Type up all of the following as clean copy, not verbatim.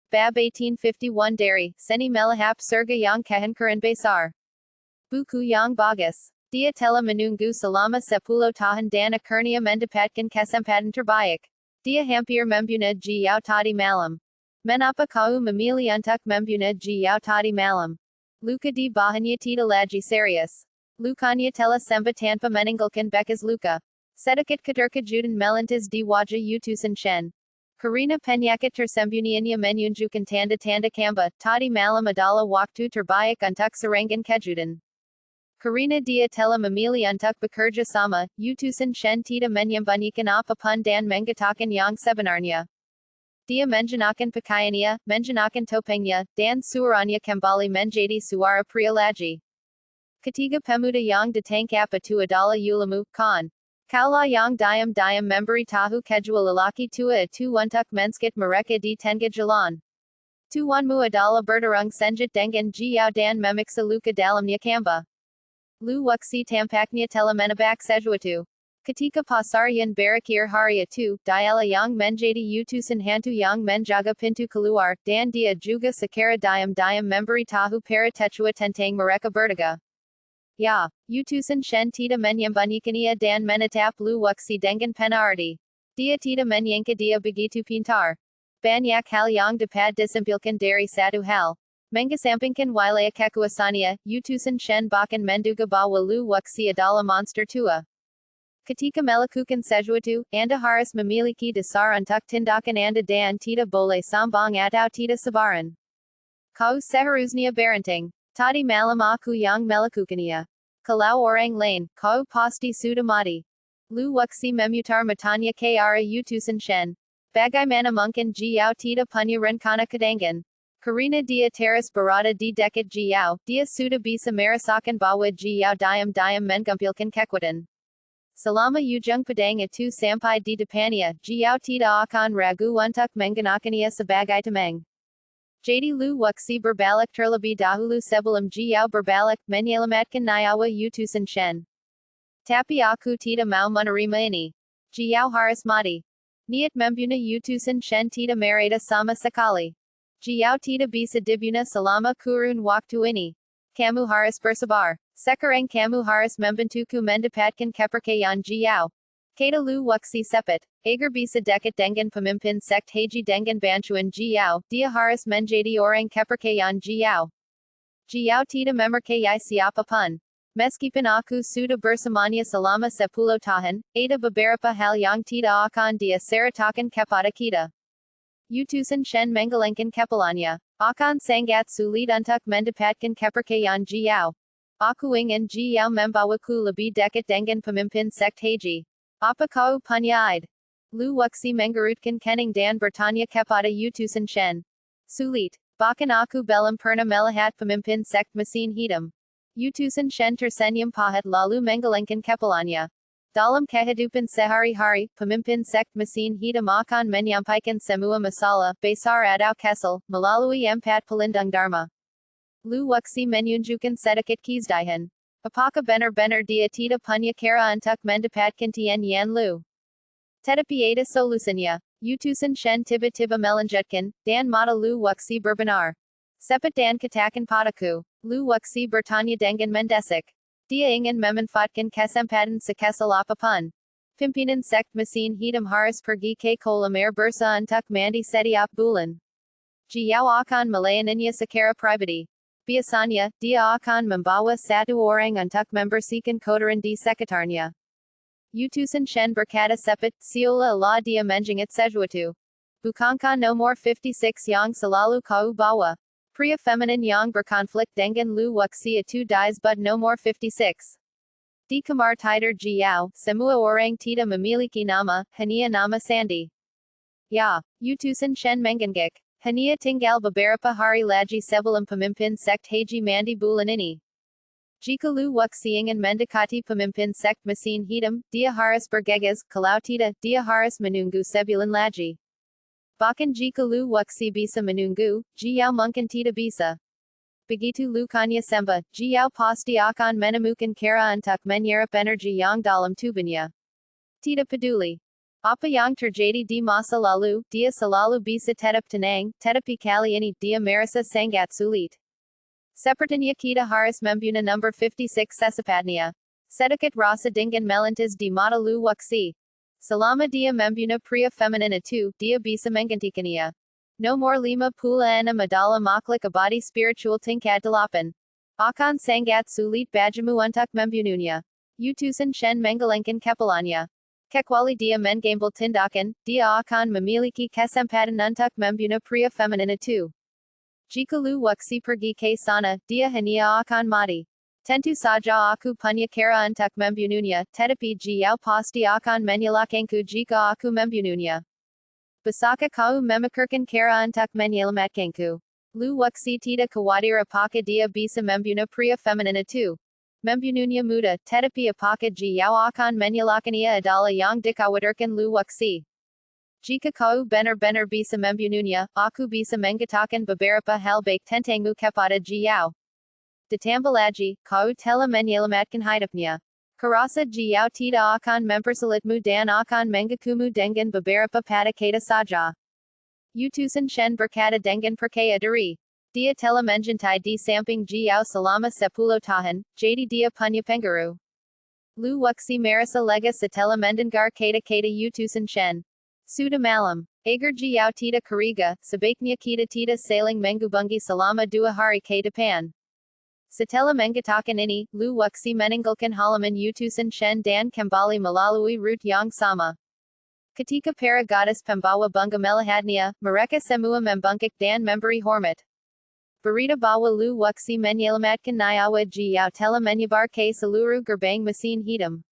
Bab 1851 Dari, Seni Melahap Surga Yang Kahankaran Besar. Buku Yang Bagus. Dia telah menunggu selama 10 tahun dan akhirnya mendapatkan kesempatan terbaik. Dia hampir membunuh Jiao tadi malam. Mengapa kau memilih untuk membunuh Jiao tadi malam? Luka di bahannya tidak lagi serius. Lukanya telah sembuh tanpa meninggalkan bekas luka. Sedikit keterkejutan melintas di wajah utusan Shen. Karena penyakit tersembunyiannya menunjukkan tanda-tanda kamba, tadi malam adalah waktu terbaik untuk serangan kejutan. Karena dia telah memilih untuk bekerja sama, utusan Shen tidak menyembunyikan apapun dan mengatakan yang sebenarnya. Dia mengenakan pakaiannya, mengenakan topengnya, dan suaranya kembali menjadi suara pria lagi. Ketiga pemuda yang ditangkap itu adalah Ulamu, Khan. Kaulah yang diam-diam memberitahu kedua lelaki tua itu untuk menskit mereka di tengah jalan. Tuanmu adalah bertarung senjat dengan Jiao dan memaksa luka dalamnya kamba. Lu Wuxi tampaknya telah menebak sesuatu. Ketika pasarian berakhir hari itu, dialah yang menjadi utusan hantu yang menjaga pintu keluar, dan dia juga secara diam-diam memberitahu para tetua tentang mereka bertiga. Ya, utusan Shen tidak menyembunyikannya dan menatap Lu Wuxi dengan penarti. Dia tidak menyangka dia begitu pintar. Banyak hal yang dapat disimpulkan dari satu hal. Mengesampingkan wilayah kekuasaannya, utusan Shen bahkan menduga bahwa Lu Wuxi adalah monster tua. Ketika melakukan sesuatu, Anda harus memiliki dasar untuk tindakan Anda dan tidak boleh sombong atau tidak sabaran. Kau seharusnya beranting. Tadi malam aku yang melakukannya. Kalau orang lain, kau pasti sudah mati. Lu Wuxi memutar matanya ke arah utusan Shen. Bagaimana mungkin Jiao tidak punya rencana cadangan? Karena dia teras berada di dekat Jiao, dia sudah bisa merasakan bahwa Jiao diam-diam mengumpulkan kekuatan. Selama ujung pedang itu sampai di depannya, Jiao tidak akan ragu untuk menggunakannya sebagai tameng. Jadi Lu Wuxi berbalik terlebih dahulu sebelum Jiao berbalik, menyelamatkan nyawa utusan Shen. Tapi aku tidak mau menerima ini. Jiao harus mati. Niat membunuh utusan Shen tidak mereda sama sekali. Jiao tidak bisa dibunuh selama kurun waktu ini. Kamu harus bersabar. Sekarang kamu harus membantuku mendapatkan kepercayaan Jiao. Kata Lu Wuxi sepet, agar bisa dekat dengan pemimpin sekt Heiji dengan bantuan Jiao, dia harus menjadi orang kepercayaan Jiao. Jiao tidak mempercayai siapapun. Meskipun aku sudah bersamanya selama 10 tahun, ada beberapa hal yang tidak akan dia ceritakan kepada kita. Utusan Shen menggelengkan kepalanya. Akan sangat sulit untuk mendapatkan kepercayaan Jiao. Aku ingin Jiao membawaku lebih dekat dengan pemimpin sekt Heiji. Apa kau punya ide? Lu Wuxi menggerutkan kening dan bertanya kepada utusan Shen. Sulit. Bahkan aku belum pernah melihat pemimpin sekt mesin hitam. Utusan Shen tersenyum pahit lalu menggelengkan kepalanya. Dalam kehidupan sehari-hari, pemimpin sekt mesin hitam akan menyampaikan semua masalah, besar atau kecil, melalui 4 pelindung dharma. Lu Wuxi menunjukkan sedikit kesedihan. Apakah benar-benar dia tidak punya cara untuk mendapatkan Tian Yan Lu? Tetapi ada solusinya. Utusan Shen tiba-tiba melanjutkan, dan mata Lu Wuxi berbinar. Cepat dan katakan padaku. Lu Wuxi bertanya dengan mendesak. Dia ingin memanfaatkan kesempatan sekecil apapun. Pimpinan sekt mesin hitam harus pergi ke kolam air bersah untuk mandi setiap bulan. Jiao akan melayaninya secara pribadi. Biasanya, dia akan membawa satu orang untuk membersihkan kotoran di sekitarnya. Utusan Shen berkata cepat, seolah-olah dia menjengit sesuatu. Bukankah nomor 56 yang selalu kau bawa? Pria feminin yang berkonflik dengan Lu Wuxi itu disebut nomor 56. Di kamar tidur Jiao, semua orang tidak memiliki nama, hanya nama Sandy. Ya, utusan Shen mengangguk. Hanya tinggal beberapa hari lagi sebelum pemimpin sekt Heiji mandi bulan ini. Jika Lu Wuxi ingin mendekati pemimpin sekt mesin hitam, dia harus bergegas, kalau tidak, dia harus menunggu sebulan lagi. Bahkan jika Lu Wuxi bisa menunggu, Jiao mungkin tidak bisa. Begitu lukanya sembuh, Jiao pasti akan menemukan cara untuk menyerap energi yang dalam tubuhnya. Tidak peduli. Apa yang terjadi di masa lalu, dia selalu bisa tetap tenang, tetapi kali ini, dia merasa sangat sulit. Sepertinya kita harus membunuh number 56 secepatnya. Sedikit rasa dengan melintas di mata Lu Wuxi. Selama dia membunuh pria feminin itu, dia bisa menggantikannya. Nomor 56 adalah makhluk abadi spiritual tingkat 8. Akan sangat sulit bagimu untuk membunuhnya. Utusan Shen mengalengkan kepalanya. Kecuali dia mengambil tindakan, dia akan memiliki kesempatan untuk membunuh pria feminin itu. Jika Lu Wuxi pergi ke sana, dia hanya akan mati. Tentu saja aku punya cara untuk membunuhnya, tetapi dia pasti akan menyalahkanku jika aku membunuhnya. Bisakah kau memikirkan cara untuk menyelamatkanku? Lu Wuxi tidak khawatir apakah dia bisa membunuh pria feminin itu. Membunuhnya mudah, tetapi apakah dia akan menyalahkannya adalah yang dikhawatirkan Lu Wuxi. Jika kau benar-benar bisa membunuhnya, aku bisa mengatakan beberapa hal baik tentangmu kepada dia. Ditambah lagi, kau telah menyelamatkan hidupnya. Kurasa dia tidak akan mempersulitmu dan akan mengakumu dengan beberapa kata saja. Utusan Shen berkata dengan percaya diri. Dia telah mencintai di samping dia selama 10 tahun, jadi dia punya pengaruh. Lu Wuxi merasa lega setelah mendengar kata-kata Utusan Shen. Sudah malam. Agar dia tidak curiga, sebaiknya kita tidak saling menghubungi selama 2 hari ke depan. Setelah mengatakan ini, Lu Wuxi meninggalkan halaman Utusan Shen dan kembali melalui rute yang sama. Ketika para gadis pembawa bunga melihatnya, mereka semua membungkuk dan memberi hormat. Berita bahwa Lu Wuxi menyelamatkan nyawa dia telah menyebar ke seluruh gerbang mesin hitam.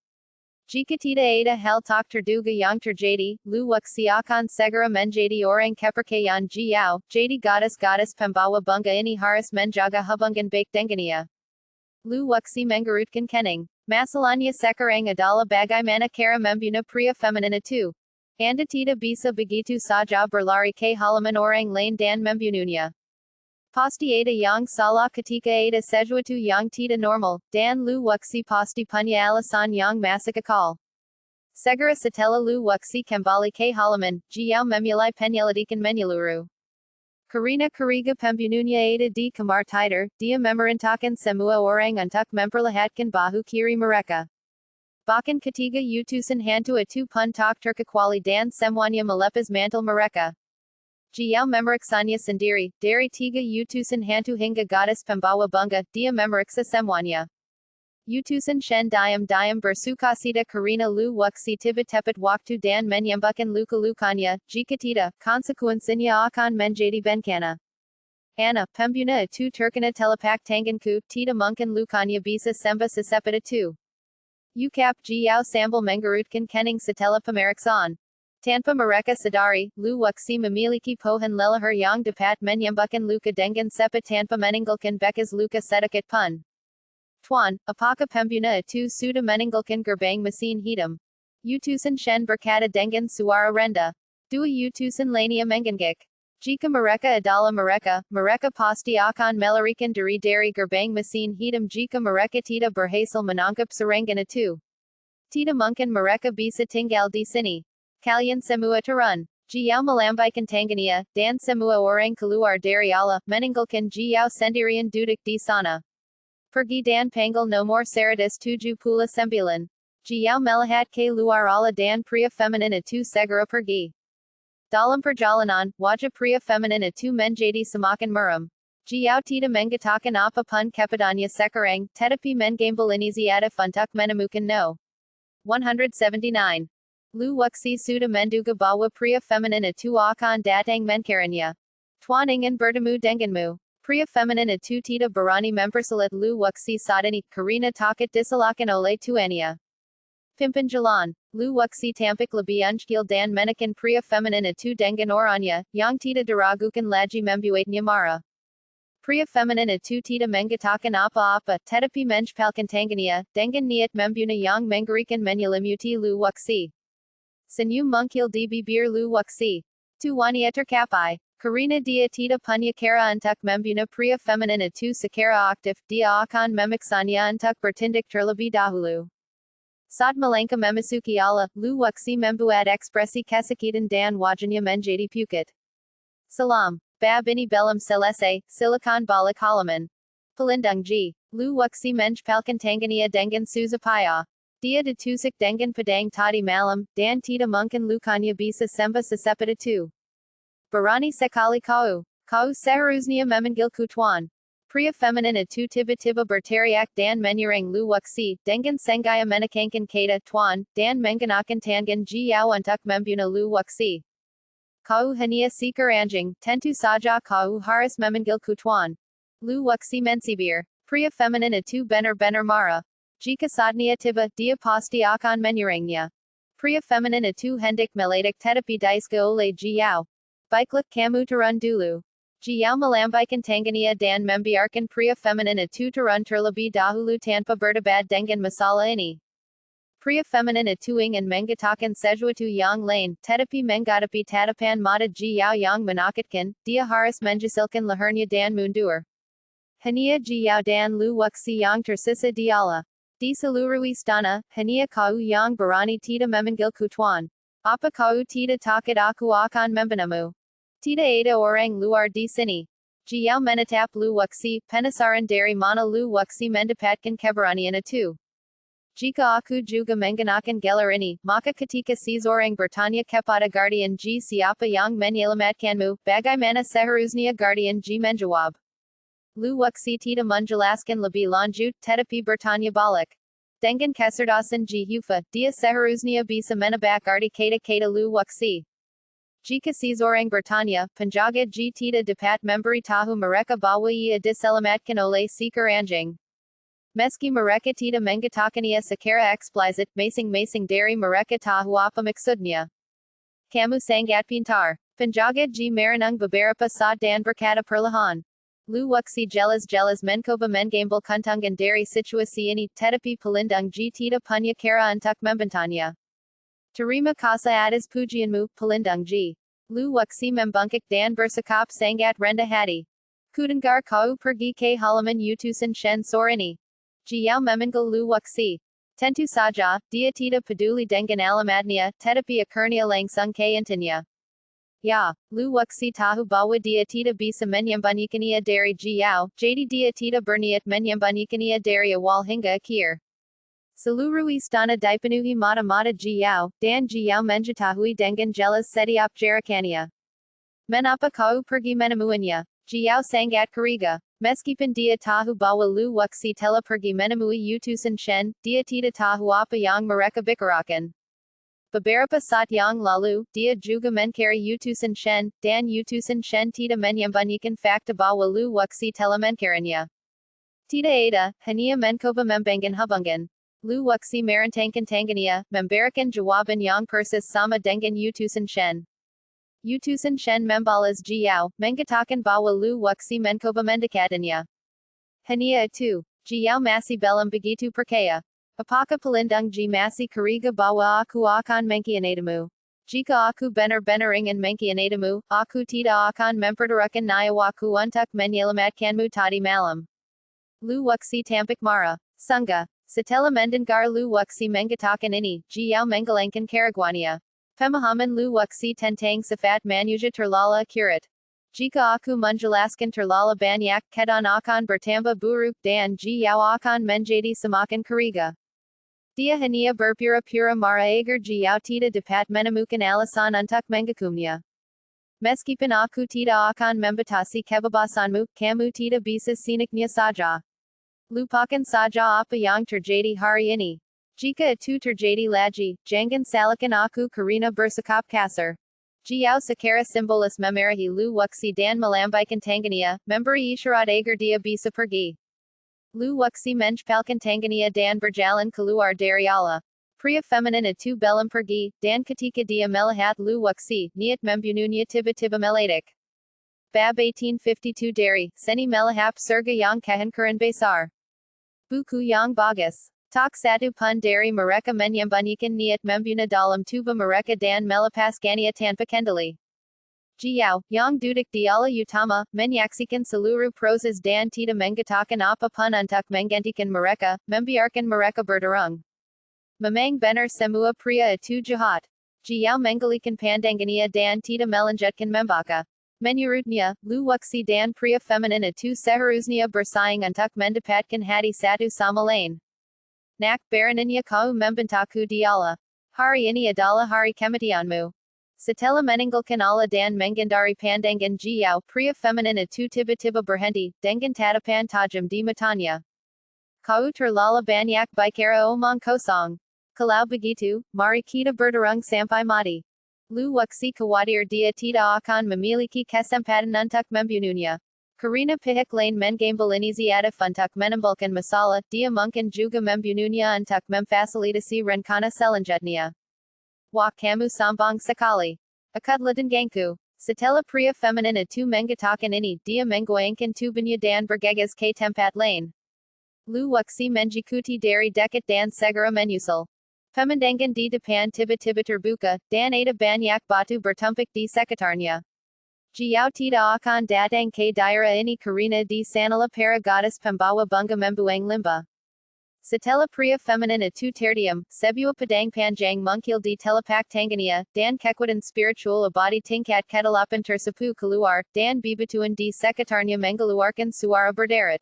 Jika tidak ada hal tak terduga yang terjadi, Lu Wuxi akan segera menjadi orang kepercayaan Jiao, jadi gadis-gadis pembawa bunga ini harus menjaga hubungan baik dengannya. Lu Wuxi mengurutkan kening. Masalahnya sekarang adalah bagaimana cara membunuh pria feminin itu. Anda tidak bisa begitu saja berlari ke halaman orang lain dan membunuhnya. Pasti ada yang salah ketika ada sesuatu yang tidak normal, dan Lu Wuxi pasti punya alasan yang masuk akal. Segera setelah Lu Wuxi kembali ke halaman, Jiao memulai penyelidikan menyeluruh. Karena curiga pembunuhnya ada di kamar tidur, dia memerintahkan semua orang untuk memperlihatkan bahu kiri mereka. Bahkan ketiga utusan hantu itu pun tak terkecuali dan semuanya melepas mantel mereka. Jiao memeriksanya sendiri, dari 3 utusan hantu hingga gadis pembawa bunga, dia memeriksa semuanya. Utusan Shen diam-diam bersukacita karena Lu Wuxi tiba-tiba waktu dan menyembuhkan luka-lukanya, jika tidak, konsekuensinya akan menjadi bencana. Ana, pembunuh itu terkena telapak tanganku, tidak mungkin lukanya bisa sembuh secepat itu. Ukap Jiao sambil mengurutkan kening setelah pemeriksaan. Tanpa mereka sadari, Lu Wuxi memiliki pohon leluhur yang dapat menyembuhkan luka dengan cepat tanpa meninggalkan bekas luka sedikit pun. Tuan, apakah pembunuh itu sudah meninggalkan gerbang mesin hitam? Utusan Shen berkata dengan suara rendah. 2 utusan lainnya menggigik. Jika mereka adalah mereka, mereka pasti akan melarikan diri dari gerbang mesin hitam jika mereka tidak berhasil menangkap serangan itu. Tidak mungkin mereka bisa tinggal di sini. Kalian semua turun. Jiao melambaikan tangannya, dan semua orang keluar dari aula, meninggalkan Jiao sendirian duduk di sana. Pergi dan panggil nomor 179. Jiao melihat ke luar aula dan pria feminin itu segera pergi. Dalam perjalanan, wajah pria feminin itu menjadi semakin muram. Jiao tidak mengatakan apapun kepadanya sekarang, tetapi mengambil inisiatif untuk menemukan No. 179. Lu Wuxi sudah menduga bahwa pria feminin itu akan datang mencarinya. Tuan ingin bertemu denganmu. Pria feminin itu tidak berani mempersulit Lu Wuxi saat ini, karena takut disalahkan oleh tuannya. Pimpin jalan. Lu Wuxi tampak lebih unskilled dan menekan pria feminin itu dengan orangnya, yang tidak diragukan lagi membuatnya marah. Pria feminin itu tidak mengatakan apa-apa, tetapi mencepalkan tangannya, dengan niat membunuh yang mengerikan menyelimuti Lu Wuxi. Senyum mungkil di bibir Lu Wuxi. Tuannya tercapai. Karena dia tidak punya cara untuk membunuh pria feminin itu secara aktif, dia akan memaksanya untuk bertindak terlebih dahulu. Sad malanka memasuki ala, lu wuxi membuad expressi kesakitan dan wajanya menjadi pukit. Salam. Bab ini belum selesai, silakan balik halaman. Pelindung G. Lu wuxi menj palkan Tanzania dengan susupaya. Dia ditusuk dengan pedang tadi malam, dan tidak mungkin lukanya bisa sembuh secepat itu. Berani sekali kau. Kau seharusnya memanggilku tuan. Pria feminin itu tiba-tiba berteriak dan menyerang lu wuxi, dengan sengaja menekankan kata tuan, dan menggunakan tangan Jiao untuk membunuh lu wuxi. Kau hanya seekor anjing, tentu saja kau harus memanggilku tuan. Lu wuxi mensibir. Pria feminin itu benar-benar marah. Jika saatnya tiba, dia pasti akan menyerangnya. Pria feminin itu hendak meledak tetapi diiska oleh Jiao. Baiklah kamu turun dulu. Jiao melambaikan tangannya dan membiarkan pria feminin itu turun terlebih dahulu tanpa berdebat dengan masalah ini. Pria feminin itu ingin mengatakan sesuatu yang lain, tetapi menghadapi tatapan mata Jiao yang menakutkan, dia harus menjesilkan lehernya dan mundur. Hanya Jiao dan lu wuxi yang tersisa dialah. Di seluruh istana, hanya kau yang berani tidak memanggilku tuan. Apa kau tidak takut aku akan membunuhmu? Tidak ada orang luar di sini. Jiao menatap lu wuxi, penasaran dari mana lu wuxi mendapatkan keberanian itu. Jika aku juga menggunakan gelar ini, maka ketika seseorang bertanya kepada guardian G siapa yang menyelamatkanmu, bagaimana seharusnya guardian G menjawab? Lu wuxi tidak menjelaskan lebih lanjut, tetapi bertanya balik. Dengan kecerdasan G Hufa, dia seharusnya bisa menebak arti kata-kata lu wuxi. Jika seseorang bertanya, penjaga G tidak dapat memberitahu mereka bahwa ia diselamatkan oleh seekor anjing. Meski mereka tidak mengatakannya secara eksplisit, masing-masing dari mereka tahu apa maksudnya. Kamu sangat pintar. Penjaga G merenung beberapa saat dan berkata perlahan. Lu wuxi jelas-jelas mencoba mengambil keuntungan dari situasi ini, tetapi pelindung G tidak punya cara untuk membantahnya. Terima kasih atas pujianmu, pelindung G. Lu wuxi membungkuk dan bersikap sangat rendah hati. Kudengar kau pergi ke halaman utusan Shen sore ini. Jiao memanggil lu wuxi. Tentu saja, dia tidak peduli dengan alamatnya, tetapi akhirnya langsung ke intinya. Ya, lu wuxi tahu bahwa dia tidak bisa menyembunyikannya dari Jiao, jadi dia tidak berniat menyembunyikannya dari awal hingga akhir. Seluruh istana dipenuhi mata-mata Jiao, dan Jiao mengetahui dengan jelas setiap gerakannya. Mengapa kau pergi menemuinya? Jiao sangat curiga. Meskipun dia tahu bahwa Lu Wuxi telah pergi menemui utusan Shen, dia tidak tahu apa yang mereka bicarakan. Beberapa saat yang lalu, dia juga mencari utusan Shen, dan utusan Shen tidak menyembunyikan fakta bahwa Lu Wuxi telah mencarinya. Tidak ada, hanya mencoba membangun hubungan. Lu Wuxi merentangkan tangannya, memberikan jawaban yang persis sama dengan utusan Shen. Utusan Shen membalas Jiao, mengatakan bahwa Lu Wuxi mencoba mendekatinya. Hanya itu, Jiao masih belum begitu percaya. Apakah pelindung Ji masih curiga bahwa aku akan mengkhianatimu? Jika aku benar-benar ingin mengkhianatimu, aku tidak akan mempertaruhkan nyawaku untuk menyelamatkanmu tadi malam. Lu Wuxi tampak marah. Sungguh. Setelah mendengar Lu Wuxi mengatakan ini, Jiao menggelengkan keraguannya. Pemahaman Lu Wuxi tentang sifat manusia terlalu akurat. Jika aku menjelaskan terlalu banyak, keadaan akan bertambah buruk dan Jiao akan menjadi semakin curiga. Dia hanya berpura-pura marah agar Jiao tidak dapat menemukan alasan untuk menghukumnya. Meskipun aku tidak akan membatasi kebebasanmu, kamu tidak bisa sinaknya saja. Lupakan saja apa yang terjadi hari ini. Jika itu terjadi lagi, jangan salahkan aku karena bersikap kasar. Jiao secara simbolis memarahi Lu Wuxi dan melambaikan tangannya, memberi isyarat agar dia bisa pergi. Lu Wuxi menjepalkan tangannya dan berjalan keluar dari aula. Pria feminin itu belum pergi, dan ketika dia melihat Lu Wuxi, niat membunuhnya tiba-tiba meledak. Bab 1852 dari Seni Melahap Surga yang Kehancuran Besar. Buku yang bagus. Tak satu pun dari mereka menyembunyikan niat membunuh dalam tubuh mereka dan melepaskannya tanpa kendali. Jiao, yang duduk di aula utama, menyaksikan seluruh proses dan tidak mengatakan apapun untuk menggantikan mereka, membiarkan mereka bertarung. Mamang bener semua pria itu jahat. Jiao mengalikan pandangania dan tidak melanjutkan membaka. Menurutnya, luwuksi dan pria feminin itu seharusnya bersaing untuk mendapatkan hati satu sama lain. Nak barannya kau membentakku diala. Hari ini adalah hari kematianmu. Setelah meninggalkan Allah dan menghindari pandangan Jiao, pria feminin itu tiba-tiba berhenti, dengan tatapan tajam di matanya. Kau terlalu banyak bicara omong kosong. Kalau begitu, mari kita bertarung sampai mati. Luwuksi khawatir dia tidak akan memiliki kesempatan untuk membunuhnya. Karena pihak lain mengambil inisiatif untuk menimbulkan masalah, dia mungkin juga membunuhnya untuk memfasilitasi rencana selanjutnya. Wah kamu sombong sekali. Akudlah denganku. Setelah pria feminin itu mengatakan ini, dia menggoyangkan tubuhnya dan bergegas ke tempat lain. Luwuksi mengikuti dari dekat dan segera menyusul. Pemandangan di depan tiba-tiba terbuka, dan ada banyak batu bertumpuk di sekitarnya. Jiao tidak akan datang ke daerah ini karena di sanalah para gadis pembawa bunga membuang limbah. Setelah pria feminin itu terdiam, sebuah pedang panjang muncul di telapak tangannya, dan kekuatan spiritual abadi tingkat ke-8 tersapu keluar, dan bebatuan di sekitarnya mengeluarkan suara berderat.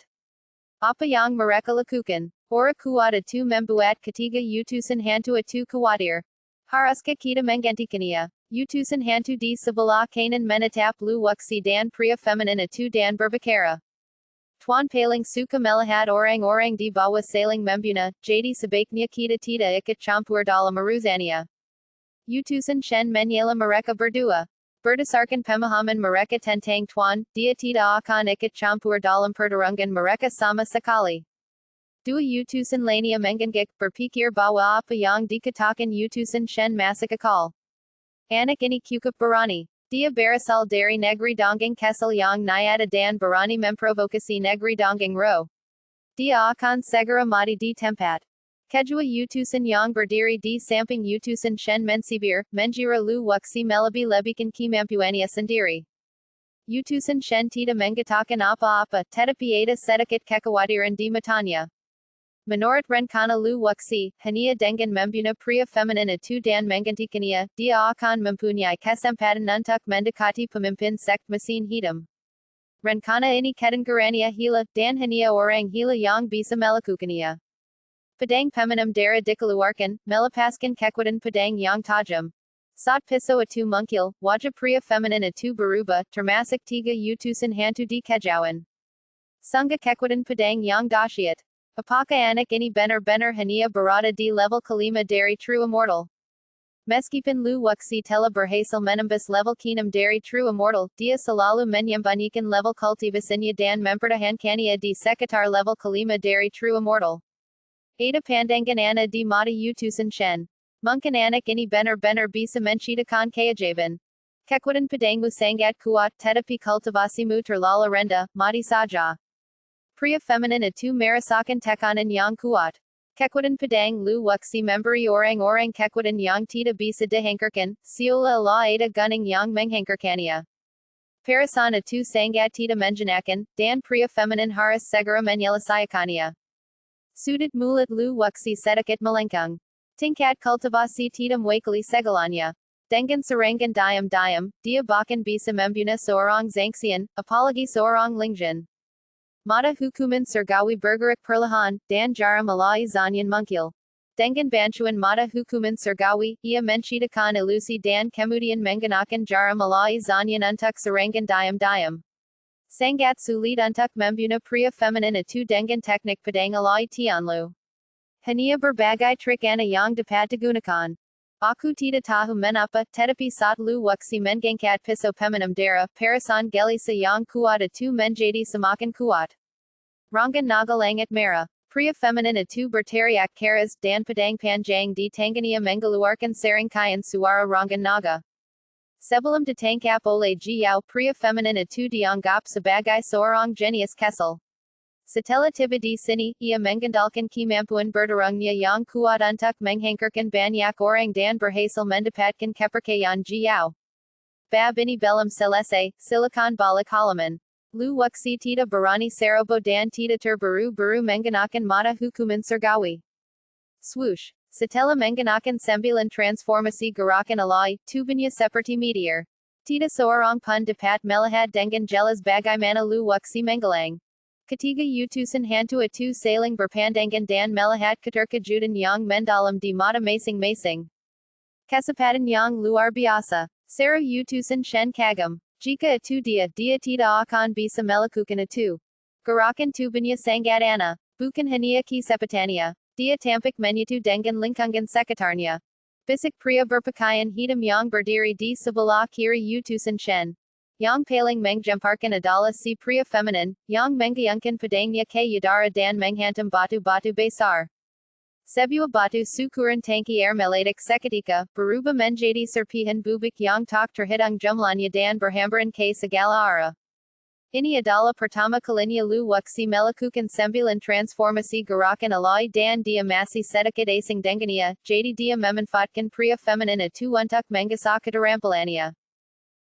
Apa yang mereka lakukan? Ora kuat itu membuat ketiga utusan hantu itu khawatir. Haruskah kita menggantikannya? Utusan hantu di sebelah kanan menatap luwuksi dan pria feminin itu dan berbicara. Tuan paling suka melihat orang-orang di bawah saling membunuh, jadi sebaiknya kita tidak ikut campur dalam urusannya. Utusan Shen menyela mereka berdua. Berdasarkan pemahaman mereka tentang Tuan, dia tidak akan ikut campur dalam pertarungan mereka sama sekali. Dua utusan lainnya mengangguk berpikir bahwa apa yang dikatakan utusan Shen masuk akal. Anak ini cukup berani. Dia berasal dari negeri dongeng kesal yang nyata dan berani memprovokasi negeri dongeng ro. Dia akan segera mati di tempat. Kedua utusan yang berdiri di samping utusan Shen mensibir, mengira luwuksi melebih-lebihkan kemampuannya sendiri. Utusan Shen tidak mengatakan apa-apa, tetapi ada sedikit kekhawatiran di matanya. Menurut rencana luwuksi, hanya dengan membunuh pria feminin itu dan menggantikannya, dia akan mempunyai kesempatan untuk mendekati pemimpin sekt mesin hitam. Rencana ini kedengarannya hila, dan hanya orang hila yang bisa melakukannya. Pedang peminim darah dikeluarkan, melepaskan kekuatan pedang yang tajam. Saat pisau itu muncul, wajah pria feminin itu berubah, termasuk tiga utusan hantu di kejauhan. Sungguh kekuatan pedang yang dahsyat. Apakah anak ini benar-benar hanya berada di level kelima dari true immortal? Meskipun luwuksi telah berhasil menembus level keenam dari true immortal, dia selalu menyembunyikan level kultivasinya dan mempertahankannya di sekitar level kelima dari true immortal. Ada pandangan ana di mata utusan Shen. Mungkin anak ini benar-benar bisa menciptakan keajaiban. Kekuatan pedangmu sangat kuat, tetapi kultivasimu terlalu rendah, mati saja. Pria feminin itu merasakan tekanan yang kuat. Kekuatan pedang luwuksi memberi orang-orang kekuatan yang tidak bisa dihangkarkan, seolah-olah ada gunung yang menghangkarkannya. Perasaan itu sangat tidak menyenangkan, dan pria feminin harus segera menyelesaikannya. Sudut mulut luwuksi sedikit melengkung. Tingkat kultivasi tidak mewakili segalanya. Dengan serangan diam-diam, dia bahkan bisa membunuh seorang Zangxian, apalagi seorang Lingzhen. Mata hukuman surgawi bergerak perlahan, dan jarum alai zanyan muncul. Dengan bantuan mata hukuman surgawi, ia menciptakan ilusi dan kemudian menggunakan jarum alai zanyan untuk serangan diam-diam. Sangat sulit untuk membunuh pria feminin itu dengan teknik pedang alai tianlu. Hanya berbagai trik ana yang dapat digunakan. Aku tidak tahu mengapa, tetapi saat luwuksi mengangkat pisau peminim darah, perasaan gelisah yang kuat itu menjadi semakin kuat. Rangan naga langit merah. Pria feminin itu berteriak keras dan pedang panjang di tangannya mengeluarkan serangkaian suara rangan naga. Sebelum ditangkap oleh Jiao, pria feminin itu dianggap sebagai seorang jenius kesal. Setelah tiba di sini, ia mengandalkan kemampuan bertarungnya yang kuat untuk menghangkarkan banyak orang dan berhasil mendapatkan kepercayaan Jiao. Bab ini belum selesai, silakan balik halaman. Luwuksi tidak berani ceroboh dan tidak terburu-buru menggunakan mata hukuman surgawi. Swoosh. Satella menganakan sembilan transformasi gerakan alai, tubanya seperti meteor. Tidak seorang pun dapat melihat dengan jelas bagaimana luwaksi menggelang. Ketiga utusan hantu itu saling berpandangan dan melihat keterkejutan yang mendalam di mata masing-masing. Kecepatan yang luar biasa. Sarah utusan shen kagum. Jika itu dia tidak akan bisa melakukan itu. Gerakan tubuhnya sangat aneh. Bukan hanya kesempatannya. Dia tampak menyatu dengan lingkungan sekitarnya. Bisik pria berpakaian hitam yang berdiri di sebelah kiri utusan shen. Yang paling mengemparkan adalah si pria feminin, yang menggayungkan pedangnya ke udara dan menghantam batu-batu besar. Sebuah batu sukuran tangki air meledak seketika, berubah menjadi serpihan bubuk yang tak terhitung jumlahnya dan berhamburan ke segala arah. Ini adalah pertama kalinya luwaksi melakukan sembilan transformasi gerakan alai dan dia masih sedikit asing dengannya, jadi dia memanfaatkan pria feminin itu untuk menggasak keterampilannya.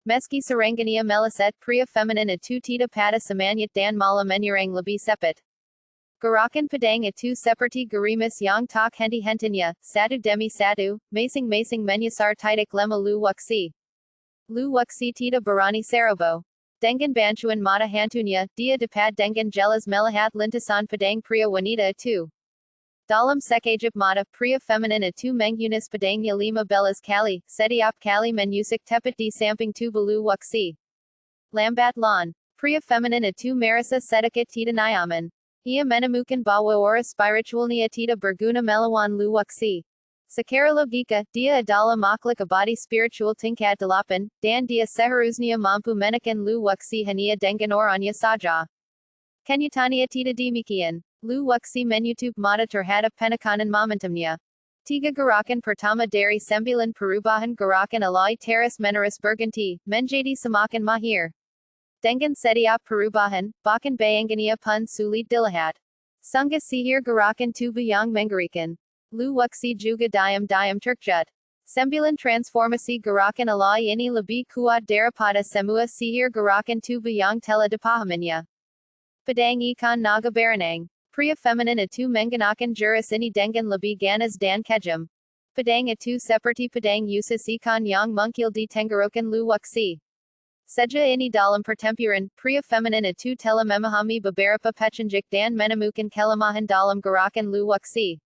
Meski serangannya meleset, pria feminin itu tidak pada semangat dan malah menyerang lebih cepat. Gerakan pedang itu seperti gerimis yang tak henti-hentinya, satu demi satu, masing-masing menyasar titik lema luwaksi. Luwaksi tidak berani serabo. Dengan bantuan mata hantunya, dia dapat dengan jelas melihat lintasan pedang pria wanita itu. Dalam sekejap mata, pria feminin itu menggunakan pedangnya 15 kali, setiap kali menusuk tepat di samping tubuh luwaksi. Lambat laun, pria feminin itu merasa sedikit tidak nyaman. Ia menemukan bahwa aura spiritualnya tidak berguna melawan luwaksi. Secara logika, dia adalah makhluk abadi spiritual tingkat 8, dan dia seharusnya mampu menekan luwaksi hanya dengan orangnya saja. Kenyataannya tidak demikian. Luwaksi menutup mata terhadap penekanan momentumnya. Tiga gerakan pertama dari 9 perubahan gerakan alai terus menerus berganti, menjadi semakin mahir. Dengan setiap perubahan, bahkan bayangannya pun sulit dilihat. Sungguh sihir gerakan tubuh yang mengerikan. Luwaksi juga diam-diam terkejut. 9 transformasi gerakan alai ini lebih kuat daripada semua sihir gerakan tubuh yang telah dipahaminya. Pedang ikan naga berenang. Pria feminin itu menggunakan jurus ini dengan lebih ganas dan kejam. Pedang itu seperti pedang usus ikan yang mungkil di tenggorokan luwaksi. Sejak ini dalam pertempuran, pria feminin itu telah memahami beberapa petunjuk dan menemukan kelemahan dalam gerakan luwaksi.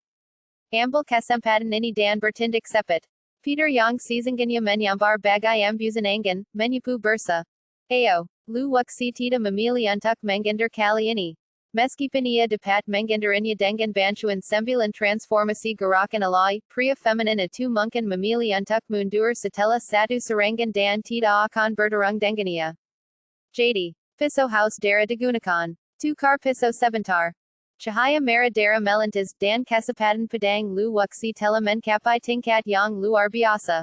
Ambil kesempatan ini dan bertindak cepat. Peter yang sesungguhnya menyambar bagai embusan angin, menyapu bursa. Ayo, luwaksi tidak memilih untuk menghindar kali ini. Meskipun ia dapat menghindarnya dengan bantuan 9 transformasi gerakan alai, pria feminin itu mungkin memilih untuk mundur setelah satu serangan dan tidak akan bertarung dengannya. Jadi, pisau harus darah digunakan. Tukar pisau sebentar. Cahaya merah darah melintas dan kecepatan pedang luwaksi telah mencapai tingkat yang luar biasa.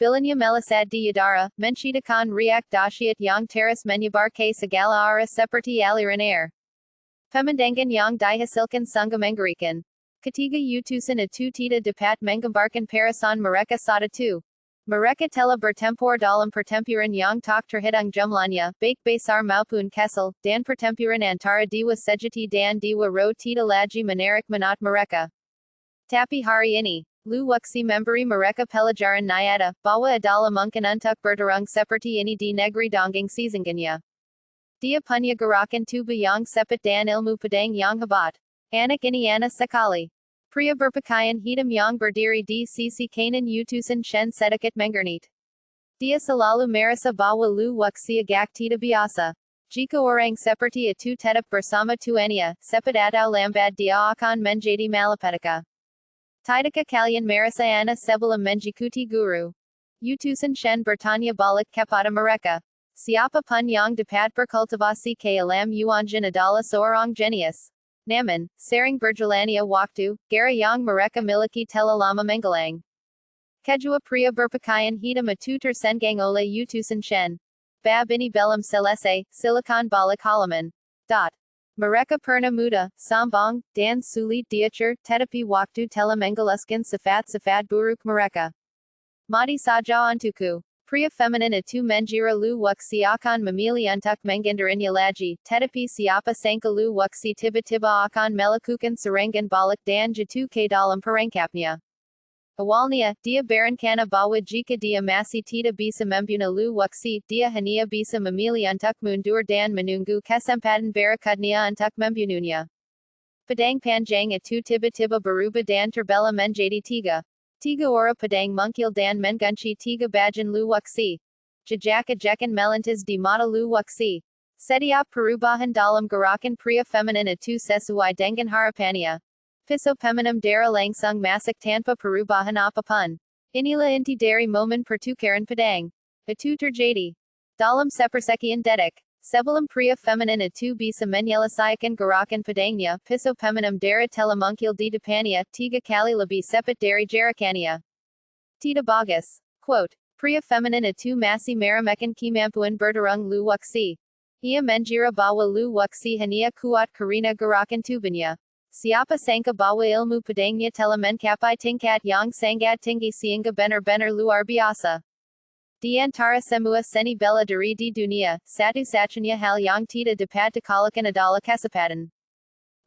Bilanya melesat di udara, menciptakan riak dahsyat yang terus menyebar ke segala arah seperti aliran air. Pemandangan yang dihasilkan sungguh mengerikan. Ketiga utusan itu tidak dapat menggambarkan perasaan mereka saat itu. Mereka telah bertempur dalam pertempuran yang tak terhitung jumlahnya, baik besar maupun kecil, dan pertempuran antara dewa sejati dan dewa roh tidak lagi menarik minat mereka. Tapi hari ini, luwaksi memberi mereka pelajaran nyata, bahwa adalah mungkin untuk bertarung seperti ini di negeri dongeng sesungguhnya. Dia punya gerakan tubuh yang cepat dan ilmu pedang yang hebat. Anak ini aneh sekali. Pria berpakaian hitam yang berdiri di sisi kanan utusan shen sedikit menggernit. Dia selalu merasa bahwa luwaksi agak tidak biasa. Jika orang seperti itu tetap bersama tuannya, cepat atau lambat dia akan menjadi malapetaka. Tidakkah kalian merasa aneh sebelum mengikuti guru? Utusan shen bertanya balik kepada mereka. Siapa pun yang dapat berkultivasi ke alam yuanjin adalah seorang jenius. Namun, sering berjalannya waktu, gara yang mereka miliki telah lama menggelang. Kedua pria berpakaian hitam itu tersenggang oleh utusan shen. Bab ini belum selesai, silakan balik halaman. Mereka pernah muda, sombong, dan sulit diatur, tetapi waktu telah menggelaskan sifat-sifat buruk mereka. Mati saja untukku. Priya feminine atu menjira lu wuxi akan memili untuk mengenderinya lagi, tetapi siapa sangka lu wuxi tiba-tiba akan melakukan serangan balik dan jatuh ke dalam perangkapnya. Awalnya, dia berancana bahwa jika dia masih tidak bisa membunuh lu wuxi, dia hanya bisa memilih untuk mundur dan menunggu kesempatan berikutnya untuk membunuhnya. Pedang panjang itu tiba-tiba berubah dan terbelah menjadi tiga orang pedang mungkil dan mengunci tiga bagian lu wuxi. Jejak-jejakan melintas di mata lu wuxi. Setiap perubahan dalam gerakan pria feminin itu sesuai dengan harapannya. Piso peminum darah langsung masuk tanpa perubahan apapun. Inilah inti dari momen pertukaran pedang. Itu terjadi dalam sepersekian detik. Sebelum pria feminin itu bisa menyelesaikan gerakan pedangnya, piso peminum darah telah mungkil di depannya, 3 kali lebih cepat dari jarakannya. Tidak bagus. Quote, pria feminin itu masih meremehkan kemampuan bertarung lu wuxi. Ia mengira bahwa lu wuxi hanya kuat karena gerakan tubuhnya. Siapa sangka bahwa ilmu pedangnya telah mencapai tingkat yang sangat tinggi sehingga benar-benar luar biasa. Di antara semua seni bela diri di dunia, satu-satunya hal yang tidak dapat dikalahkan adalah kecepatan.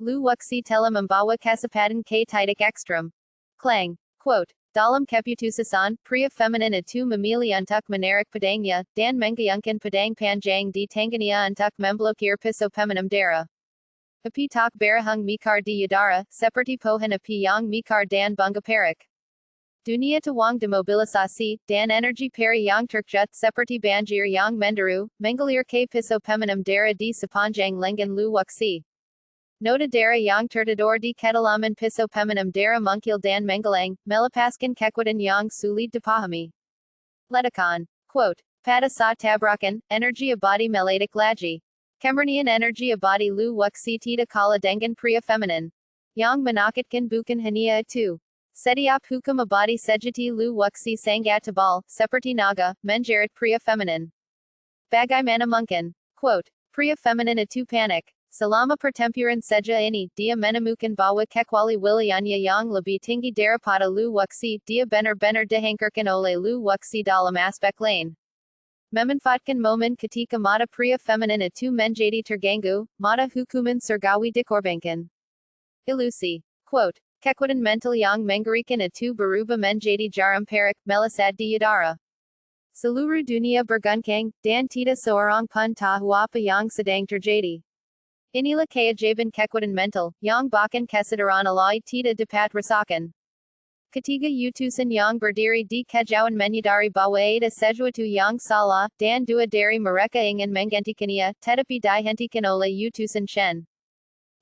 Lu wuxi telah membawa kecepatan ke titik ekstrem. Klang. Quote, dalam keputusan, pria feminin itu memilih untuk menarik pedangnya, dan menggayungkan pedang panjang di tangannya untuk memblokir piso peminum darah. Api tak berahang mikar di udara, seperti pohon api yang mikar dan bunga perak. Dunia Taihuang demobilisasi, dan energi peri yang terkejut seperti banjir yang menderu, mengalir ke piso peminum darah di sepanjang lengan lu wuxi. Noda darah yang tertidur di kedalaman piso peminum darah mungkil dan menggelang, melepaskan kekuatan yang sulit dipahami. Ledakan. Quote, pada saat tabrakan, energi abadi meledak lagi. Kemurnian energi abadi lu wuxi tidak kalah dengan pria feminin. Yang menakutkan bukan hanya itu. Setiap hukum abadi sejati lu wuxi sangat tebal, seperti naga, menjerat pria feminin. Bagaimana mungkin? Quote, pria feminin itu panik. Selama pertempuran saja ini, dia menemukan bahwa kecuali wilayahnya yang lebih tinggi daripada lu wuxi, dia benar-benar dihancurkan oleh lu wuxi dalam aspek lain. Memanfaatkan momen ketika mata pria feminin itu menjadi terganggu, mata hukuman surgawi dikorbankan. Ilusi. Quote, kekuatan mental yang mengerikan itu berubah menjadi jarum perak, melesat di udara. Seluruh dunia berguncang, dan tidak seorang pun tahu apa yang sedang terjadi. Inilah keajaiban kekuatan mental, yang bahkan kesadaran alai tidak dapat rasakan. Ketiga utusan yang berdiri di kejauhan menyadari bahwa ada sesuatu yang salah, dan dua dari mereka ingin menggantikannya, tetapi dihentikan oleh utusan Shen.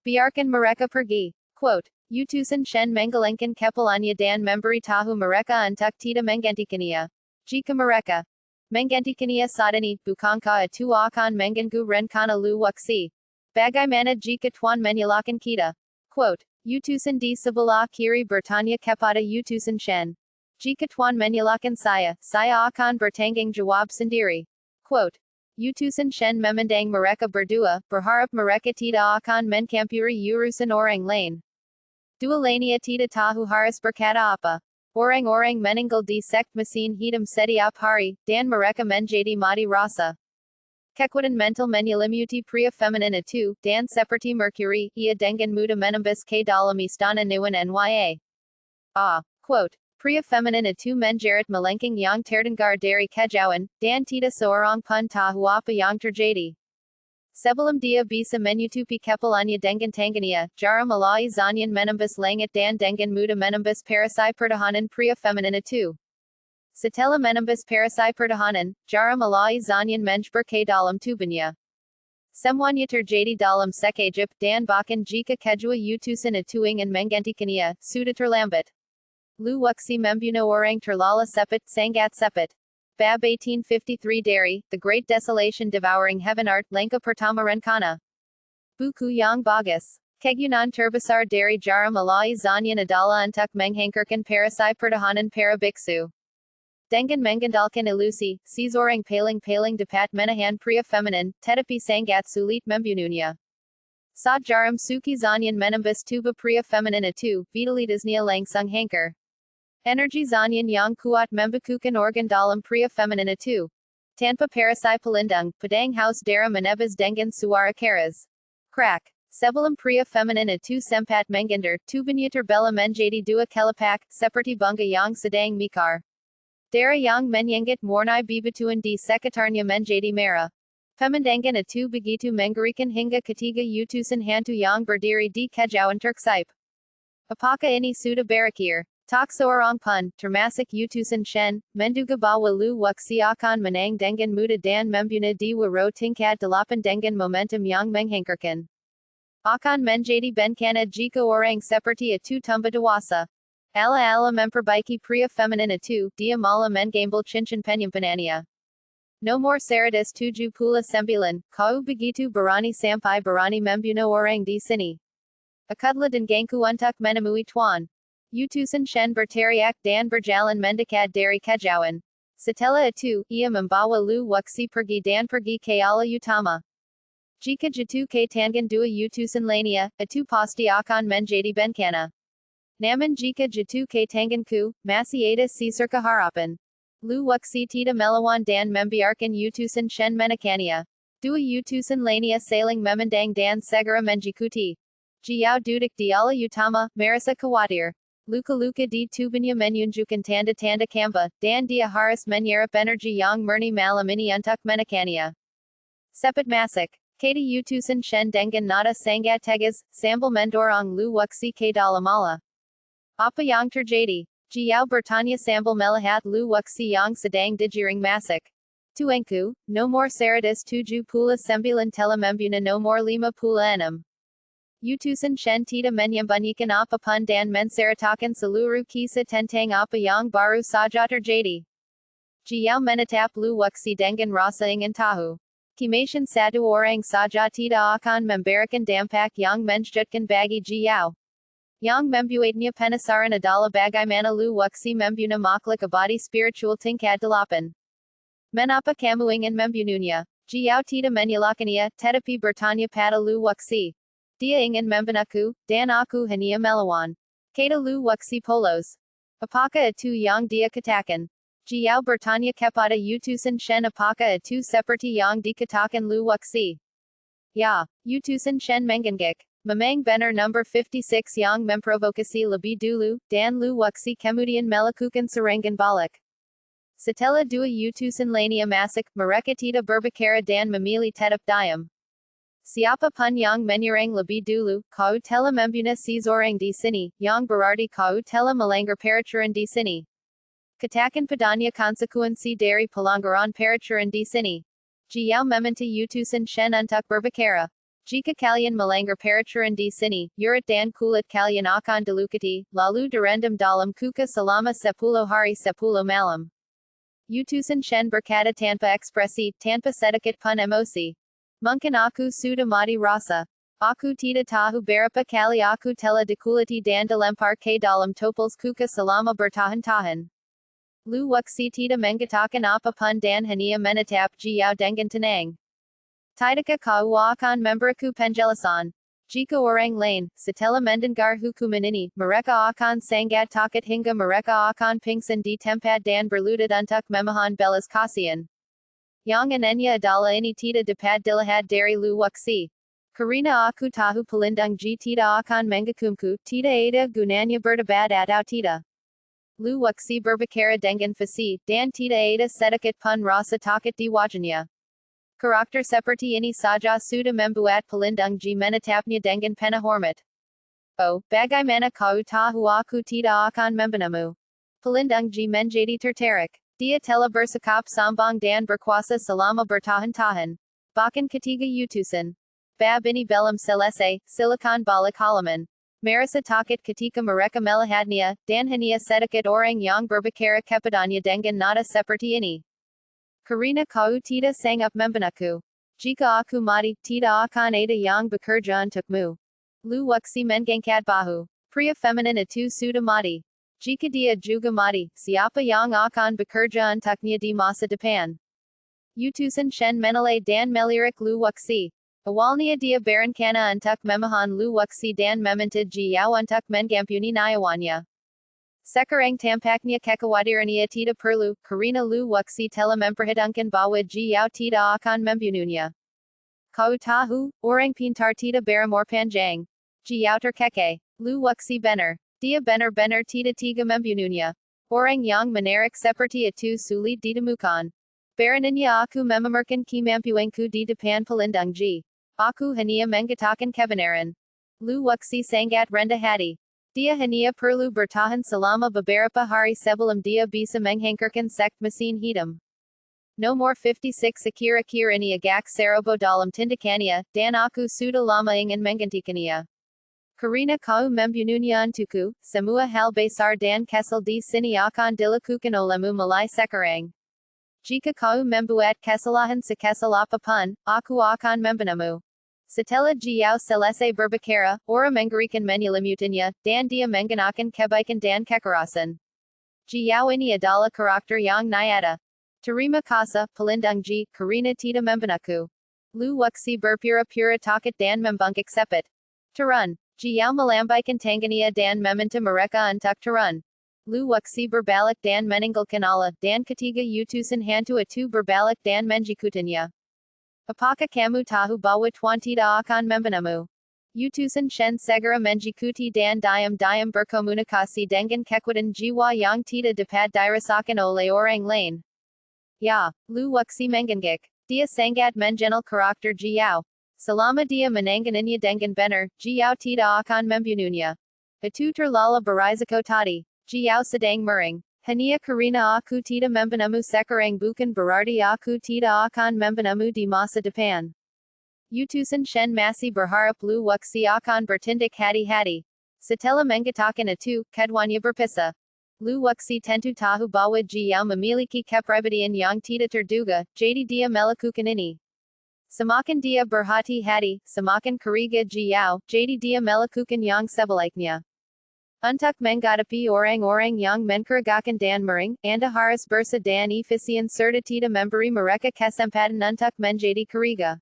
Biarkan mereka pergi. Quote, utusan Shen menggelengkan kepalanya dan memberitahu mereka untuk tidak menggantikannya. Jika mereka menggantikannya saat ini, bukankah itu akan mengganggu rencana lu wuxi? Bagaimana jika Tuan menyalahkan kita? Quote, utusan di sebelah kiri bertanya kepada utusan Shen. Jika Tuan menyalahkan saya akan bertanggung jawab sendiri. Quote, utusan Shen memandang mereka berdua, berharap mereka tidak akan mencampuri urusan orang lain. Dua lainnya tidak tahu harus berkata apa. Orang-orang meninggal di sekt mesin hitam setiap hari, dan mereka menjadi mati rasa. Kekuatan mental menyelimuti pria feminin itu, dan seperti Mercury, ia dengan mudah menembus ke dalam istana Nuan Nya. Quote, pria feminin itu menjerat melengking yang terdengar dari kejauhan, dan tidak seorang pun tahu apa yang terjadi. Sebelum dia bisa menutupi kepalanya dengan tangannya, jarum alai zanyan menembus langit dan dengan mudah menembus perisai pertahanan pria feminin itu. Setelah menembus perisai pertahanan, jarum alai zanyan menjebur ke dalam tubuhnya. Semuanya terjadi dalam sekejap, dan bahkan jika kedua utusan itu ingin menggantikannya, sudah terlambat. Lu wuxi membunuh orang terlalu cepat, sangat cepat. Bab 1853 dari, The Great Desolation Devouring Heaven Art, Langkah Pertama Rencana. Buku yang bagus. Kegunan terbesar dari jarum alai zanyan adalah untuk menghancurkan perisai pertahanan para biksu. Dengan mengandalkan ilusi, seseorang paling dapat menahan pria feminin, tetapi sangat sulit membunuhnya. Saat jarum suki zanyan menembus tubuh pria feminin itu, vitalitasnya langsung hancur. Energy zanyan yang kuat membukukan organ dalam pria feminina 2. Tanpa parasai pelindung, padang house dara menebas dengan suara keras. Crack. Sebelum pria feminina 2 sempat menggender, tubuhnya terbela menjadi dua kelapak, seperti bunga yang sedang mekar. Dara yang menyengat warnai bebatuan di sekitarnya menjadi merah. Pemandangan itu begitu mengerikan hingga ketiga utusan hantu yang berdiri di kejauhan terksip. Apakah ini sudah berakhir? Tak seorang pun, termasuk utusan Shen, menduga bahwa Lu Wuxi akan menang dengan mudah dan membunuh di waro tingkat 8 dengan momentum yang menghantarkan. Akan menjadi bencana jika orang seperti itu tumbuh dewasa. Ala-ala memperbaiki pria feminina 2, dia malah mengambil cincin penyimpanannya. Nomor 179, kau begitu berani sampai berani membunuh orang di sini. Akudlah dan gangku untuk menemui tuan. Utusan Shen berteriak dan berjalan mendekat dari kejauhan. Setelah itu, ia membawa Lu Wuxi pergi dan pergi ke ala utama. Jika jatuh ke tangan dua utusan lainnya, itu pasti akan menjadi bencana. Namun jika jatuh ke tanganku, masih ada sisa harapan. Lu Wuxi tidak melawan dan membiarkan utusan Shen menekannya. Dua utusan lainnya saling memandang dan segera mengikuti. Jiao duduk di ala utama, merasa khawatir. Luka-luka di tubuhnya menunjukkan tanda-tanda kambuh, dan dia harus menyerap energi yang murni malam ini untuk menekannya. Cepat masuk. Kata utusan Shen dengan nada sangat tegas, sambil mendorong Lu Wuxi ke dalam ala. Apa yang terjadi? Jiao bertanya sambil melihat Lu Wuxi yang sedang digiring masuk. Tuanku, nomor 179 telah membunuh nomor 56. Utusan Shen tidak menyembunyikan apapun dan menceritakan seluruh kisah tentang apa yang baru saja terjadi. Jiao menatap Lu Wuxi dengan rasa ingin tahu. Kemasian satu orang saja tidak akan memberikan dampak yang menjadikan bagi Jiao. Yang membuatnya penasaran adalah bagaimana Lu Wuxi membunuh makhluk abadi spiritual tingkat 8. Mengapa kamu ingin membunuhnya? Jiao tidak menyalahkannya, tetapi bertanya pada Lu Wuxi. Dia ingin membunuhku, dan aku hanya melawan. Kata Lu Wuxi polos. Apakah itu yang dia katakan? Jiao bertanya kepada utusan Shen apakah itu seperti yang dikatakan Lu Wuxi. Ya, utusan Shen mengangguk. Memang benar nomor 56 yang memprovokasi lebih dulu, dan Lu Wuxi kemudian melakukan serangan balik. Setelah dua utusan lainnya masuk, mereka tidak berbicara dan memilih tetap diam. Siapa pun yang menyerang lebih dulu, kau telah membunuh seseorang di sini, yang berarti kau telah melanggar peraturan di sini. Katakan padanya konsekuensi dari pelanggaran peraturan di sini. Jiao meminta utusan Shen untuk berbicara. Jika kalian melanggar peraturan di sini, urat dan kulit kalian akan dilukati, lalu direndam dalam kulkas selama 10 hari 10 malam. Utusan Shen berkata tanpa ekspresi, tanpa sedikit pun emosi. Mungkin aku sudah mati rasa. Aku tidak tahu berapa kali aku telah dikuliti dan dilempar ke dalam toples kulkas selama bertahun-tahun. Lu Wuxi tidak mengatakan apapun dan hanya menatap Jiao dengan tenang. Tidakkah kau akan memberiku penjelasan? Jika orang lain, setelah mendengar hukuman ini, mereka akan sangat takut hingga mereka akan pingsan di tempat dan berlutut untuk memohon belas kasihan. Yang anehnya adalah ini tidak dapat dilihat dari Lu Wuxi. Karena aku tahu pelindung Ji tidak akan menghukumku, tidak ada gunanya berdebat atau tidak. Lu Wuxi berbicara dengan fasih, dan tidak ada sedikit pun rasa takut di wajahnya. Karakter seperti ini saja sudah membuat pelindung Ji menatapnya dengan penuh hormat. Oh, bagaimana kau tahu aku tidak akan membunuhmu? Pelindung Ji menjadi tertarik. Dia telah bersikap sombong dan berkuasa selama bertahun-tahun. Bahkan ketiga utusan. Bab ini belum selesai, silakan balik halaman. Merasa takut ketika mereka melihatnya, dan hanya sedikit orang yang berbicara kepadanya dengan nada seperti ini. Karena kau tidak sanggup membunuhku. Jika aku mati, tidak akan ada yang bekerja untukmu. Lu Wuxi mengangkat bahu. Pria feminin itu sudah mati. Jika dia juga mati, siapa yang akan bekerja untuknya di masa depan? Utusan Shen menilai dan melirik Lu Wuxi. Awalnya dia berencana untuk memohon Lu Wuxi dan meminta Jiao untuk mengampuni nyawaannya. Sekarang tampaknya kekhawatirania tidak perlu, karena lu wuxi telah memperhitungkan bahwa jiao tidak akan membunuhnya. Kau tahu, orang pintar tidak berumur panjang. Jiao terkekeh. Lu wuxi benar. Dia benar-benar tidak tiga membunuhnya. Orang yang menarik seperti itu sulit ditemukan. Barananya aku memamerkan kemampuanku di depan pelindung ji. Aku hanya mengatakan kebenaran. Lu wuxi sangat rendah hati. Dia hanya perlu bertahan selama beberapa hari sebelum dia bisa menghantarkan sekt mesin hitam. Nomor 56 akhir-akhir ini agak ceroboh dalam tindakannya, dan aku sudah lama ingin menggantikannya. Karena kau membunuhnya untukku, semua hal besar dan kecil di sini akan dilakukan olehmu mulai sekarang. Jika kau membuat kesalahan sekecil apapun, aku akan membunuhmu. Setelah Jiao selesai berbicara, orang mengerikan menyelimutannya, dan dia menggunakan kebaikan dan kekerasan. Jiao ini adalah karakter yang nyata. Terima kasih, pelindung Ji, karena tidak membunuhku. Lu wuxi berpura-pura takut dan membungkuk cepat. Turun. Jiao melambaikan tangannya dan meminta mereka untuk turun. Lu wuxi berbalik dan meninggalkan Allah, dan ketiga utusan hantu itu berbalik dan menjikutannya. Apakah kamu tahu bahwa Tuan tidak akan membunuhmu? Utusan Shen segera menjikuti dan diam-diam berkomunikasi dengan kekuatan jiwa yang tidak dapat dirasakan oleh orang lain. Ya, Lu wuxi mengangguk. Dia sangat mengenal karakter Jiao. Selama dia menanganinya dengan benar, Jiao tidak akan membunuhnya. Itu terlalu berisiko tadi. Jiao sedang mering. Hanya karena aku tidak membunuhmu sekarang bukan berarti aku tidak akan membunuhmu di masa depan. Utusan Shen masih berharap Lu wuxi akan bertindak hati-hati. Setelah mengatakan itu, keduanya berpisah. Lu wuxi tentu tahu bahwa Jiao memiliki kepribadian yang tidak terduga, jadi dia melakukan ini. Semakin dia berhati-hati, semakin curiga Jiao, jadi dia melakukan yang sebaliknya. Untuk menghadapi orang-orang yang mencurigakan dan mering, Anda harus bersih dan efisien serta tidak memberi mereka kesempatan untuk menjadi curiga.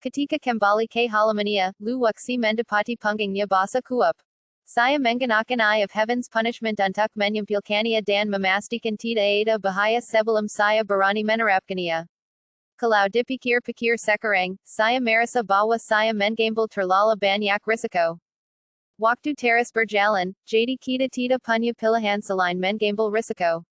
Ketika kembali ke halamannya, Lu wuxi mendapati punggungnya basah kuap. Saya menggunakan eye of heaven's punishment untuk menyampilkannya dan memastikan tidak ada bahaya sebelum saya berani menerapkannya. Kalau dipikir-pikir sekarang, saya merasa bahwa saya mengambil terlalu banyak risiko. Waktu terus berjalan, jadi kita tidak punya pilihan selain mengambil risiko.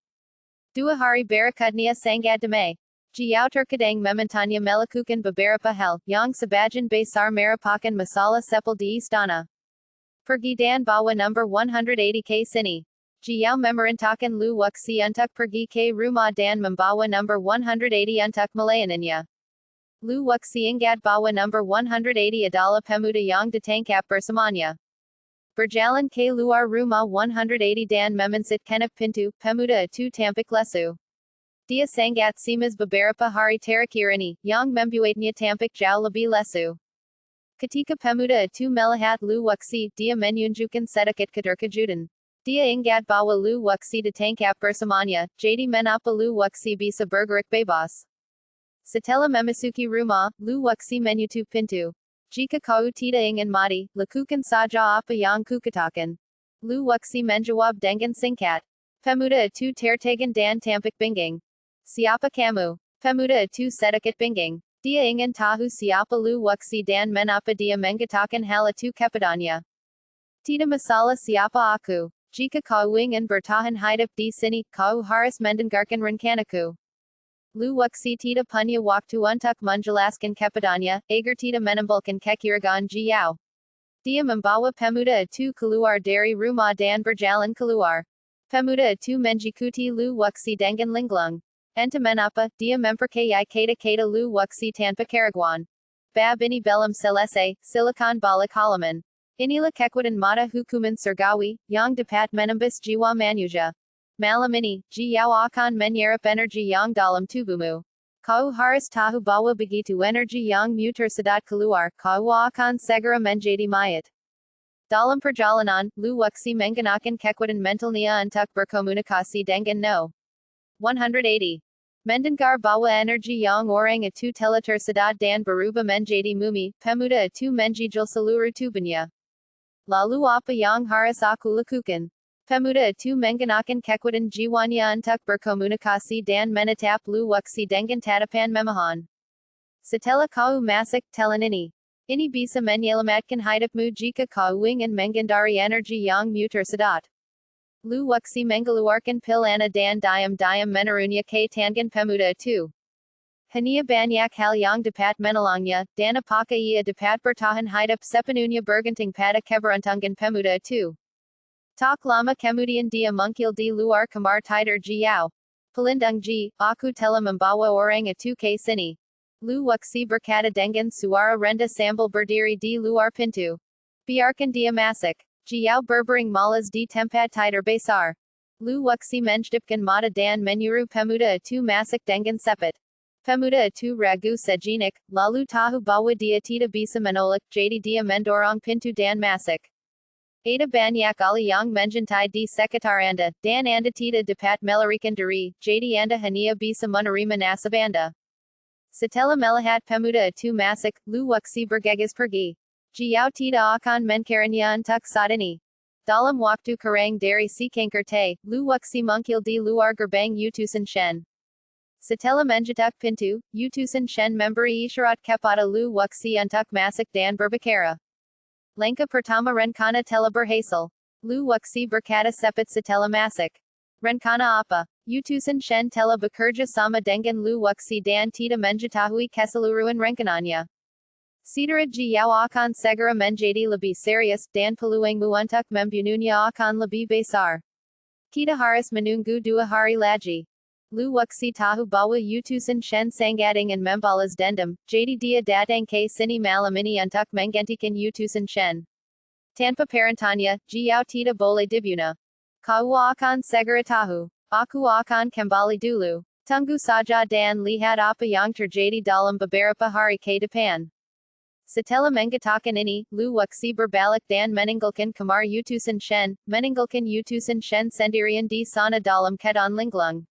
2 hari berikutnya sangat damai. Jiao terkadang memintanya melakukan beberapa hal, yang sebagian besar merupakan masalah sepel di istana. Pergi dan bawa nomor 180 ke sini. Jiao memerintahkan Lu wuxi untuk pergi ke rumah dan membawa nomor 180 untuk melayaninya. Lu wuxi ingat bahwa nomor 180 adalah pemuda yang ditangkap bersamanya. Berjalan ke luar rumah 180 dan memensitkan pintu, pemuda itu tampak lesu. Dia sangat cemas beberapa hari terakhir ini, yang membuatnya tampak jauh lebih lesu. Ketika pemuda itu melihat Lu wuxi, dia menunjukkan sedikit keterkejutan. Dia ingat bahwa Lu wuxi ditangkap bersamanya, jadi mengapa Lu wuxi bisa bergerak bebas. Setelah memasuki rumah, Lu wuxi menutup pintu. Jika kau tidak ingin mati, lakukan saja apa yang kukatakan. Lu wuxi menjawab dengan singkat. Pemuda itu tertegun dan tampak bingung. Siapa kamu? Pemuda itu sedikit bingung. Dia ingin tahu siapa Lu wuxi dan mengapa dia mengatakan hal itu kepadanya. Tidak masalah siapa aku. Jika kau ingin bertahan hidup di sini, kau harus mendengarkan rencanaku. Lu wuxi tidak punya waktu untuk menjelaskan kepadanya, agar tidak menimbulkan kecurigaan Jiao. Dia membawa pemuda itu keluar dari rumah dan berjalan keluar. Pemuda itu mengikuti Lu wuxi dengan linglung. Entah mengapa, dia mempercayai kata-kata Lu wuxi tanpa keraguan. Bab ini belum selesai, silakan balik halaman. Inilah kekuatan mata hukuman surgawi, yang dapat menembus jiwa manusia. Malam ini, Jiao akan menyerap energi yang dalam tubuhmu. Kau harus tahu bahwa begitu energi yang mu tersedot keluar, kau akan segera menjadi mayat. Dalam perjalanan, Lu wuxi menggunakan kekuatan mentalnya untuk berkomunikasi dengan No. 180. Mendengar bahwa energi yang orang itu telah tersedot dan berubah menjadi mumi, pemuda itu menjijil seluruh tubuhnya. Lalu apa yang harus aku lakukan? Pemuda atu menganakan kekwadan jiwanya untuk berkomunikasi dan menatap luwuksi dengan tatapan memahan. Setelah kau masak telan ini bisa menyelamatkan hidupmu jika kau ingin menghindari energi yang tersedot. Luwuksi mengeluarkan pilana dan diam-diam menurunnya ke tangan pemuda itu. Hanya banyak hal yang dapat menolongnya, dan apakah ia dapat bertahan hidup sepenuhnya bergantung pada keberuntungan pemuda itu. Tak lama kemudian dia muncul di luar kamar tidur Jiao. Pelindung Ji, aku telah membawa orang itu ke sini. Luwuksi berkata dengan suara rendah sambil berdiri di luar pintu. Biarkan dia masuk. Jiao berbaring malas di tempat tidur besar. Luwuksi menjepitkan mata dan menyuruh pemuda itu masuk dengan cepat. Pemuda itu ragu sejenak, lalu tahu bahwa dia tidak bisa menolak, jadi dia mendorong pintu dan masuk. Ada banyak ali yang mencintai di sekitar Anda, dan Anda tidak dapat melarikan diri, jadi Anda hanya bisa menerima nasib Anda. Setelah melihat pemuda itu masuk, Luwuksi bergegas pergi. Jiao tidak akan menkaranya untuk saat ini. Dalam waktu kurang dari sekengkar Luwuksi muncul di luar gerbang utusan Shen. Setelah menjetak pintu, utusan Shen memberi isyarat kepada Luwuksi untuk masuk dan berbicara. Langkah pertama rencana telah berhasil. Luwuksi berkata cepat setelah masuk. Rencana apa? Utusan Shen telah bekerja sama dengan Luwuksi dan tidak mengetahui keseluruhan rencananya. Saudara Jiao akan segera menjadi lebih serius, dan peluangmu untuk membunuhnya akan lebih besar. Kita harus menunggu 2 hari lagi. Luwuksi tahu bahwa utusan Shen sangat ingin membalas dendam, jadi dia datang ke sini malam ini untuk menggantikan utusan Shen. Tanpa perintahnya, Jiao tidak boleh dibunuh. Kau akan segera tahu. Aku akan kembali dulu. Tunggu saja dan lihat apa yang terjadi dalam beberapa hari ke depan. Setelah mengatakan ini, Luwuksi berbalik dan meninggalkan kamar utusan Shen, meninggalkan utusan Shen sendirian di sana dalam keadaan linglung.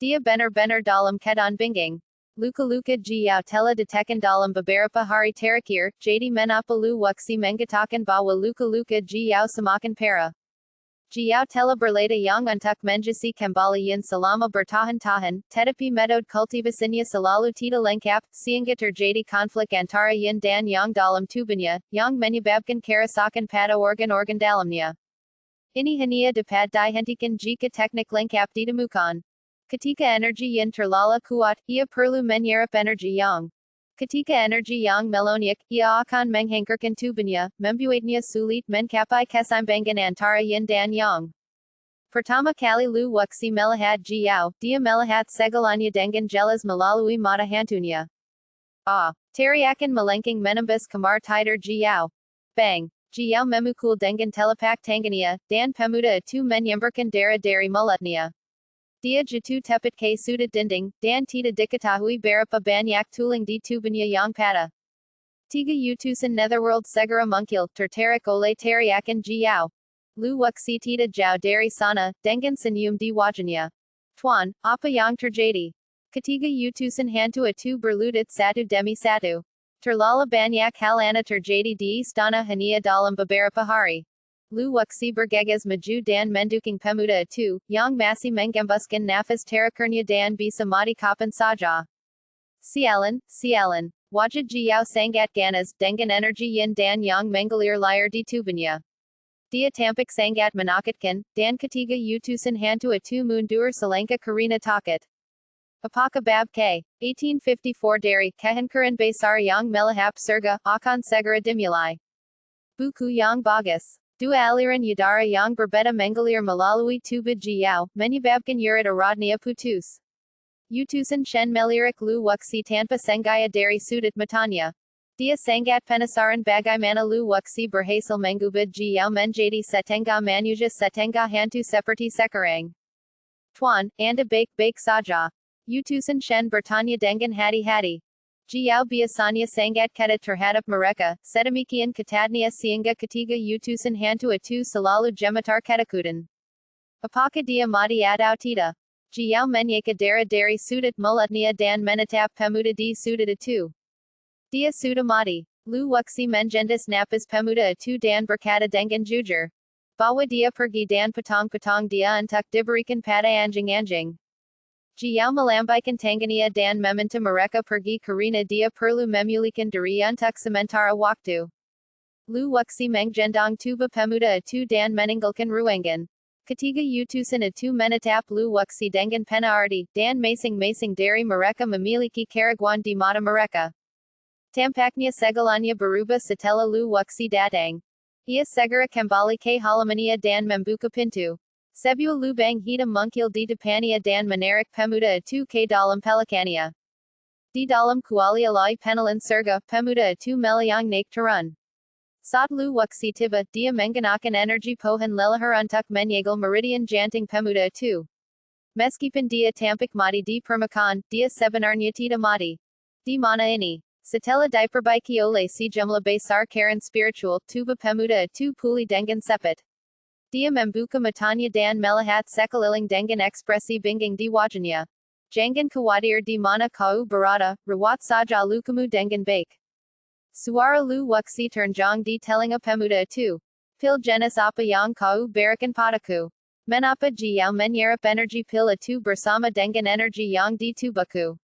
Dia benar-benar dalam keadaan bingung. Luka-luka Jiao telah ditekan dalam beberapa hari terakhir, jadi mengapa Luwuksi mengatakan bahwa luka-luka Jiao semakin parah. Jiao telah berlatih untuk menjadi kembalian selama bertahun-tahun, tetapi metode kultivasinya selalu tidak lengkap, sehingga terjadi konflik antara yin dan yang dalam tubuhnya, yang menyebabkan kerusakan pada organ-organ dalamnya. Ini hanya dapat dihentikan jika teknik lengkap ditemukan. Ketika energi yang terlalu kuat, ia perlu menyerap energi yang. Ketika energi yang melonjak, ia akan menghangarkan tubuhnya, membuatnya sulit mencapai keseimbangan antara yin dan yang. Pertama kali Luwuksi melihat Jiao, dia melihat segalanya dengan jelas melalui mata hantunya. Teriakan melengking menembus kamar tidur Jiao. Bang! Jiao memukul dengan telapak tangannya, dan pemuda itu menyemburkan darah dari mulutnya. Dia jatuh tepat ke sudut dinding, dan tidak diketahui berapa banyak tulang di tubuhnya yang patah. 3 utusan Netherworld segera muncul, tertarik oleh teriakan Jiao. Luwuksi tidak jauh dari sana, dengan senyum di wajahnya. Tuan, apa yang terjadi? Ketiga utusan hantu itu berlutut satu demi satu. Terlalu banyak hal aneh terjadi di istana hanya dalam beberapa hari. Luwuksi bergegas maju dan mendukung pemuda itu, yang masih menggembuskan nafas terakhirnya dan bisa mati kapan saja. Sialan, sialan. Wajah Jiao sangat ganas, dengan energi yin dan yang mengalir liar di tubuhnya. Dia tampak sangat menakutkan, dan ketiga utusan hantu itu mundur selangkah karena takut. Apakah bab ke-1854 dari kehancuran besar yang melahap surga, akan segera dimulai. Buku yang bagus. 2 aliran udara yang berbeda mengalir melalui tubuh Jiao, menyebabkan urat uratnya putus. Utusan Shen melirik Luwuksi tanpa sengaja dari sudut matanya. Dia sangat penasaran bagaimana Luwuksi berhasil mengubah Jiao menjadi setengah manusia setengah hantu seperti sekarang. Tuan, Anda baik-baik saja. Utusan Shen bertanya dengan hati-hati. Jiao biasanya sangat ketat terhadap mereka, sedemikian ketatnya sehingga ketiga utusan hantu itu selalu gemetar ketakutan. Apakah dia mati atau tidak? Jiao menyeka darah dari sudut mulutnya dan menatap pemuda di sudut itu. Dia sudah mati. Luwuksi mengendas napas pemuda itu dan berkata dengan jujur. Bawa dia pergi dan patong dia untuk diberikan pada anjing-anjing. Jauh melambaikan Tanzania dan meminta mereka pergi karena dia perlu memulihkan diri untuk sementara waktu. Lu wuxi menggendong tubuh pemuda itu dan meninggalkan ruangan. Ketiga utusan itu menetap lu wuxi dengan penarti, dan masing-masing dari mereka memiliki keraguan di mata mereka. Tampaknya segalanya berubah setelah lu wuxi datang. Ia segera kembali ke halamannya dan membuka pintu. Sebuah lubang hitam mungkil di depannya dan menarik pemuda itu ke dalam pelikannya. Di dalam kuali alai penelan surga, pemuda itu melayang naik turun. Saat lu wuxi tiba, dia menggunakan energi pohon leluhur untuk menyegel meridian jantung pemuda itu. Meskipun dia tampak mati di permukaan, dia sebenarnya tidak mati. Di mana ini? Setelah diperbaiki oleh sejumlah besar karen spiritual, tubuh pemuda itu pulih dengan cepat. Dia membuka matanya dan melihat sekeliling dengan ekspresi bingung di wajahnya. Jangan khawatir di mana kau berada, rawat saja lukamu dengan baik. Suara lu wuxi ternjang di telinga pemuda itu. Pil jenis apa yang kau berikan padaku? Menapa jauh menyerap energi pil itu bersama dengan energi yang di tubuhku?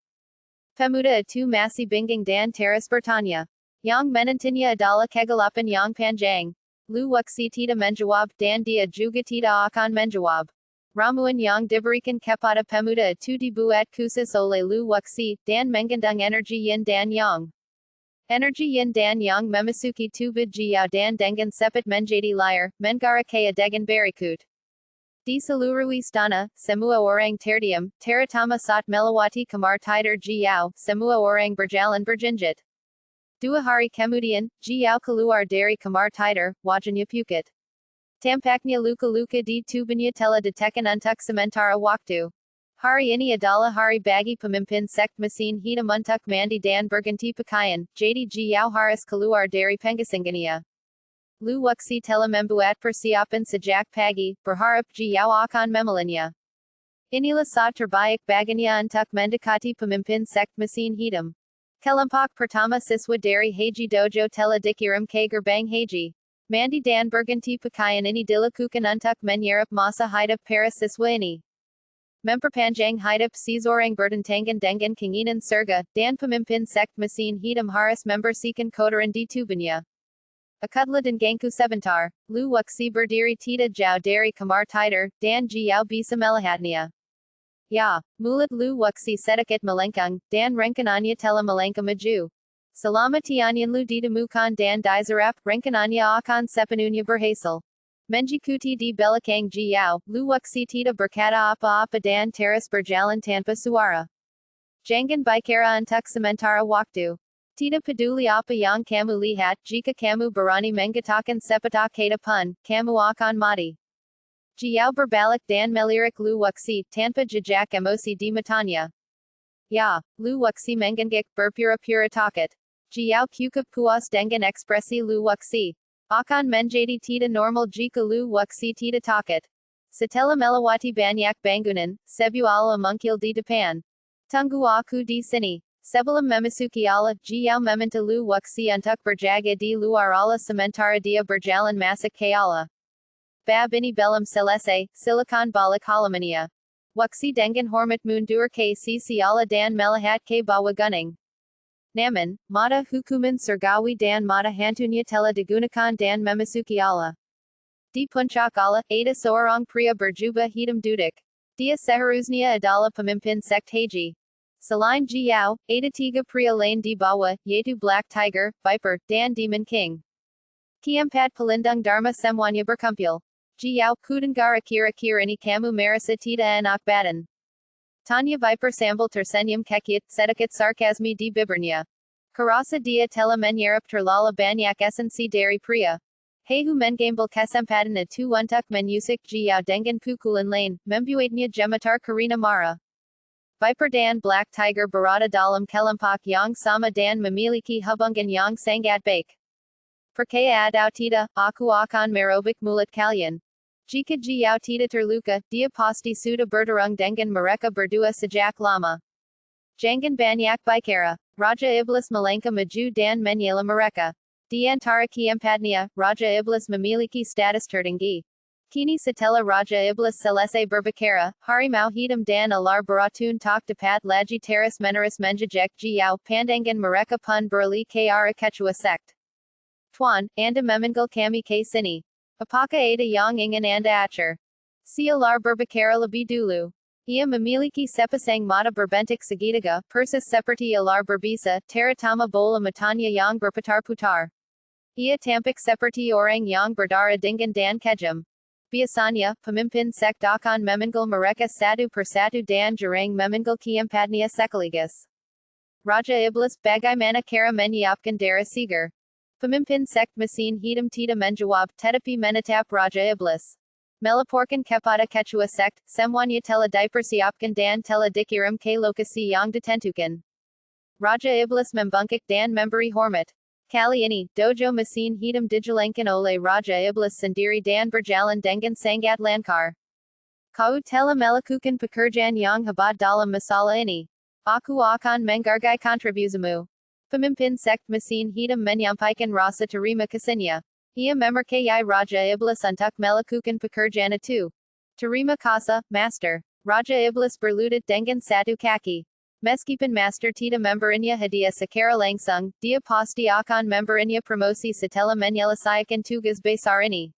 Pemuda itu masih bingung dan terus bertanya. Yang menantinya adalah kegelapan yang panjang. Lu wuxi tidak menjawab dan dia juga tidak akan menjawab. Ramuan yang diberikan kepada pemuda itu dibuat khusus oleh lu wuxi, dan mengandung energi yin dan yang. Energi yin dan yang memasuki tubuh jauh dan dengan cepat menjadi liar, menggara kaya dengan berikut. Di seluruh istana, semua orang terdiam, terutama saat melewati kamar tidur jauh, semua orang berjalan berjinjit. 2 hari kemudian, jauh keluar dari kamar tidur, wajahnya pucat. Tampaknya luka-luka di tubuhnya telah ditekan untuk sementara waktu. Hari ini adalah hari bagi pemimpin sekt mesin hitam untuk mandi dan berganti pakaian, jadi jauh harus keluar dari penggasingannya. Lu wuxi telah membuat persiapan sejak pagi, berharap jauh akan memelannya. Inilah saat terbaik baginya untuk mendekati pemimpin sekt mesin hitam. Kelompok pertama siswa dari Haji Dojo telah dikirim ke gerbang Haji. Mandi dan berganti pakaian ini dilakukan untuk menyerap masa hidup para siswa ini. Memperpanjang hidup seseorang bertentangan dengan keinginan surga, dan pemimpin sekt mesin hitam harus membersihkan kotoran di tubuhnya. Akutlah dan gangku sebentar, lu wuxi berdiri tidak jauh dari kamar tidur, dan jauh bisa melihatnya. Ya, mulut lu wuxi sedikit melengkung, dan rencananya telah melangkah maju. Selama tianyan lu ditemukan dan diserap, rencananya akan sepenuhnya berhasil. Menjikuti di belakang jauh, lu wuxi tidak berkata apa-apa dan terus berjalan tanpa suara. Jangan bicara untuk sementara waktu. Tidak peduli apa yang kamu lihat, jika kamu berani mengatakan sepatah kata pun, kamu akan mati. Jauh berbalik dan melirik lu wuxi, tanpa jejak emosi di matanya. Ya, lu wuxi mengangguk berpura-pura takut. Jauh cukup puas dengan ekspresi lu wuxi. Akan menjadi tidak normal jika lu wuxi tidak takut. Setelah melewati banyak bangunan, sebuah ala mungkil di depan. Tunggu aku di sini. Sebelum memasuki ala, jauh meminta lu wuxi untuk berjaga di luar ala sementara dia berjalan masuk ke ala. Bab ini belum selesai, silakan balik halamannya. Wuxi dengan hormat mundur ke sisi ala dan melihat ke bawah gunung. Namun, mata hukuman surgawi dan mata hantunya telah digunakan dan memasuki ala. Di puncak ala, ada seorang pria berjubah hitam duduk. Dia seharusnya adalah pemimpin sekt Haji. Selain jauh, ada 3 pria lain di bawah, yaitu Black Tiger, Viper, dan Demon King. Keempat pelindung Dharma semuanya berkumpul. Jauh kudengar kira-kira ini kamu merasa tidak enak badan. Tanya Viper sambil tersenyum kekit, sedikit sarkasmi di bibirnya. Kurasa dia telah menyerap terlalu banyak esensi dari pria. Hehu mengambil kesempatan itu untuk menyusik jauh dengan pukulan lain, membuatnya gemetar karena marah. Viper dan Black Tiger berada dalam kelompok yang sama dan memiliki hubungan yang sangat baik. Percaya atau tidak, aku akan merobek mulut kalian. Jika jauh tidak terluka, dia pasti sudah bertarung dengan mereka berdua sejak lama. Jangan banyak bicara. Raja Iblis melangkah maju dan menyela mereka. Di antara keempatnya, Raja Iblis memiliki status tertinggi. Kini Satella Raja Iblis Selese Berbacara, Harimau Hidam Dan Alar Baratun Tak Dapat Laji Terrace Menaris Menjajek Jiao, Pandangan Mareka Pun Burli Kara Quechua Sect. Tuan, Anda Memangal Kami K Sini. Apaka Ada Yang Ingan Anda Acher. Si Alar Berbacara Labi Dulu. Ia Mamiliki Sepasang Mata Berbentik Sagitaga, Persis Seperti Alar Berbisa, Teratama Bola Matanya Yang Berpatar Putar. Ia Tampik Seperti Orang Yang Berdara Dingan Dan Kejam. Biasanya, Pemimpin Sek Dakan Memangal Mereka Satu Persatu Dan Jurang Memangal Kiempadnia Sekaligus. Raja Iblis Bagaimana Kara Menyiapkan Dara Segar. Pemimpin Sekt Mesin Hidam Tita Menjawab Tetapi Menetap Raja Iblis. Melaporkan Kepada Quechua Sekt, Semuanya Telah Dipersiapkan Dan Telah Dikirim Ke Lokasi Yang Ditentukan. Raja Iblis Membungkak Dan Memberi Hormat. Kali ini, Dojo Mesin Hidam Dijalankan Oleh Raja Iblis Sendiri Dan Berjalan Dengan Sangat Lancar. Kau telah melakukan pekerjaan yang hebat dalam masalah ini. Aku akan menghargai kontribusimu. Pemimpin Sekt Mesin Hidam menyampaikan rasa terima kasihnya. Ia memercayai Raja Iblis untuk melakukan pekerjaan itu. Terima kasih, Master. Raja Iblis berlutut dengan satu kaki. Meskipun Master tidak memberinya hadiah secara langsung, dia pasti akan memberinya promosi setelah menyelesaikan tugas besar ini.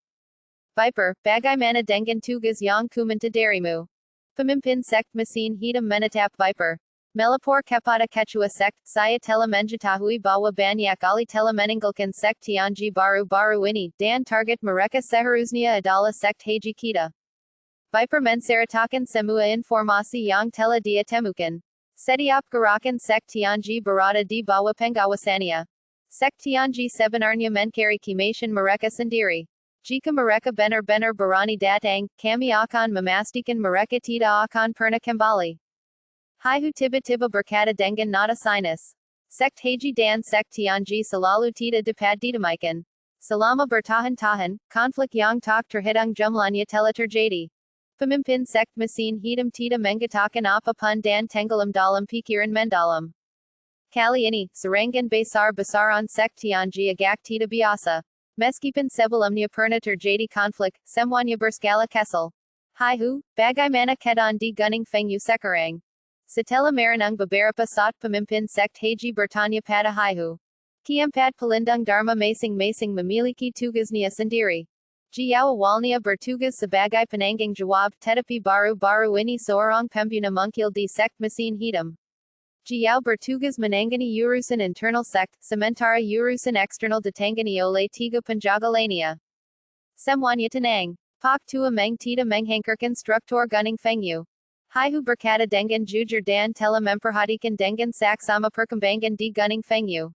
Viper, bagaimana dengan tugas yang kuminta darimu? Pemimpin Sekt Mesin Hidam menatap Viper. Melapor kepada Quechua Sekt, saya telah mengetahui bahwa banyak kali telah meninggalkan Sekt Tianji baru-baru ini, dan target mereka seharusnya adalah Sekt Haji kita. Viper menceritakan semua informasi yang telah dia temukan. Setiap gerakan Sekt Tianji berada di bawah pengawasannya. Sekt Tianji sebenarnya mencari kemasan mereka sendiri. Jika mereka benar-benar berani datang, kami akan memastikan mereka tidak akan pernah kembali. Haihu tiba-tiba berkata dengan nada sinus. Sekt Haji dan Sekt Tianji selalu tidak dapat didamaikan. Selama bertahan-tahan, konflik yang tak terhitung jumlahnya telah terjadi. Pemimpin Sekt Mesin Hidam tidak mengatakan apapun dan tenggelam dalam pikiran mendalam. Kali ini, serangan besar-besaran Sekt Tianji agak tidak biasa. Meskipun sebelumnya pernah terjadi konflik, semuanya berskala kecil. Haihu, bagaimana keadaan di Gunung Fengyu sekarang? Setelah merenung beberapa saat pemimpin Sekt Haji bertanya pada Haihu. Keempat pelindung Dharma masing-masing memiliki tugasnya sendiri. Jiao awalnya bertugas sebagai penanggung jawab, tetapi baru-baru ini seorang pembina muncul di Sekt Mesin Hidam. Jiao bertugas menangani urusan internal Sekt, sementara urusan eksternal ditangani oleh tiga penjaga lainnya. Semuanya tenang. Pak Tua Meng tidak menghankarkan struktur Gunung Fengyu. Haihu berkata dengan jujur dan telah memperhatikan dengan saksama perkembangan di Gunung Fengyu.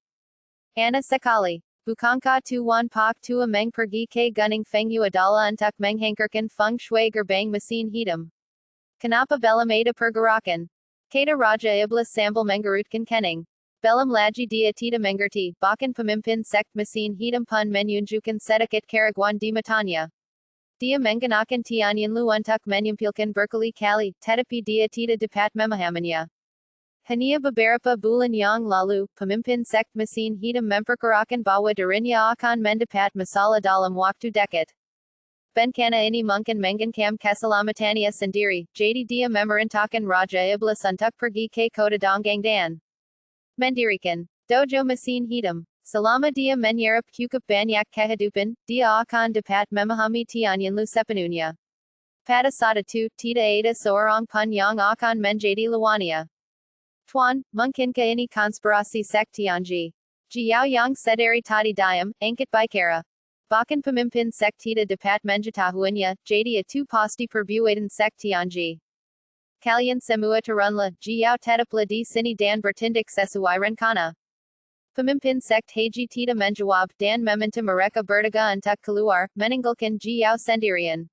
Ana sekali. Bukankah Tuan Pak Tua Meng pergi ke Gunung Fengyu adalah untuk menghankarkan feng shui gerbang mesin hitam? Kenapa belum ada pergerakan? Kata Raja Iblis sambil menggerutkan kening. Belum lagi dia tidak mengerti, bahkan pemimpin Sekt Mesin Hitam pun menunjukkan sedikit keraguan di matanya. Dia menggunakan tianyanlu untuk menyampilkan berkali-kali, tetapi dia tidak dapat memahaminya. Hanya beberapa bulan yang lalu, pemimpin Sekt Mesin Hitam memperkirakan bahwa dirinya akan mendapat masalah dalam waktu dekat. Bencana ini mungkin mengancam keselamatannya sendiri, jadi dia memerintahkan Raja Iblis untuk pergi ke kota Donggang dan mendirikan Dojo Mesin Hitam. Selama dia menyerap cukup banyak kehidupan, dia akan dapat memahami tianyanlu sepenuhnya. Pada saat itu, tidak ada seorang pun yang akan menjadi lawannya. Tuan, mungkinkah ini konspirasi Sekt Tianji? Jiao yang sedari tadi diam, angkat bicara. Bahkan pemimpin Sekt tidak dapat mengetahuinya, jadi itu pasti perbuatan Sekt Tianji. Kalian semua turunlah, Jiao tetaplah di sini dan bertindak sesuai rencana. Pemimpin Sekt Haji tidak menjawab dan meminta mereka bertiga untuk keluar, meninggalkan Jiao sendirian.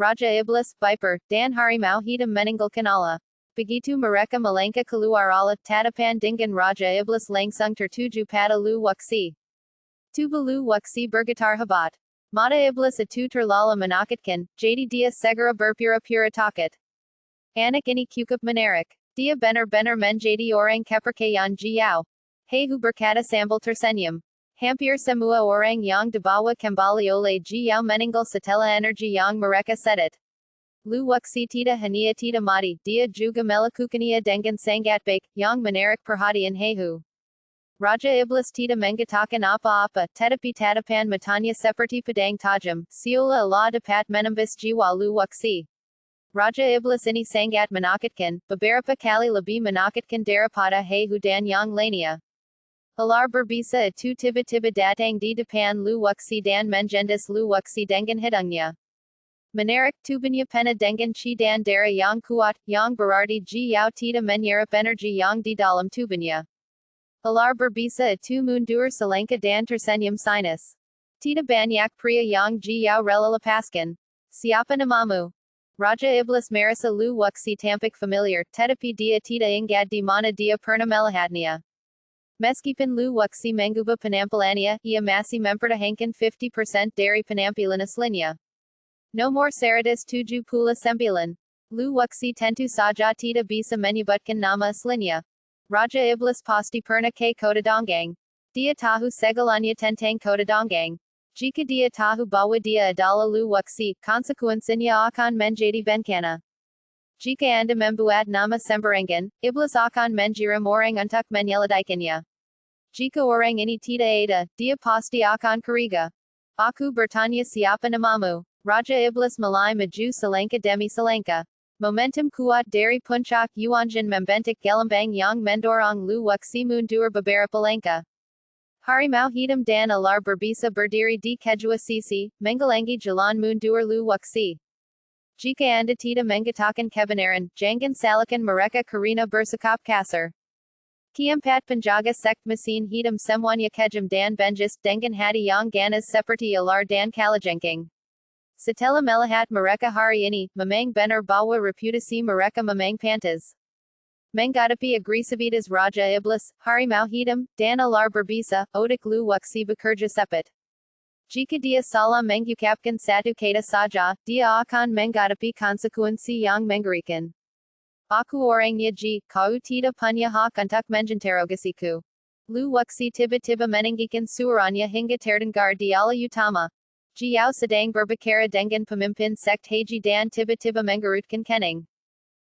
Raja Iblis, Viper, dan Harimau Hitam meninggalkan Allah. Begitu mereka melangkah keluar Allah, tatapan dengan Raja Iblis langsung tertuju pada Lu Wuxi. Tubuh Lu Wuxi bergetar hebat. Mata Iblis itu terlalu menakutkan, jadi dia segera berpura-pura takut. Anak ini cukup menarik. Dia benar-benar menjadi orang kepercayaan Jiao. Haihu berkata sambil tersenyum. Hampir semua orang yang dibawa kembali oleh Jiao meninggal setelah energi yang mereka sedot. Lu Wuxi tidak hanya tidak mati, dia juga melakukannya dengan sangat baik, yang menarik perhatian Hehu. Raja Iblis tidak mengatakan apa-apa, tetapi tatapan matanya seperti pedang tajam, seolah Allah dapat menembus jiwa Lu Wuxi. Raja Iblis ini sangat menakutkan, beberapa kali lebih menakutkan daripada Hehu dan yang lainnya. Ular berbisa itu tiba-tiba datang di depan Lu Wuxi dan menjendis Lu Wuxi dengan hidungnya. Menarik tubuhnya penuh dengan chi dan darah yang kuat, yang berarti Jiao tidak menyerap energi yang di dalam tubuhnya. Ular berbisa itu mundur selangkah dan tersenyum sinis. Tidak banyak pria yang Jiao rela lepaskan. Siapa namamu? Raja Iblis merasa Lu Wuxi tampak familiar, tetapi dia tidak ingat di mana dia pernah melihatnya. Meskipun Lu Wuxi mengubah penampilannya, ia masih mempertahankan 50% dari penampilan aslinya. Nomor 179. Lu Wuxi tentu saja tidak bisa menyebutkan nama aslinya. Raja Iblis pasti pernah ke kota Donggang. Dia tahu segalanya tentang kota Donggang. Jika dia tahu bahwa dia adalah Lu Wuxi, konsekuensinya akan menjadi bencana. Jika Anda membuat nama sembarangan, Iblis akan mengirim orang untuk menyelidiknya. Jika orang ini tidak ada, dia pasti akan curiga. Aku bertanya siapa namamu? Raja Iblis mulai maju selangkah demi selangkah. Momentum kuat dari puncak Yuanjin membentuk gelembang yang mendorong Lu Wuxi mundur beberapa langkah. Harimau hitam dan ular berbisa berdiri di kedua sisi, menghalangi jalan mundur Lu Wuxi. Jika Anda tidak mengatakan kebenaran, jangan salahkan mereka karena bersikap kasar. Keempat penjaga sekt mesin hitam semuanya kejam dan benjis dengan hati yang ganas seperti ular dan kalajengking. Setelah melihat mereka hari ini, memang benar bahwa reputasi mereka memang pantas. Menghadapi agresivitas Raja Iblis, Harimau Hitam, dan ular berbisa, otak Lu Wuxi bekerja cepat. Jika dia salah mengucapkan satu kata saja, dia akan menghadapi konsekuensi yang mengerikan. Aku orangnya kau tidak punya hak untuk menginterogasiku. Lu Wuxi tiba-tiba meninggikan suaranya hingga terdengar di ala utama. Jiao sedang berbicara dengan pemimpin sekt Heiji dan tiba-tiba mengerutkan kening.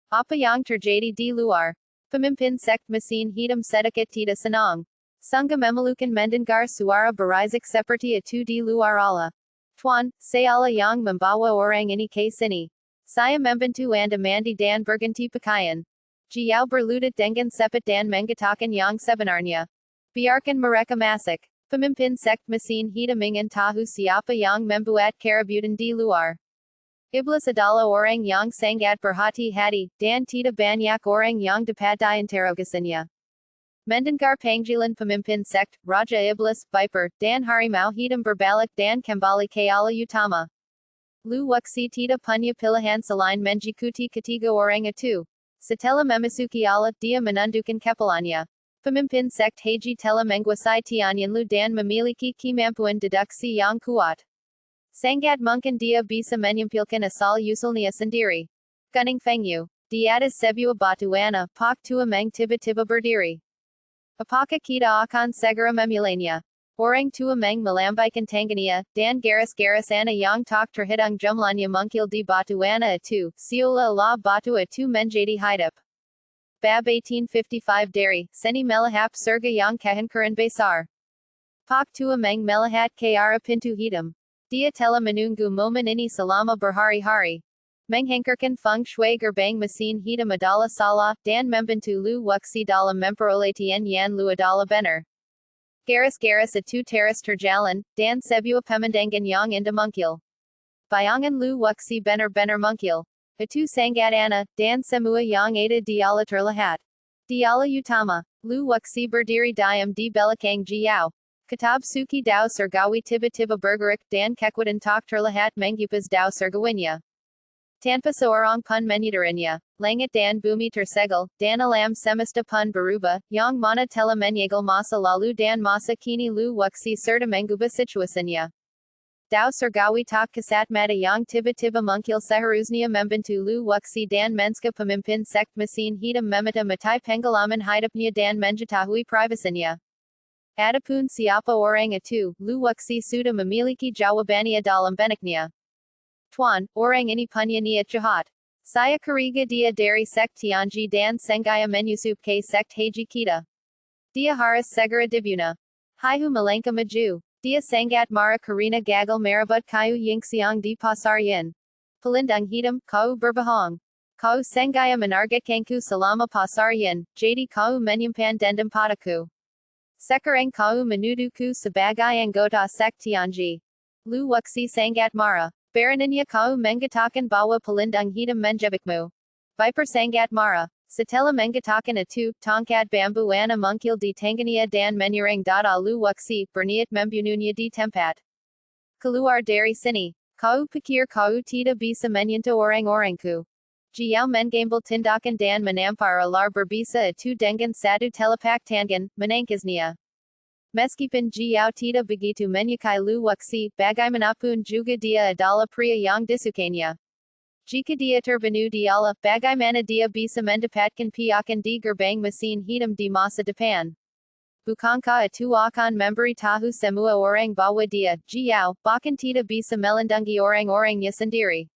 Apa yang terjadi di luar? Pemimpin sekt mesin hitam sedikit tidak senang. Sangga memalukan mendengar suara berisik seperti itu di luar ala. Tuan, saya yang membawa orang ini ke sini. Saya membantu Anda mandi dan berganti pakaian. Jiao berlutut dengan cepat dan mengatakan yang sebenarnya. Biarkan mereka masuk. Pemimpin sekt mesin hitam ingin tahu siapa yang membuat keributan di luar. Iblis adalah orang yang sangat berhati-hati, dan tidak banyak orang yang dapat diinterogasinya. Mendengar panggilan pemimpin sekt, Raja Iblis, Viper, dan Harimau Hitam berbalik dan kembali ke ala utama. Lu Wuxi tidak punya pilihan selain mengikuti ketiga orang itu. Setelah memasuki ala, dia menundukkan kepalanya. Pemimpin sekt Heiji telah menguasai Tianyanlu dan memiliki kemampuan deduksi yang kuat. Sangat mungkin dia bisa menyampilkan asal-usulnya sendiri. Gunung Fengyu. Di atas sebuah batuan, Pak Tua Meng tiba-tiba berdiri. Apakah kita akan segera memulainya? Orang tua Meng melambaikan tangannya, dan garis-garis ana yang tak terhitung jumlahnya muncul di batuan itu, seolah-olah batu itu menjadi hidup. Bab 1855 dari, seni melihat surga yang kehangkaran besar. Pak Tua Meng melihat ke arah pintu hitam. Dia telah menunggu momen ini selama berhari-hari. Menghangkarkan feng shui gerbang mesin hitam adalah salah, dan membantu Lu Wuxi dalam memperoleh Tian Yan Lu adalah benar. Garis-garis itu terus terjalan, dan sebuah pemandangan yang indah muncul. Bayangan Lu Wuxi benar-benar muncul. Itu sangat aneh, dan semua yang ada di ala terlihat. Di ala utama, Lu Wuxi berdiri diam di belakang Jiao. Kitab suki Dao Surgawi tiba-tiba bergerak dan kekuatan tak terlihat mengupas Dao Surgawinya. Tanpa seorang pun menyadarinya, langit dan bumi tersegel, dan alam semesta pun berubah, yang mana telah menyegel masa lalu dan masa kini Lu Wuxi serta mengubah situasinya. Dao Surgawi tak kasat mata yang tiba-tiba muncul seharusnya membantu Lu Wuxi dan menska pemimpin sekt mesin hitam memata matai pengalaman hidupnya dan mengetahui privasinya. Adapun siapa orang itu, luwaksi sudah memiliki jawabannya dalam benaknya. Tuan, orang ini punya niat jahat. Saya curiga dia dari sekt Tianji dan sengaja menyusup ke sekt Haji kita. Dia harus segera dibunuh. Hihu melangkah maju. Dia sangat marah karena gagal merebut kayu yang siang di pasar yin. Pelindung hitam, kau berbohong. Kau sengaja menargetkanku selama pasar yin, jadi kau menyimpan dendam padaku. Sekarang kau menuduhku sebagai anggota sekt Tianji. Lu Wuxi sangat marah. Baronnya kau mengatakan bahwa pelindung hitam menjebakmu. Viper sangat marah. Setelah mengatakan itu, tongkat bambu ana mungkil di tangannya dan menyerang dada Lu Wuxi, berniat membunuhnya di tempat. Keluar dari sini. Kau pikir kau tidak bisa menyentuh orang-orangku. Jiao mengambil tindakan dan menampar ular berbisa itu dengan satu telapak tangan, menangkisnya. Meskipun Jiao tidak begitu menyukai Lu Wuxi, bagaimanapun juga dia adalah pria yang disukainya. Jika dia terbunuh dialah, bagaimana dia bisa mendapatkan piakan di gerbang mesin hitam di masa depan. Bukankah itu akan memberitahu semua orang bahwa dia, Jiao, bahkan tidak bisa melindungi orang-orangnya sendiri.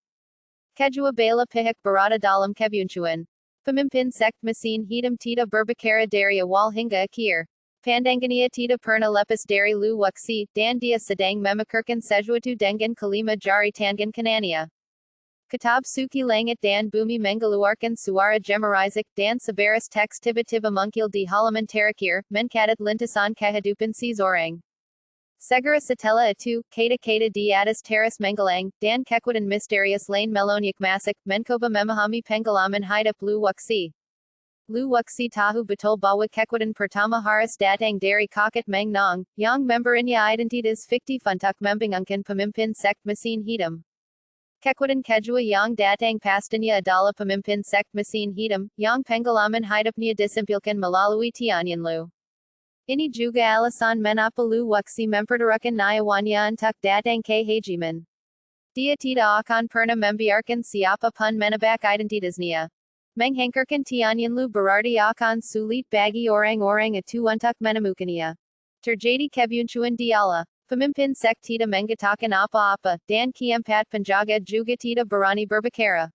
Kedua belah pihak berada dalam kebuntuan. Pemimpin sekt mesin hitam tidak berbicara dari awal hingga akhir. Pandangannya tidak pernah lepas dari Lu Wuxi, dan dia sedang memikirkan sesuatu dengan kelima jari tangan kanannya. Kitab Suki Langit dan Bumi mengeluarkan suara gemerisik, dan sebaris teks tiba-tiba muncul di halaman terakhir, mencatat lintasan kehidupan seseorang. Segera setelah itu, kata-kata di atas teras menggelang, dan kekuatan misterius lain melonjak masuk, mencoba memahami pengalaman hidup Lu Wuxi. Lu Wuxi tahu betul bahwa kekuatan pertama harus datang dari kakek Meng Nong, yang memberinya identitas fiktif untuk membingungkan pemimpin sekt mesin hitam. Kekuatan kedua yang datang pastinya adalah pemimpin sekt mesin hitam, yang pengalaman hidupnya disimpulkan melalui Tianyin Lu. Ini juga alasan mengapa Lu Wuxi mempertaruhkan nyawanya untuk datang ke Hejiman. Dia tidak akan pernah membiarkan siapa pun menebak identitasnya. Menghantarkan Tianyin Lu berarti akan sulit bagi orang-orang itu untuk menemukannya. Terjadi kebuntuan dialah. Pemimpin sekt tidak mengatakan apa-apa, dan keempat penjaga juga tidak berani berbicara.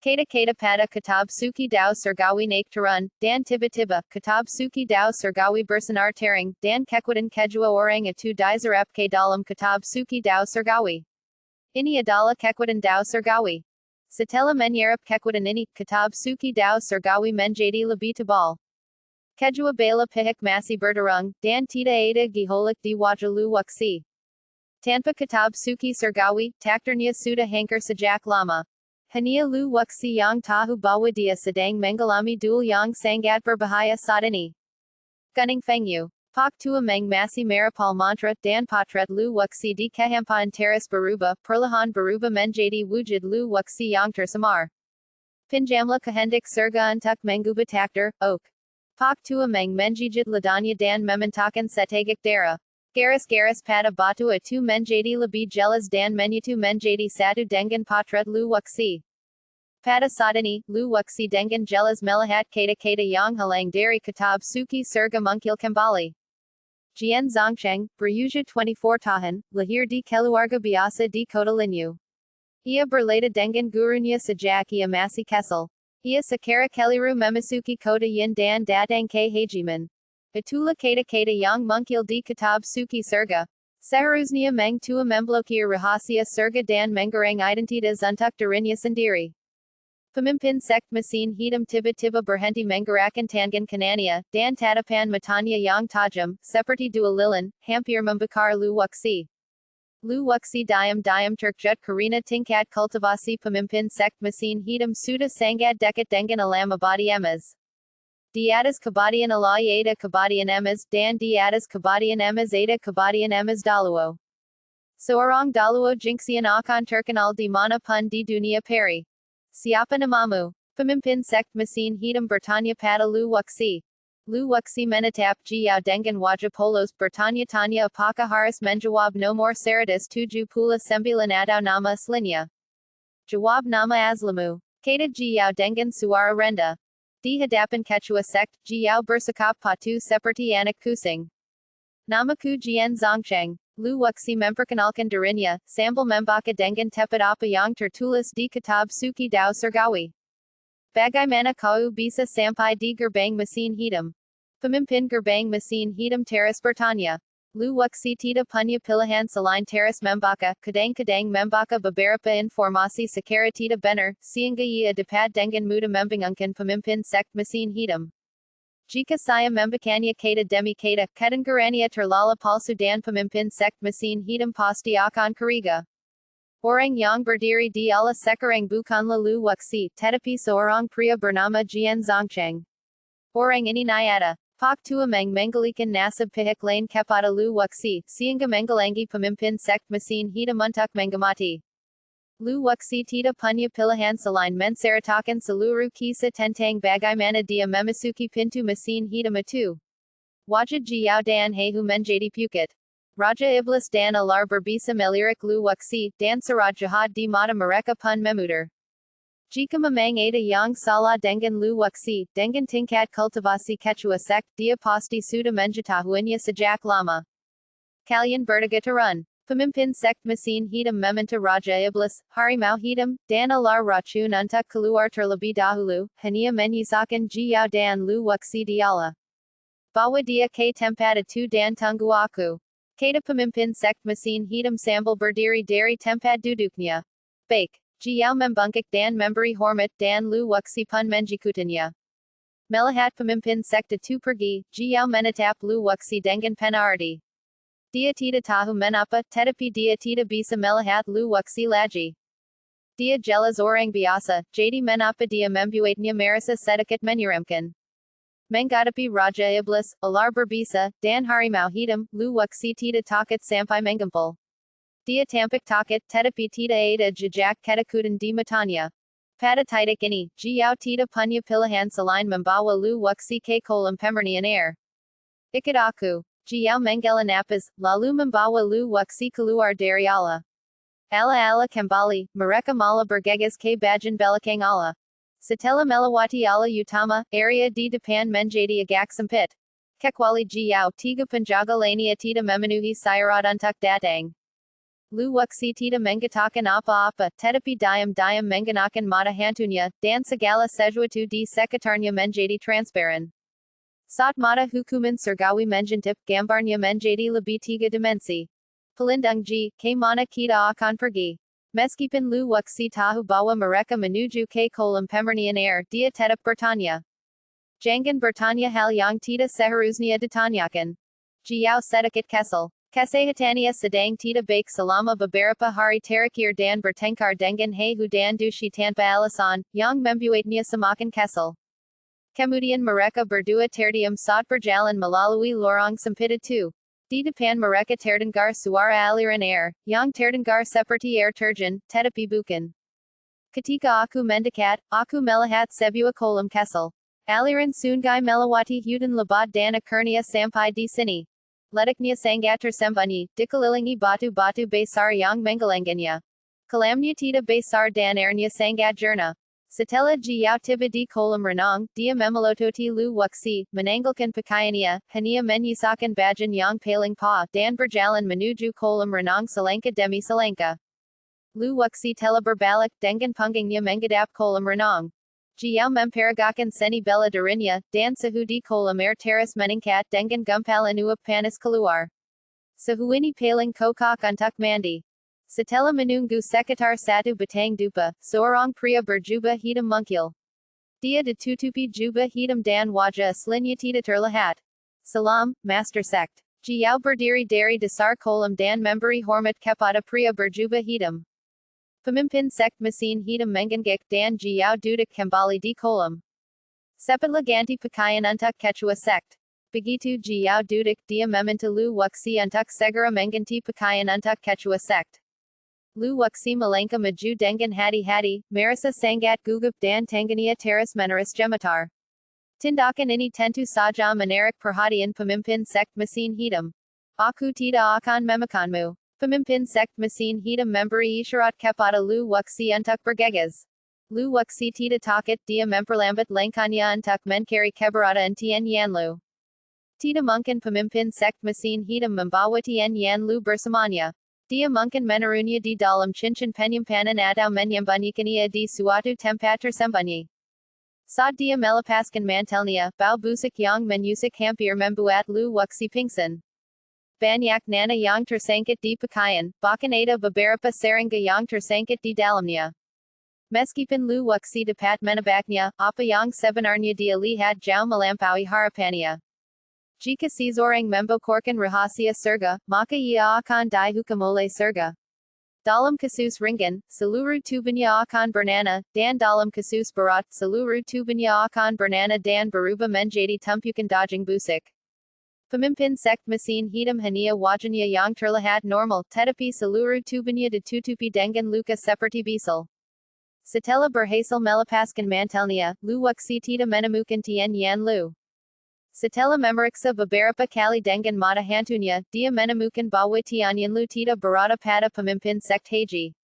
Kata-kata pada kitab suki Dao surgawi naik turun, dan tiba-tiba, kitab suki Dao surgawi bersinar terang, dan kekuatan kedua orang itu diserap ke dalam kitab suki Dao surgawi. Ini adalah kekuatan Dao surgawi. Setelah menyerap kekuatan ini, kitab suki Dao surgawi menjadi lebih tebal. Kedua belah pihak masih bertarung, dan tidak ada gejolak di wajah Lu Wuxi. Tanpa kitab suki surgawi, takdirnya sudah hancur sejak lama. Hanya Lu Wuxi yang tahu bahwa dia sedang mengalami duel yang sangat berbahaya saat ini. Gunung Fengyu. Pak Tua Meng masih merapal mantra dan potret Lu Wuxi di kehampaan teras berubah, perlahan berubah menjadi wujud Lu Wuxi yang tersamar. Pinjamlah kehendak surga untuk mengubah takdir, ok. Pak Tua Meng menjijit ladanya dan memintakan setegak darah. Garis-garis pada batu itu menjadi lebih jelas dan menyatu menjadi satu dengan potret Lu Wuxi. Pada saat ini, Lu Wuxi dengan jelas melihat kata-kata yang hilang dari kitab suki surga muncul kembali. Jian Zongcheng, berusia 24 tahun, lahir di keluarga biasa di kota Linyu. Ia berlada dengan gurunya sejak ia masih kecil. Ia secara keliru memasuki kota yin dan datang ke Hejiman. Itulah kata-kata yang muncul di kitab suki surga. Seharusnya Meng Tua memblokir rahasia surga dan menggerang identitas untuk dirinya sendiri. Pemimpin sekt mesin hitam tiba-tiba berhenti menggerakkan tangan kanannya, dan tatapan matanya yang tajam, seperti dua lilin, hampir membakar Lu Wuxi. Lu Wuxi diam-diam terkejut karena tingkat kultivasi pemimpin sekt mesin hitam sudah sangat dekat dengan alam abadi emas. Di atas kebadian alai ada kebadian emas, dan di atas kebadian emas ada kebadian emas daluo. Seorang daluo jinxian akan terkenal di mana pun di dunia peri. Siapa namamu? Pemimpin sekt mesin hitam bertanya pada Lu Wuxi. Lu Wuxi menatap Jiao dengan wajah polos bertanya-tanya apakah harus menjawab nomor 179 atau nama aslinya. Jawab nama aslimu. Kata Jiao dengan suara rendah. Di hadapan ketua sekt, Jiao bersikap patuh seperti anak kusing. Namaku Jian Zongcheng. Lu Wuxi Memperkanalkan Darinya, Sambal Membaka Dengan Tepid Apa Yang Tertulis di Kitab Suki Dao Surgawi. Bagaimana Kau Bisa Sampai di Gerbang Mesin Hitam. Pemimpin Gerbang Mesin Hitam Teras bertanya. Lu Wuxi Tida Punya Pilihan Selain Teras Membaka, Kadang Membaka Beberapa Informasi Secara Tida Benar, Sehingga ia dapat dengan mudah membingungkan pemimpin sekt Mesin Hitam. Jika saya membacanya kata demi kata, kedengarannya terlalu palsu dan pemimpin sekt Mesin Hitam pasti akan curiga. Orang yang berdiri di ala sekarang bukanlah Lu Wuxi, tetapi seorang pria bernama Jian Zongcheng. Orang ini nyata. Pak tua menggalikan nasib pihak lain kepada Lu Wuxi, sehingga menghalangi pemimpin sekt Mesin Hitam untuk mengamati. Lu Wuxi tidak punya pilihan selain menceritakan seluruh kisah tentang bagaimana dia memasuki pintu mesin hitam itu. Wajah Jiao dan Heihu menjadi pucat. Raja Iblis dan Alar berbisa melirik Lu Wuxi, dan serat jahat di mata mereka pun memudar. Jika memang ada yang salah dengan Lu Wuxi, dengan tingkat kultivasi ketua sekt, dia pasti sudah mengetahuinya sejak lama. Kalian bertiga Pemimpin sekt Mesin Hitam meminta Raja Iblis, Harimau Hitam, dan Alar Racun untuk keluar terlebih dahulu, hanya menyisakan Jiao dan Lu Wuxi di ala. Bawa dia ke tempat itu dan tunggu aku. Kata pemimpin sekt Mesin Hitam sambil berdiri dari tempat duduknya. Baik, Jiao membungkuk dan memberi hormat dan Lu Wuxi pun mengikutinya. Melihat pemimpin sekt itu pergi, Jiao menatap Lu Wuxi dengan penarti. Dia tidak tahu mengapa, tetapi dia tidak bisa melihat Lu Wuxi lagi. Dia jelas orang biasa, jadi mengapa dia membuatnya merasa sedikit menyeramkan. Menghadapi Raja Iblis, Alar berbisa, dan Harimau Hitam, Lu Wuxi tidak takut sampai menggempal. Dia tampak takut, tetapi tidak ada jejak ketakutan di matanya. Pada titik ini, Jiao tidak punya pilihan selain membawa Lu Wuxi ke kolam pemurnian air. Ikut aku. Jiao menggela napas, lalu membawa Lu Wuxi keluar dari ala. Ala kembali, mereka malah bergegas ke bagian belakang ala. Setelah melewati ala utama, area di depan menjadi agak sempit. Kecuali Jiao, tiga penjaga lainnya tidak memenuhi syarat untuk datang. Lu Wuxi tidak mengatakan apa-apa, tetapi diam-diam menggunakan mata hantunya, dan segala sesuatu di sekitarnya menjadi transparan. Saat mata hukuman surgawi menjentip, gambarnya menjadi lebih tiga dimensi. Pelindung Ji, ke mana kita akan pergi? Meskipun Lu Wuxi tahu bahwa mereka menuju ke kolam pemurnian air, dia tetap bertanya. Jangan bertanya hal yang tidak seharusnya ditanyakan. Jiao sedikit kesal. Kesehatannya sedang tidak baik selama beberapa hari terakhir dan bertengkar dengan Heihu dan Dushi tanpa alasan, yang membuatnya semakin kesal. Kemudian mereka berdua terdiam saat berjalan melalui lorong sempit itu. Di depan mereka terdengar suara aliran air, yang terdengar seperti air terjun, tetapi bukan. Ketika aku mendekat, aku melihat sebuah kolam kecil. Aliran sungai melewati hutan lebat dan akhirnya sampai di sini. Letaknya sangat tersembunyi, dikelilingi batu-batu besar yang menggelengkannya. Kolamnya tidak besar dan airnya sangat jernih. Setelah Jiao tiba di kolam renang, dia memelototi Lu Wuxi, menanggalkan pakaiannya, hanya menyisakan baju yang paling pa, dan berjalan menuju kolam renang selangkah demi selangkah. Lu Wuxi telah berbalik dengan punggungnya menghadap kolam renang. Jiao memperagakan seni bela dirinya, dan suhu di kolam air teras meningkat dengan gumpalan uap panas keluar. Suhu ini paling kokak untuk mandi. Setelah menunggu sekitar satu batang dupa, seorang pria berjubah hitam muncul. Dia ditutupi jubah hitam dan wajah aslinya tidak terlihat. Salam, Master Sekt. Jiao berdiri dari dasar kolam dan memberi hormat kepada pria berjubah hitam. Pemimpin sekt Mesin Hitam menggigit dan Jiao duduk kembali di kolam. Cepatlah ganti pakaian untuk ketua sekt. Begitu Jiao duduk, dia meminta Lu Wuxi untuk segera mengganti pakaian untuk ketua sekt. Lu Wuxi melangkah maju dengan hati-hati, merasa sangat gugup dan tangannya terus menerus gemetar. Tindakan ini tentu saja menarik perhatian pemimpin sekt Mesin Hitam. Aku tidak akan memakanmu. Pemimpin sekt Mesin Hitam memberi isyarat kepada Lu Wuxi untuk bergegas. Lu Wuxi tidak takut, dia memperlambat langkahnya untuk mencari keberadaan Tian Yanlu. Tita Mungkin Pemimpin Sekt Mesin Hitam Membawa Tien Yan Lu Bersamanya. Dia Mungkin Menerunya di Dalam Cincin Penyimpanan Atau Menyembunyikannya di Suatu Tempat Tersembunyi. Saat dia melepaskan mantelnya, bau busuk yang menusuk hampir membuat Lu Wuxi pingsan. Banyak nana yang tersangkut di pakaian, bahkan ada beberapa serangga yang tersangkut di dalamnya. Meskipun Lu Wuxi dapat menebaknya, apa yang sebenarnya dia lihat jauh melampaui harapannya. Jika seseorang membocorkan rahasia surga, maka ia akan dihukum oleh surga. Dalam kasus ringan, seluruh tubuhnya akan bernanah, dan dalam kasus berat, seluruh tubuhnya akan bernanah dan berubah menjadi tumpukan daging busuk. Pemimpin sekt mesin hitam hanya wajahnya yang terlihat normal, tetapi seluruh tubuhnya ditutupi dengan luka seperti bisul. Setelah berhasil melepaskan mantelnya, Lu Wuxi tidak menemukan Tian Yan Lu. Setelah memeriksa beberapa kali dengan mata hantunya, dia menemukan bahwa Tian Yan Lu tidak berada pada pemimpin sekt Haji.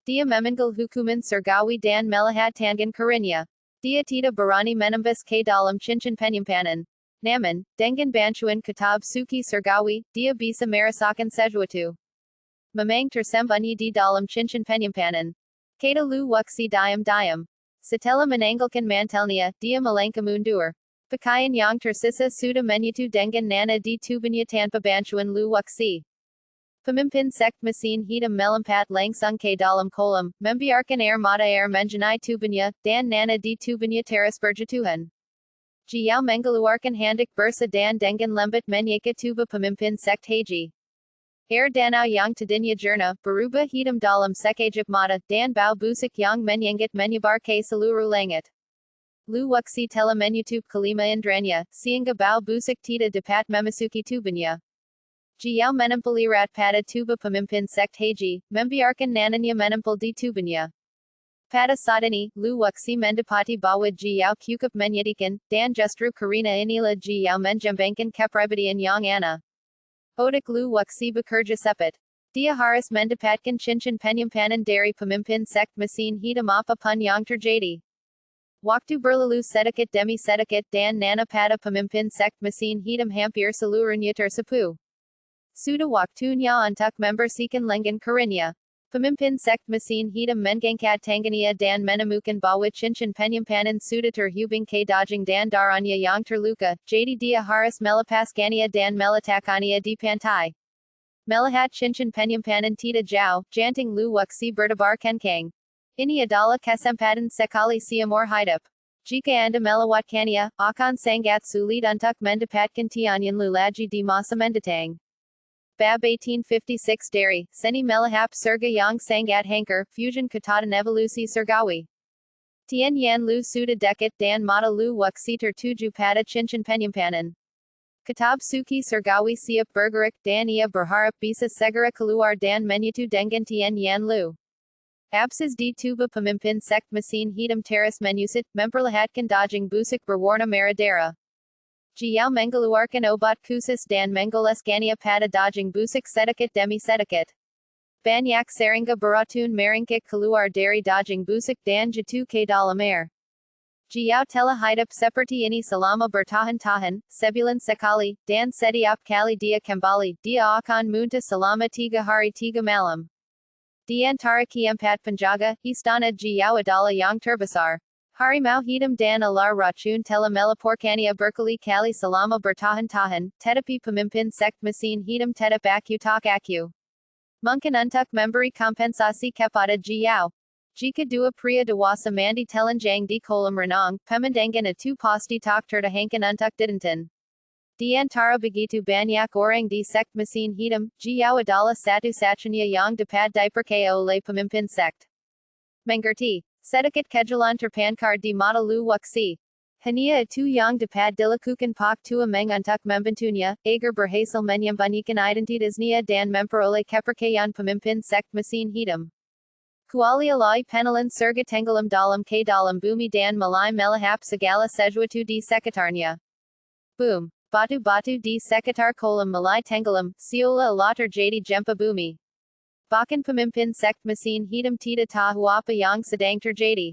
Dia memanggil hukuman surgawi dan melihat tangan kirinya. Dia tidak berani menembus ke dalam cincin penyimpanan. Namun, dengan bantuan kitab suci surgawi, dia bisa merasakan sesuatu. Memang tersembunyi di dalam cincin penyimpanan. Kata Lu Wuxi diam-diam. Setelah menanggalkan mantelnya, dia melangkah mundur. Pakaian yang tersisa sudah menyatu dengan nana di tubuhnya tanpa bantuan Lu Wuxi. Pemimpin sekt mesin hitam melompat langsung ke dalam kolam, membiarkan air mata air mengenai tubuhnya, dan nana di tubuhnya terus berjatuhan. Jiao mengeluarkan handak bersa dan dengan lembut menyeka tubuh pemimpin sekt Haji. Air danau yang tadinya jernih, berubah hitam dalam sekejap mata, dan bau busuk yang menyengat menyebar ke seluruh langit. Lu Wuxi telah menutup kelima indranya, sehingga bau busuk tidak dapat memasuki tubuhnya. Jiao menempel erat pada tubuh pemimpin sekt Haji, membiarkan nananya menempel di tubuhnya. Pada saat ini, Lu Wuxi mendapati bahwa Jiao cukup menyedihkan, dan justru karena inilah Jiao menjambangkan kepribadian yang aneh. Otak Lu Wuxi bekerja cepat. Dia harus mendapatkan cincin penyimpanan dari pemimpin sekt mesin hitam apapun yang terjadi. Waktu berlalu sedikit demi sedikit dan nana pada pemimpin sekt mesin hitam hampir seluruhnya tersapu. Sudah waktunya untuk membersihkan lengan kirinya. Pemimpin sekt mesin hitam mengangkat tangannya dan menemukan bahwa cincin penyimpanan sudah terhubung ke daging dan darahnya yang terluka, jadi dia harus melepaskannya dan meletakkannya di pantai. Melihat cincin penyimpanan tidak jauh, jantung Lu Wuxi berdebar kencang. Ini adalah kesempatan sekali seumur hidup. Jika Anda melewatkannya, akan sangat sulit untuk mendapatkan Tian Yan Lu lagi di masa mendatang. Bab 1856 dari Seni Melahap Surga yang Sangat Hankar, Fusion Ketatan Evolusi Surgawi. Tian Yan Lu sudah dekat dan mata Lu Wuxi tertuju pada cincin penyimpanan. Kitab suci surgawi siap bergerak dan ia berharap bisa segera keluar dan menyatu dengan Tian Yan Lu. Absis di tubuh pemimpin sekt mesin hitam terus menyusut, memperlihatkan daging busuk berwarna merah darah. Jiao mengeluarkan obat khusus dan mengoleskannya pada daging busuk sedikit demi sedikit. Banyak serangga beracun merangkak keluar dari daging busuk dan jatuh ke dalam air. Jiao telah hidup seperti ini selama bertahun-tahun, sebulan sekali, dan setiap kali dia kembali, dia akan muntah selama 3 hari 3 malam. Di antara keempat penjaga, istana Jiao adalah yang terbesar. Harimau hitam dan ular racun telah melaporkannya berkali-kali selama bertahun-tahun, tetapi pemimpin sekt mesin hitam tetap aku tak aku. Mungkin untuk memberi kompensasi kepada Jiao. Jika dua pria dewasa mandi telanjang di kolam renang, pemandangan itu pasti tak tertahankan untuk ditonton. Di antara begitu banyak orang di sekt mesin hitam, Jiao adalah satu-satunya yang dapat dipercaya oleh pemimpin sekt. Mengerti? Sedikit kejulan terpankar di mata Lu Wuxi. Hanya itu yang dapat dilakukan Pak Tua Meng untuk membantunya, agar berhasil menyembunyikan identitasnya dan memperoleh kepercayaan pemimpin sekt mesin hitam. Kuali alai penelan surga tenggelam dalam ke dalam bumi dan mulai melahap segala sesuatu di sekitarnya. Boom! Batu-batu di sekitar kolam mulai tenggelam, seolah-olah terjadi gempa bumi. Bahkan pemimpin sekt mesin hitam tidak tahu apa yang sedang terjadi.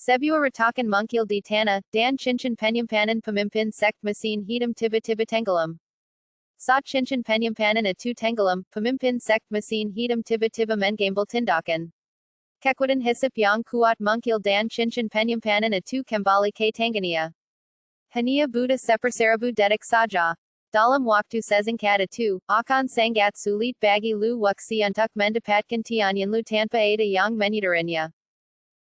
Sebua ratakan mungkil di tanah, dan cincin penyimpanan pemimpin sekt mesin hitam tiba-tiba tenggelam. Saat cincin penyimpanan itu tenggelam, pemimpin sekt mesin hitam tiba-tiba mengambil tindakan. Kekuatan hisap yang kuat mungkil dan cincin penyimpanan itu kembali ke tangannya. Hanya butuh seperseribu detik saja. Dalam waktu sesingkat itu, akan sangat sulit bagi lu waksi untuk mendapatkan tianyan lu tanpa ada yang menyudaranya.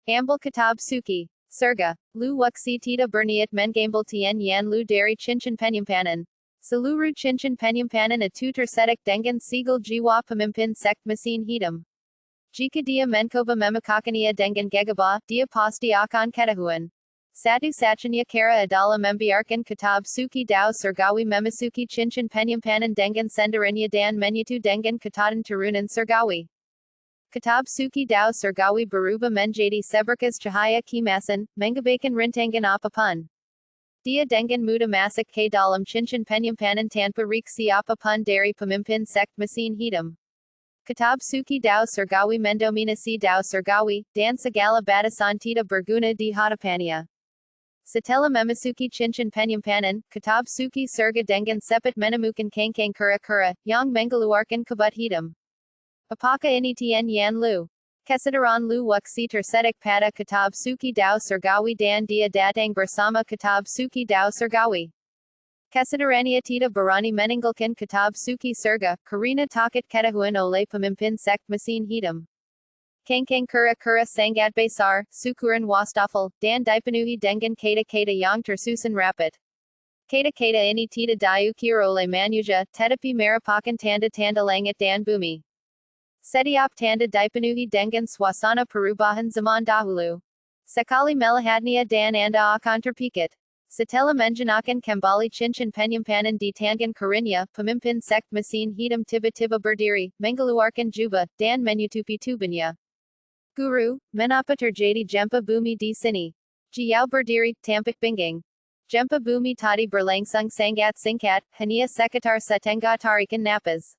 Ambil kitab suci, surga, lu waksi tidak berniat mengambil tianyan lu dari cincin penyimpanan. Seluruh cincin penyimpanan itu tercetak dengan sigil jiwa pemimpin sekt mesin hitam. Jika dia mencoba membukakannya dengan gegabah, dia pasti akan ketahuan. Satu-satunya cara adalah membiarkan kitab suci dao surgawi memasuki cincin penyimpanan dengan sendirinya dan menyatu dengan ketaatan turunan surgawi. Kitab suci dao surgawi berubah menjadi seberkas cahaya kemasan, mengabaikan rintangan apapun. Dia dengan mudah masuk ke dalam cincin penyimpanan tanpa reaksi apapun dari pemimpin sekt mesin hitam. Kitab suci dao surgawi mendominasi dao surgawi, dan segala batasan tidak berguna di hadapannya. Setelah memasuki cincin penyimpanan, kitab suci surga dengan cepat menemukan kengkang kura-kura, yang mengeluarkan kabut hitam. Apakah ini tianyan lu? Kesadaran lu waksi tercetak pada kitab suci dao surgawi dan dia datang bersama kitab suci dao surgawi. Kesadarannya tidak berani meninggalkan kitab suci surga, karena takut ketahuan oleh pemimpin sekt mesin hitam. Kengkang kura-kura sangat besar, sukuran wastafel, dan dipenuhi dengan kata-kata yang tersusun rapat. Kata-kata ini tidak diukir oleh manusia, tetapi merupakan tanda-tanda langit dan bumi. Setiap tanda dipenuhi dengan suasana perubahan zaman dahulu. Sekali melihatnya dan Anda akan terpikat. Setelah menjenakan kembali cincin penyimpanan di tangan karenanya, pemimpin sekt mesin hitam tiba-tiba berdiri, mengeluarkan jubah, dan menutupi tubuhnya. Guru, mengapa terjadi gempa bumi di sini? Jiao berdiri, tampak bingung. Gempa bumi tadi berlangsung sangat singkat, hanya sekitar setengah tarikan napas.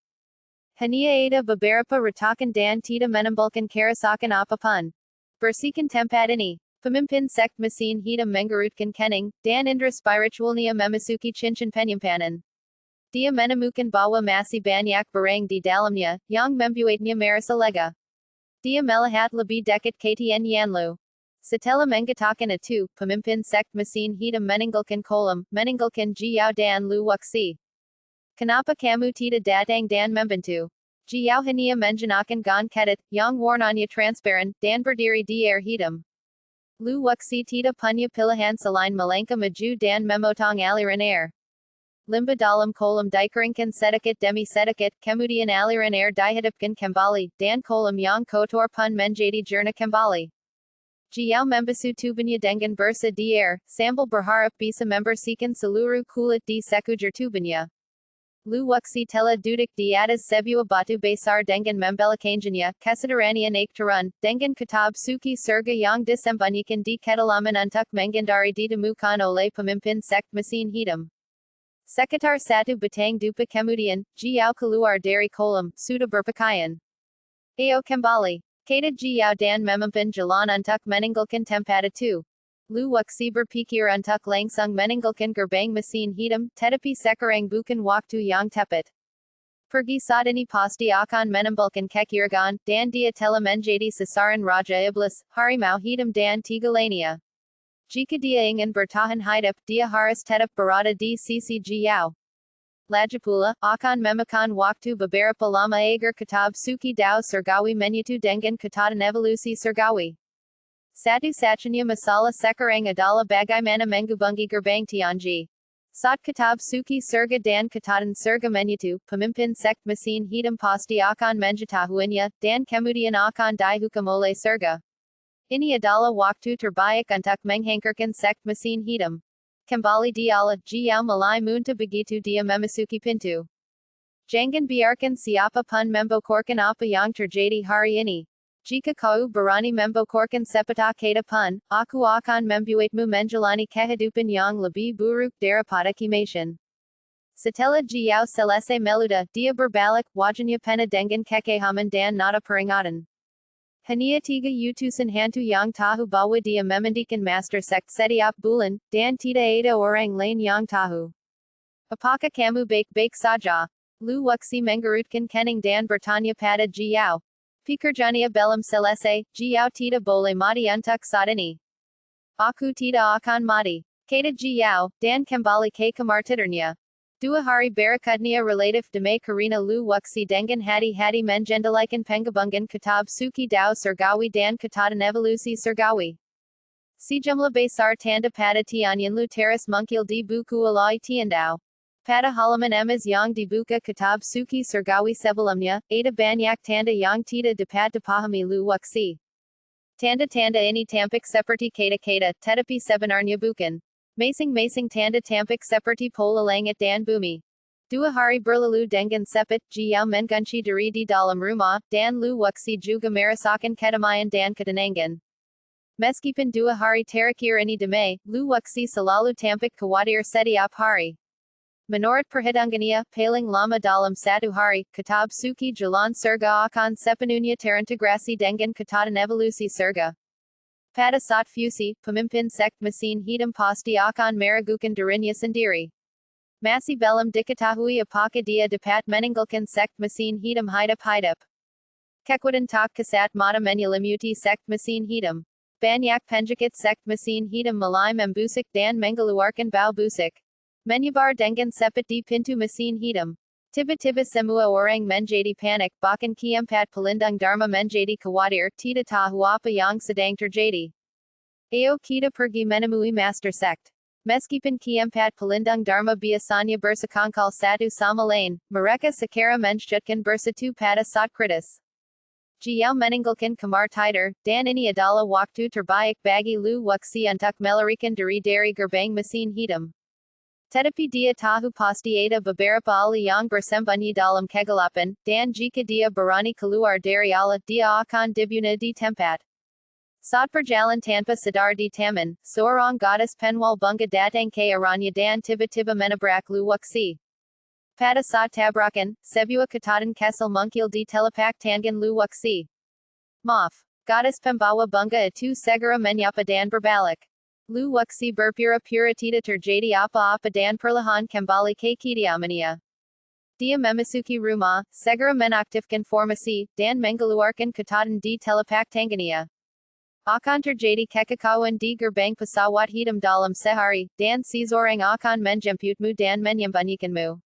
Hanya ada beberapa retakan dan tidak menimbulkan kerusakan apapun. Bersihkan tempat ini. Pemimpin sekt mesin hitam mengerutkan kening, dan indera spiritualnya memasuki cincin penyimpanan. Dia menemukan bahwa masih banyak barang di dalamnya, yang membuatnya merasa lega. Dia melihat lebih dekat ke tianyan lu. Setelah mengatakan itu, pemimpin sekt mesin hitam meninggalkan kolam, meninggalkan Jiao dan lu waksi. Kenapa kamu tidak datang dan membantu? Jiao hanya mengenakan gaun ketat, yang warnanya transparan, dan berdiri di air hitam. Lu waksi tidak punya pilihan selain melangkah maju dan memotong aliran air. Limba dalam kolam dikeringkan sedikit demi sedikit, kemudian aliran air dihidupkan kembali, dan kolam yang kotor pun menjadi jernih kembali. Jiao membasuh tubuhnya dengan bersih di air, sambil berharap bisa membersihkan seluruh kulit di sekujur tubuhnya. Lu waksi telah duduk di atas sebuah batu besar dengan membelakannya, kesadarannya naik turun, dengan kitab suci surga yang disembunyikan di kedalaman untuk menghindari ditemukan oleh pemimpin sekt mesin hitam. Sekitar satu batang dupa kemudian, Jiao keluar dari kolam, sudah berpakaian. Ayo kembali. Kata Jiao dan memimpin jalan untuk meninggalkan tempat itu. Lu waksi berpikir untuk langsung meninggalkan gerbang mesin hitam, tetapi sekarang bukan waktu yang tepat. Pergi saat ini pasti akan menimbulkan kecurigaan, dan dia telah menjadi sasaran Raja Iblis, harimau hitam dan tiga lainnya. Jika dia ingin bertahan hidup, dia harus tetap berada di sisi Jiao. Lagipula, akan memakan waktu beberapa lama agar kitab suci dao surgawi menyatu dengan ketaatan evolusi surgawi. Satu-satunya masalah sekarang adalah bagaimana menghubungi gerbang Tianji. Saat kitab suci surga dan ketaatan surga menyatu, pemimpin sekt mesin hitam pasti akan mengetahuinya, dan kemudian akan dihukum oleh surga. Ini adalah waktu terbaik untuk menghantarkan sekt mesin hitam. Kembali dialah, Jiao mulai muntah begitu dia memasuki pintu. Jangan biarkan siapa pun membocorkan apa yang terjadi hari ini. Jika kau berani membocorkan sepatah kata pun, aku akan membuatmu menjalani kehidupan yang lebih buruk daripada kemasan. Setelah Jiao selesai meludah, dia berbalik, wajahnya penuh dengan kekahaman dan nada peringatan. Hania tiga utusan hantu yang tahu bawa dia memandikan master sekt setiap bulan, dan tidak ada orang lain yang tahu. Apakah kamu baik-baik saja? Lu Wuxi mengurutkan kening dan bertanya pada Jiao. Pekerjaannya belum selesai, Jiao tidak boleh mati untuk saat ini. Aku tidak akan mati, kata Jiao, dan kembali ke kamar tidurnya. 2 hari berikutnya relatif damai karena Lu Wuxi dengan hati-hati mengendalikan penggabungan kitab suci Dao surgawi dan ketadan evolusi surgawi. Sejumlah besar tanda pada tianyan Lu teras muncul di buku alai tiandao. Pada halaman emas yang dibuka kitab suci surgawi sebelumnya, ada banyak tanda yang tidak dapat dipahami Lu Wuxi. Tanda-tanda ini tampak seperti kata-kata, tetapi sebenarnya bukan. Masing-masing tanda tampak seperti pola langit dan bumi. 2 hari berlalu dengan cepat, Jiao mengunci diri di dalam rumah, dan Lu Wuxi juga merasakan kedamaian dan ketenangan. Meskipun 2 hari terakhir ini damai, Lu Wuxi selalu tampak khawatir setiap hari. Menurut perhitungannya, paling lama dalam 1 hari, kitab suci jalan surga akan sepenuhnya terintegrasi dengan ketadan evolusi surga. Pada saat fusi, pemimpin sekt mesin hitam pasti akan meragukan dirinya sendiri. Masih belum diketahui apakah dia dapat meninggalkan sekt mesin hitam hidup-hidup. Kekuatan tak kasat mata menyelimuti sekt mesin hitam. Banyak penjahat sekt mesin hitam mulai membusuk dan mengeluarkan bau busuk. Menyebar dengan cepat di pintu mesin hitam. Tiba-tiba semua orang menjadi panik, bahkan keempat pelindung dharma menjadi khawatir, tidak tahu apa yang sedang terjadi. Ayo kita pergi menemui master sekt. Meskipun keempat pelindung dharma biasanya bersekongkol satu sama lain, mereka sekarang menunjukkan bersatu pada saat kritis. Jiao meninggalkan kamar tidur, dan ini adalah waktu terbaik bagi Lu Wuxi untuk melarikan diri dari gerbang mesin hitam. Tetapi dia tahu pasti ada beberapa ahli yang bersembunyi dalam kegelapan, dan jika dia berani keluar dari ala, dia akan dibunuh di tempat. Saat berjalan tanpa sadar di taman, seorang gadis penwal bunga datang ke arahnya dan tiba-tiba menabrak Lu Wuxi. Pada saat tabrakan, sebuah ketadan kesal muncul di telapak tangan Lu Wuxi. Maaf, gadis pembawa bunga itu segera menyapa dan berbalik. Lu Wuxi berpura-pura tidak terjadi apa-apa dan perlahan kembali ke kediamannya. Dia memasuki rumah, segera menaktifkan formasi, dan mengeluarkan ketadan di telapak tangannya. Akan terjadi kekacauan di gerbang pesawat hitam dalam sehari, dan seseorang akan menjemputmu dan menyembunyikanmu.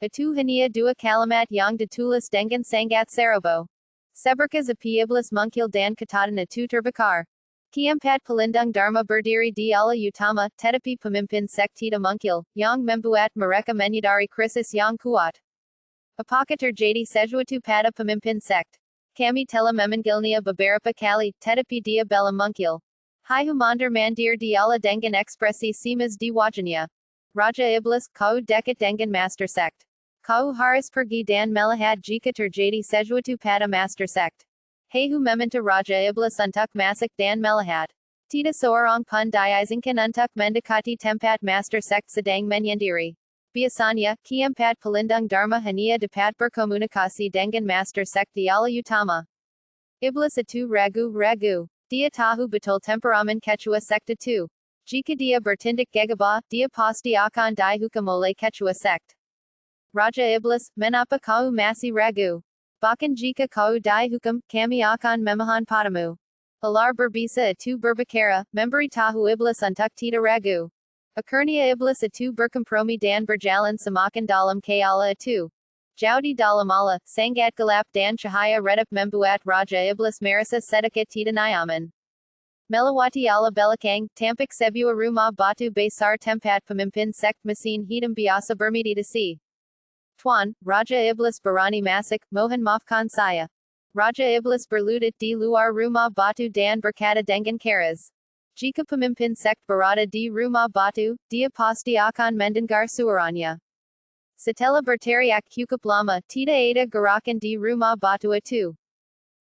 Itu hanya 2 kalimat yang ditulis dengan sangat ceroboh. Seberkas api iblis muncul dan ketadan itu terbakar. Keempat pelindung dharma berdiri di ala utama, tetapi pemimpin sekt tidak muncul, yang membuat mereka menyadari krisis yang kuat. Apakah terjadi sesuatu pada pemimpin sekt? Kami telah memanggilnya beberapa kali, tetapi dia belum muncul. Taihuang mandir-mandir di ala dengan ekspresi cemas di wajahnya. Raja Iblis, kau dekat dengan master sekt. Kau harus pergi dan melihat jika terjadi sesuatu pada master sekt. Taihuang meminta Raja Iblis untuk masuk dan melihat. Tidak seorang pun diizinkan untuk mendekati tempat master sekt sedang menyendiri. Biasanya, keempat pelindung dharma hanya dapat berkomunikasi dengan master sekt di ala utama. Iblis itu ragu-ragu. Dia tahu betul temperamen ketua sekt itu. Jika dia bertindak gegabah, dia pasti akan dihukum oleh ketua sekt. Raja Iblis, mengapa kau masih ragu? Bahkan jika kau dihukum, kami akan memohon padamu. Ular berbisa itu berbicara, memberitahu iblis untuk tidak ragu. Akhirnya iblis itu berkompromi dan berjalan semakin dalam ke ala itu. Jauh di dalam ala, sangat gelap dan cahaya redup membuat Raja Iblis merasa sedikit tidak nyaman. Melewati ala belakang, tampak sebuah rumah batu besar tempat pemimpin sekt mesin hitam biasa bermeditasi. Tuan, Raja Iblis berani masuk, mohon maafkan saya. Raja Iblis berlutut di luar rumah batu dan berkata dengan keras. Jika pemimpin sekt berada di rumah batu, dia pasti akan mendengar suaranya. Setelah berteriak cukup lama, tidak ada gerakan di rumah batu itu.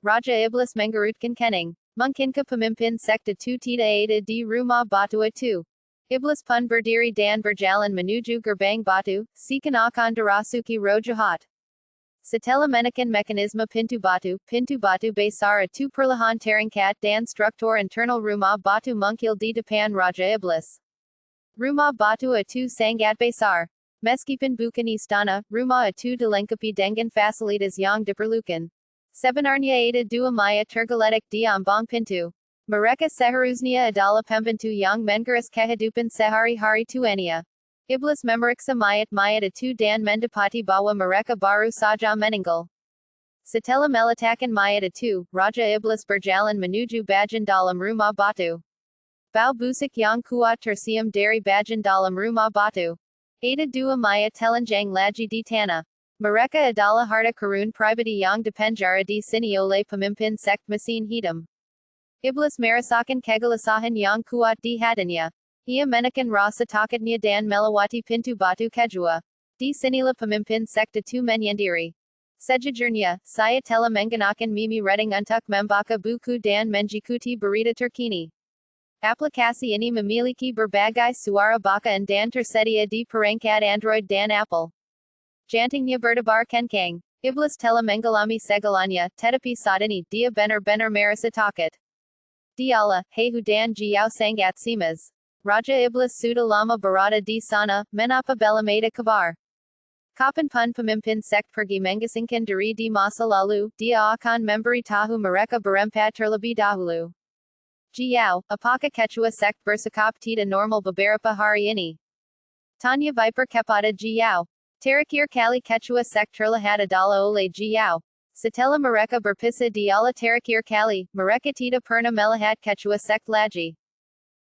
Raja Iblis menggerutkan kening. Mungkinkah pemimpin sekt itu tidak ada di rumah batu itu? Iblis pun berdiri dan berjalan menuju gerbang batu, seakan akan dirasuki roh jahat. Satella Menakan Mechanisma Pintu Batu Besar a 2 Perlahan Teringkat Dan Struktur Internal Rumah Batu Mungkil di Depan Raja Iblis. Rumah Batu a 2 Sangat Besar. Meskipun bukan istana, rumah itu dilengkapi dengan fasilitas yang diperlukan. Sebenarnya ada 2 maya tergeletak di ambang pintu. Mereka seharusnya adalah pembantu yang mengurus kehidupan sehari-hari tuanya. Iblis memeriksa mayat-mayat itu dan mendapati bahwa mereka baru saja meninggal. Setelah meletakkan mayat itu, Raja Iblis berjalan menuju bagian dalam rumah batu. Bau busuk yang kuat tercium dari bagian dalam rumah batu. Ada 2 mayat telanjang lagi di tanah. Mereka adalah harta karun pribadi yang dipenjara di sini oleh pemimpin sekt mesin hitam. Iblis merasakan kegelisahan yang kuat di hatinya. Ia menekan rasa takutnya dan melewati pintu batu kedua. Di sinilah pemimpin sekt itu menyendiri. Sejujurnya, saya telah menggunakan mimi reading untuk membaca buku dan mengikuti berita terkini. Aplikasi ini memiliki berbagai suara bacaan dan tersedia di perangkat Android dan Apple. Jantungnya berdebar kencang. Iblis telah mengalami segalanya, tetapi saat ini dia benar-benar merasa takut. Dialah, Hehu dan Jiao sangat simas. Raja Iblis sudah lama berada di sana, mengapa belum ada kabar? Kapanpun pemimpin sekt pergi mengasingkan diri di masa lalu, dia akan memberitahu mereka berempat terlebih dahulu. Jiao, apakah ketua sekt bersikap tidak normal beberapa hari ini? Tanya Viper kepada Jiao. Terakhir kali ketua sekt terlihat adalah oleh Jiao. Setelah mereka berpisah dialah terakhir kali, mereka tidak pernah melihat ketua sekt lagi.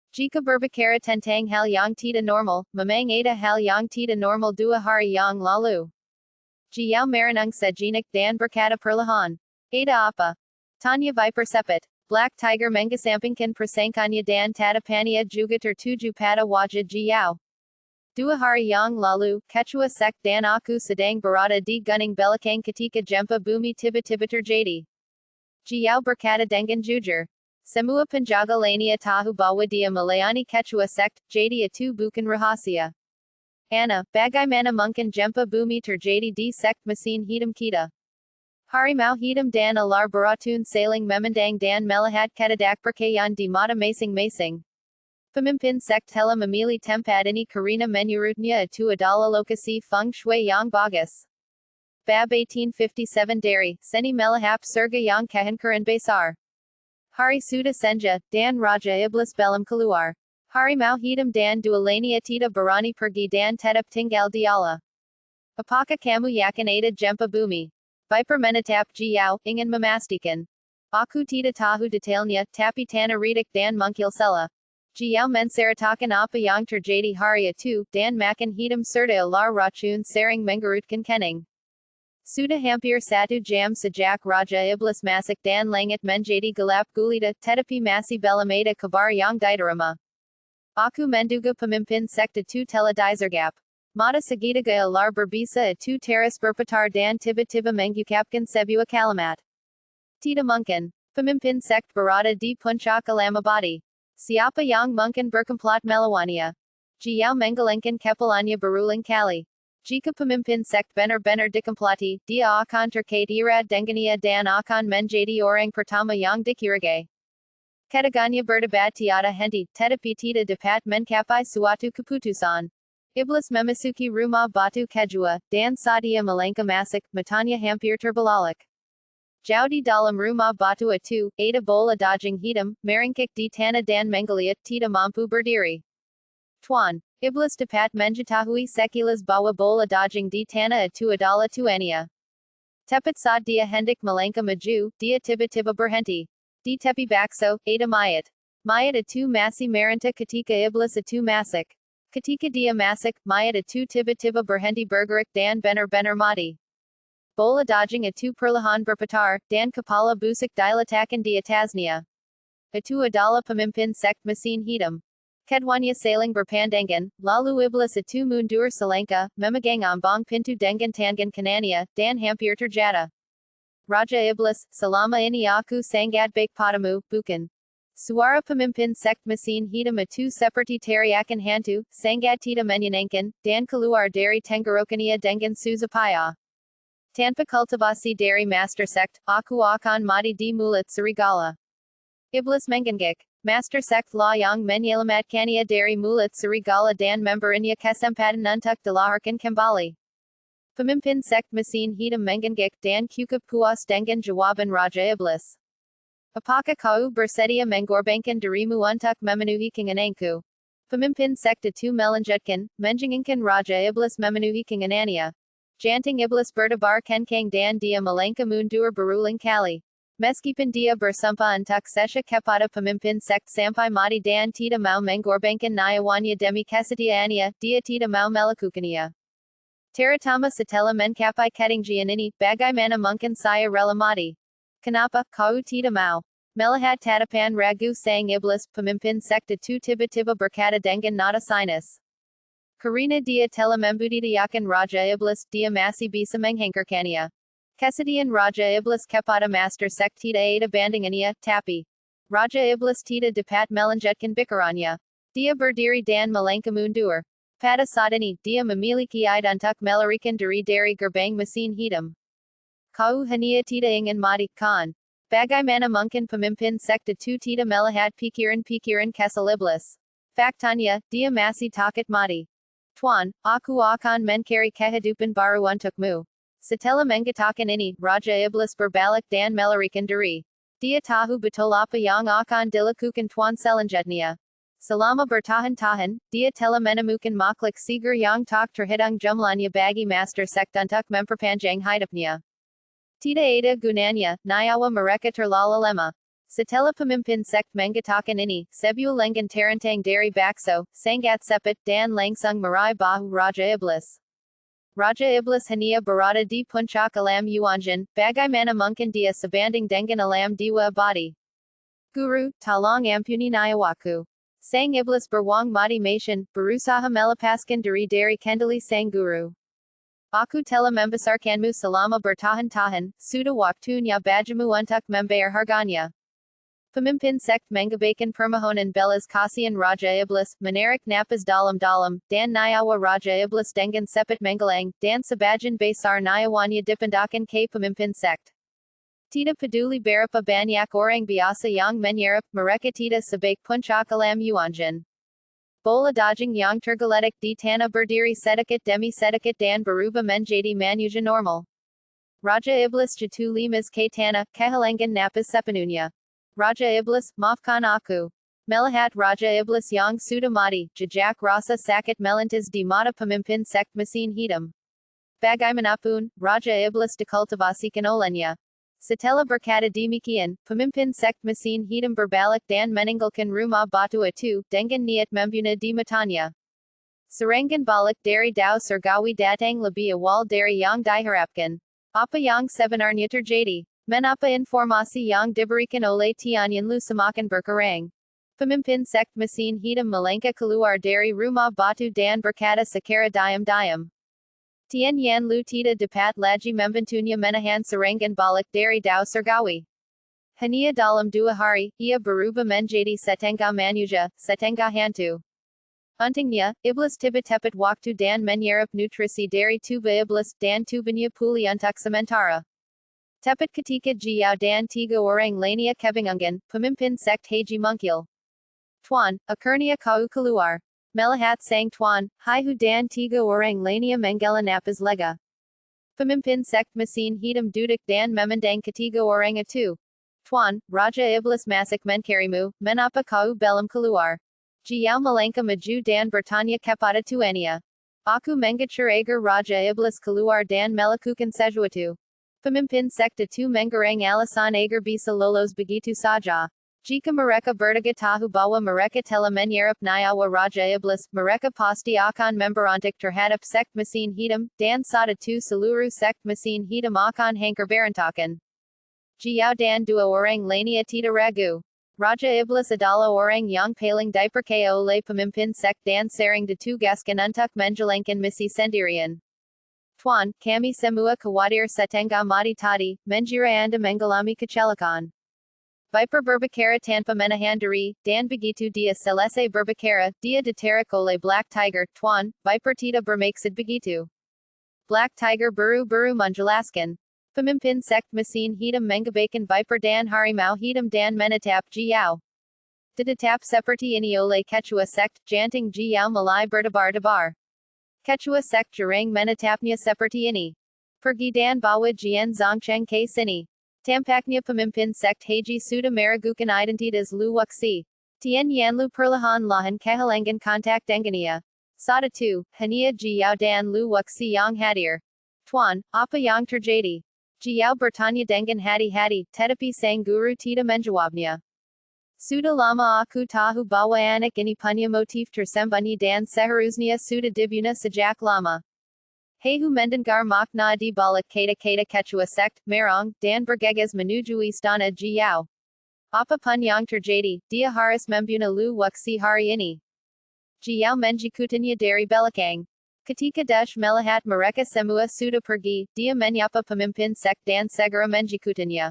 Jika berbicara tentang hal yang tidak normal, memang ada hal yang tidak normal 2 hari yang lalu. Jiao merenung sejenak dan berkata perlahan. Ada apa? Tanya Viper sepet. Black Tiger mengesampingkan persangkanya dan tatapannya juga tertuju pada wajah Jiao. 2 hari yang lalu, ketua sekt dan aku sedang berada di gunung belakang ketika gempa bumi tiba-tiba terjadi. Jiao berkata dengan jujur. Semua penjaga lainnya tahu bahwa dia melayani ketua sekt, jadi itu bukan rahasia. Ana, bagaimana mungkin gempa bumi terjadi di sekt mesin hitam kita? Harimau hitam dan ular beratun saling memandang dan melihat kedadak berkaitan di mata masing-masing. Pemimpin sekt telah memilih tempat ini karena menurutnya itu adalah lokasi feng shui yang bagus. Bab 1857 dari Seni Melahap Surga yang Kehancuran Besar. Hari sudah senja, dan Raja Iblis belum keluar. Harimau hitam dan 2 lainnya tidak berani pergi dan tetap tinggal di Allah. Apakah kamu yakin ada gempa bumi? Viper menatap Jiao, ingin memastikan. Aku tidak tahu detailnya, tapi tanah retak dan mungkil sela. Jiao menceritakan apa yang terjadi hari itu, dan makan hitam serta ular racun sering menggerutkan kening. Sudah hampir 1 jam sejak Raja Iblis masuk dan langit menjadi gelap gulita, tetapi masih belum ada kabar yang diterima. Aku menduga pemimpin sekt itu telah disergap. Mata segitiga ular berbisa itu teras berputar dan tiba-tiba mengucapkan sebuah kalimat. Tidak mungkin. Pemimpin sekt berada di puncak Alamabadi. Siapa yang mungkin berkomplot melawannya? Jiao menggelengkan kepalanya berulang kali. Jika pemimpin sekt benar-benar dikomploti, dia akan terkait erat dengannya dan akan menjadi orang pertama yang dicurigai. Ketiganya berdebat tiada henti, tetapi tidak dapat mencapai suatu keputusan. Iblis memasuki rumah batu kedua, dan saat ia melangkah masuk, matanya hampir terbelalak. Jauh di dalam rumah batu itu, ada bola daging hitam, merengkak di tanah dan menggeliat, tidak mampu berdiri. Tuan, Iblis dapat mengetahui sekilas bahwa bola daging di tanah itu adalah tuannya. Tepat saat dia hendak melangkah maju, dia tiba-tiba berhenti. Di tepi bakso, ada mayat. Mayat itu masih merentah ketika Iblis itu masuk. Ketika dia masuk, mayat itu tiba-tiba berhenti bergerak dan benar-benar mati. Bola daging itu perlahan berputar, dan kepala busuk diletakkan di atasnya. Itu adalah pemimpin sekt mesin hitam. Keduanya saling berpandangan, lalu Iblis itu mundur selangkah, memegang ambang pintu dengan tangan kanannya, dan hampir terjatuh. Raja Iblis, selama ini aku sangat baik padamu, bukan? Suara pemimpin sekt mesin hitam itu seperti teriakan hantu, sangat tidak menyenangkan, dan keluar dari tenggorokannya dengan susah payah. Tanpa Kultivasi Dari Master Sect, Aku Akan Mati di Mulut Serigala. Iblis Menggengik. Master Sect La Yang Menyelamat Kania Dari Mulut Serigala dan Memberinya Kesempatan Untuk Dilahirkan Kembali. Pemimpin Sect Mesin Hitam Menggengik dan Cukup Puas Dengan Jawaban Raja Iblis. Apakah kau bersedia mengorbankan dirimu untuk memenuhi keinginanku? Pemimpin Sect itu melanjutkan, menjangankan Raja Iblis memenuhi keinginannya. Jantung Iblis berdebar kencang dan dia melangkah mundur berulang kali. Meskipun dia bersumpah untuk setia kepada pemimpin sekt sampai mati dan tidak mau mengorbankan nyawanya demi kesetiaannya, dia tidak mau melakukannya. Terutama setelah mencapai ketinggian ini, bagaimana mungkin saya rela mati? Kenapa kau tidak mau? Melihat tatapan ragu sang iblis, pemimpin sekt itu tiba-tiba berkata dengan nada sinis. Karena dia telah membudidayakan Raja Iblis, dia masih bisa menghengkarkannya. Kesedihan Raja Iblis kepada Master Sect tidak ada bandingannya, tapi Raja Iblis tidak dapat melanjutkan pikirannya. Dia berdiri dan melangkah mundur. Pada saat ini, dia memiliki ide untuk melarikan diri dari gerbang mesin hitam. Kau hanya tidak ingin mati, kan? Bagaimana mungkin pemimpin sekt itu tidak melihat pikiran-pikiran kesal iblis? Faktanya, dia masih takut mati. Tuan, aku akan mencari kehidupan baru untukmu. Setelah mengatakan ini, Raja Iblis berbalik dan melarikan diri. Dia tahu betul apa yang akan dilakukan Tuan selanjutnya. Selama bertahan-tahan, dia telah menemukan makhluk segar yang tak terhitung jumlahnya bagi Master Sect untuk memperpanjang hidupnya. Tidak ada gunanya, nyawa mereka terlalu lemah. Setelah pemimpin sekt mengatakan ini, sebuah lengan terentang dari bakso, sangat cepat dan langsung meraih bahu Raja Iblis. Raja Iblis hanya berada di puncak alam yuanjan, bagaimana mungkin dia sebanding dengan alam dewa abadi? Guru, tolong ampuni nyawaku. Sang Iblis beruang mati mation, berusaha melepaskan diri dari kendali sang guru. Aku telah membesarkanmu selama bertahan-tahan, sudah waktunya bagimu untuk membayar harganya. Pemimpin sekt mengabaikan permohonan belas kasihan Raja Iblis, menarik napas dalam-dalam, dan nyawa Raja Iblis dengan cepat menghilang, dan sebagian besar nyawanya dipindahkan ke pemimpin sekt. Tidak peduli berapa banyak orang biasa yang menyerap, mereka tidak sebaik puncak alam yuanjan. Bola daging yang tergeletak di tanah berdiri sedikit demi sedikit dan berubah menjadi manusia normal. Raja Iblis jatuh limas ke tanah, kehilangan napas sepenuhnya. Raja Iblis, maafkan aku. Melihat Raja Iblis yang sudah mati, jejak rasa sakit melintas di mata pemimpin sekt mesin hitam. Bagaimanapun, Raja Iblis dikultivasikan olehnya. Setelah berkata demikian, pemimpin sekt mesin hitam berbalik dan meninggalkan rumah batu itu, dengan niat membunuh di matanya. Serangan balik dari Dao Surgawi datang lebih awal dari yang diharapkan. Apa yang sebenarnya terjadi? Menapa informasi yang diberikan oleh Tianyan Lu semakin berkurang? Pemimpin sekt mesin hitam melangkah keluar dari rumah batu dan berkata secara diam-diam. Tianyan Lu tidak dapat lagi membantunya menahan serangan balik dari Dao Surgawi. Hanya dalam 2 hari, ia berubah menjadi setengah manusia, setengah hantu. Untungnya, iblis tiba tepat waktu dan menyerap nutrisi dari tubuh iblis dan tubuhnya pulih untuk sementara. Tepat ketika Jiao dan 3 orang lainnya kebingungan, pemimpin sekt Haji mungkil. Tuan, akhirnya kau keluar. Melihat sang Tuan, Haihu dan 3 orang lainnya menggela napas lega. Pemimpin sekt mesin hitam duduk dan memandang ketiga orang itu. Tuan, Raja Iblis masuk mencarimu, menapa kau belum keluar? Jiao melangkah maju dan bertanya kepada tuannya. Aku mengajar agar Raja Iblis keluar dan melakukan sesuatu. Pemimpin sekt itu menggerang alasan agar bisa lolos begitu saja. Jika mereka berdua tahu bahwa mereka telah menyerap nyawa Raja Iblis, mereka pasti akan memberontak terhadap sekt mesin hitam, dan saat itu seluruh sekt mesin hitam akan hancur berantakan. Jiao dan 2 orang lainnya tidak ragu. Raja Iblis adalah orang yang paling dipercaya oleh pemimpin sekt dan sering ditugaskan untuk menjalankan misi sendirian. Tuan, kami semua khawatir setengah mati tadi, mengira Anda mengalami kecelakaan. Viper berbicara tanpa menahan diri, dan begitu dia selesai berbicara, dia ditarik oleh Black Tiger. Tuan, Viper tidak bermaksud begitu. Black Tiger Buru Buru Munjalaskan. Pemimpin Sekt Mesin Hitam Mengabakan Viper Dan Harimau Hitam Dan Menatap Jiao. Didatap Seperti ini oleh Quechua Sekt, Janting Jiao Malai Berdebar Debar. Quechua Sekt Jurang Menatapnya Seperti ini. Pergi Dan Bawa Jian Zongcheng K Sini. Tampaknya Pemimpin Sekt Haji Suda Meragukan Identitas Lu Wuxi. Tien Yanlu Perlahan Lahan Kehalangan Kontak Dengania. Sada 2, Hania Jiao Dan Lu Wuxi Yang Hadir. Tuan, Apa Yang Terjadi. Jiao Bertanya Dengan Hati, Tetapi Sang Guru Tita Menjawabnya. Sudah lama aku tahu bahwa anak ini punya motif tersembunyi dan seharusnya sudah dibunuh sejak lama. Hehu mendengar makna di balik kata-kata Quechua Sekt, merong, dan bergegas menuju istana Jiao. Apapun yang terjadi, dia harus membunuh Lu Wuxi hari ini. Jiao menjikutinya dari belakang. Ketika dash melihat mereka semua sudah pergi, dia menyapa pemimpin Sekt dan segera menjikutinya.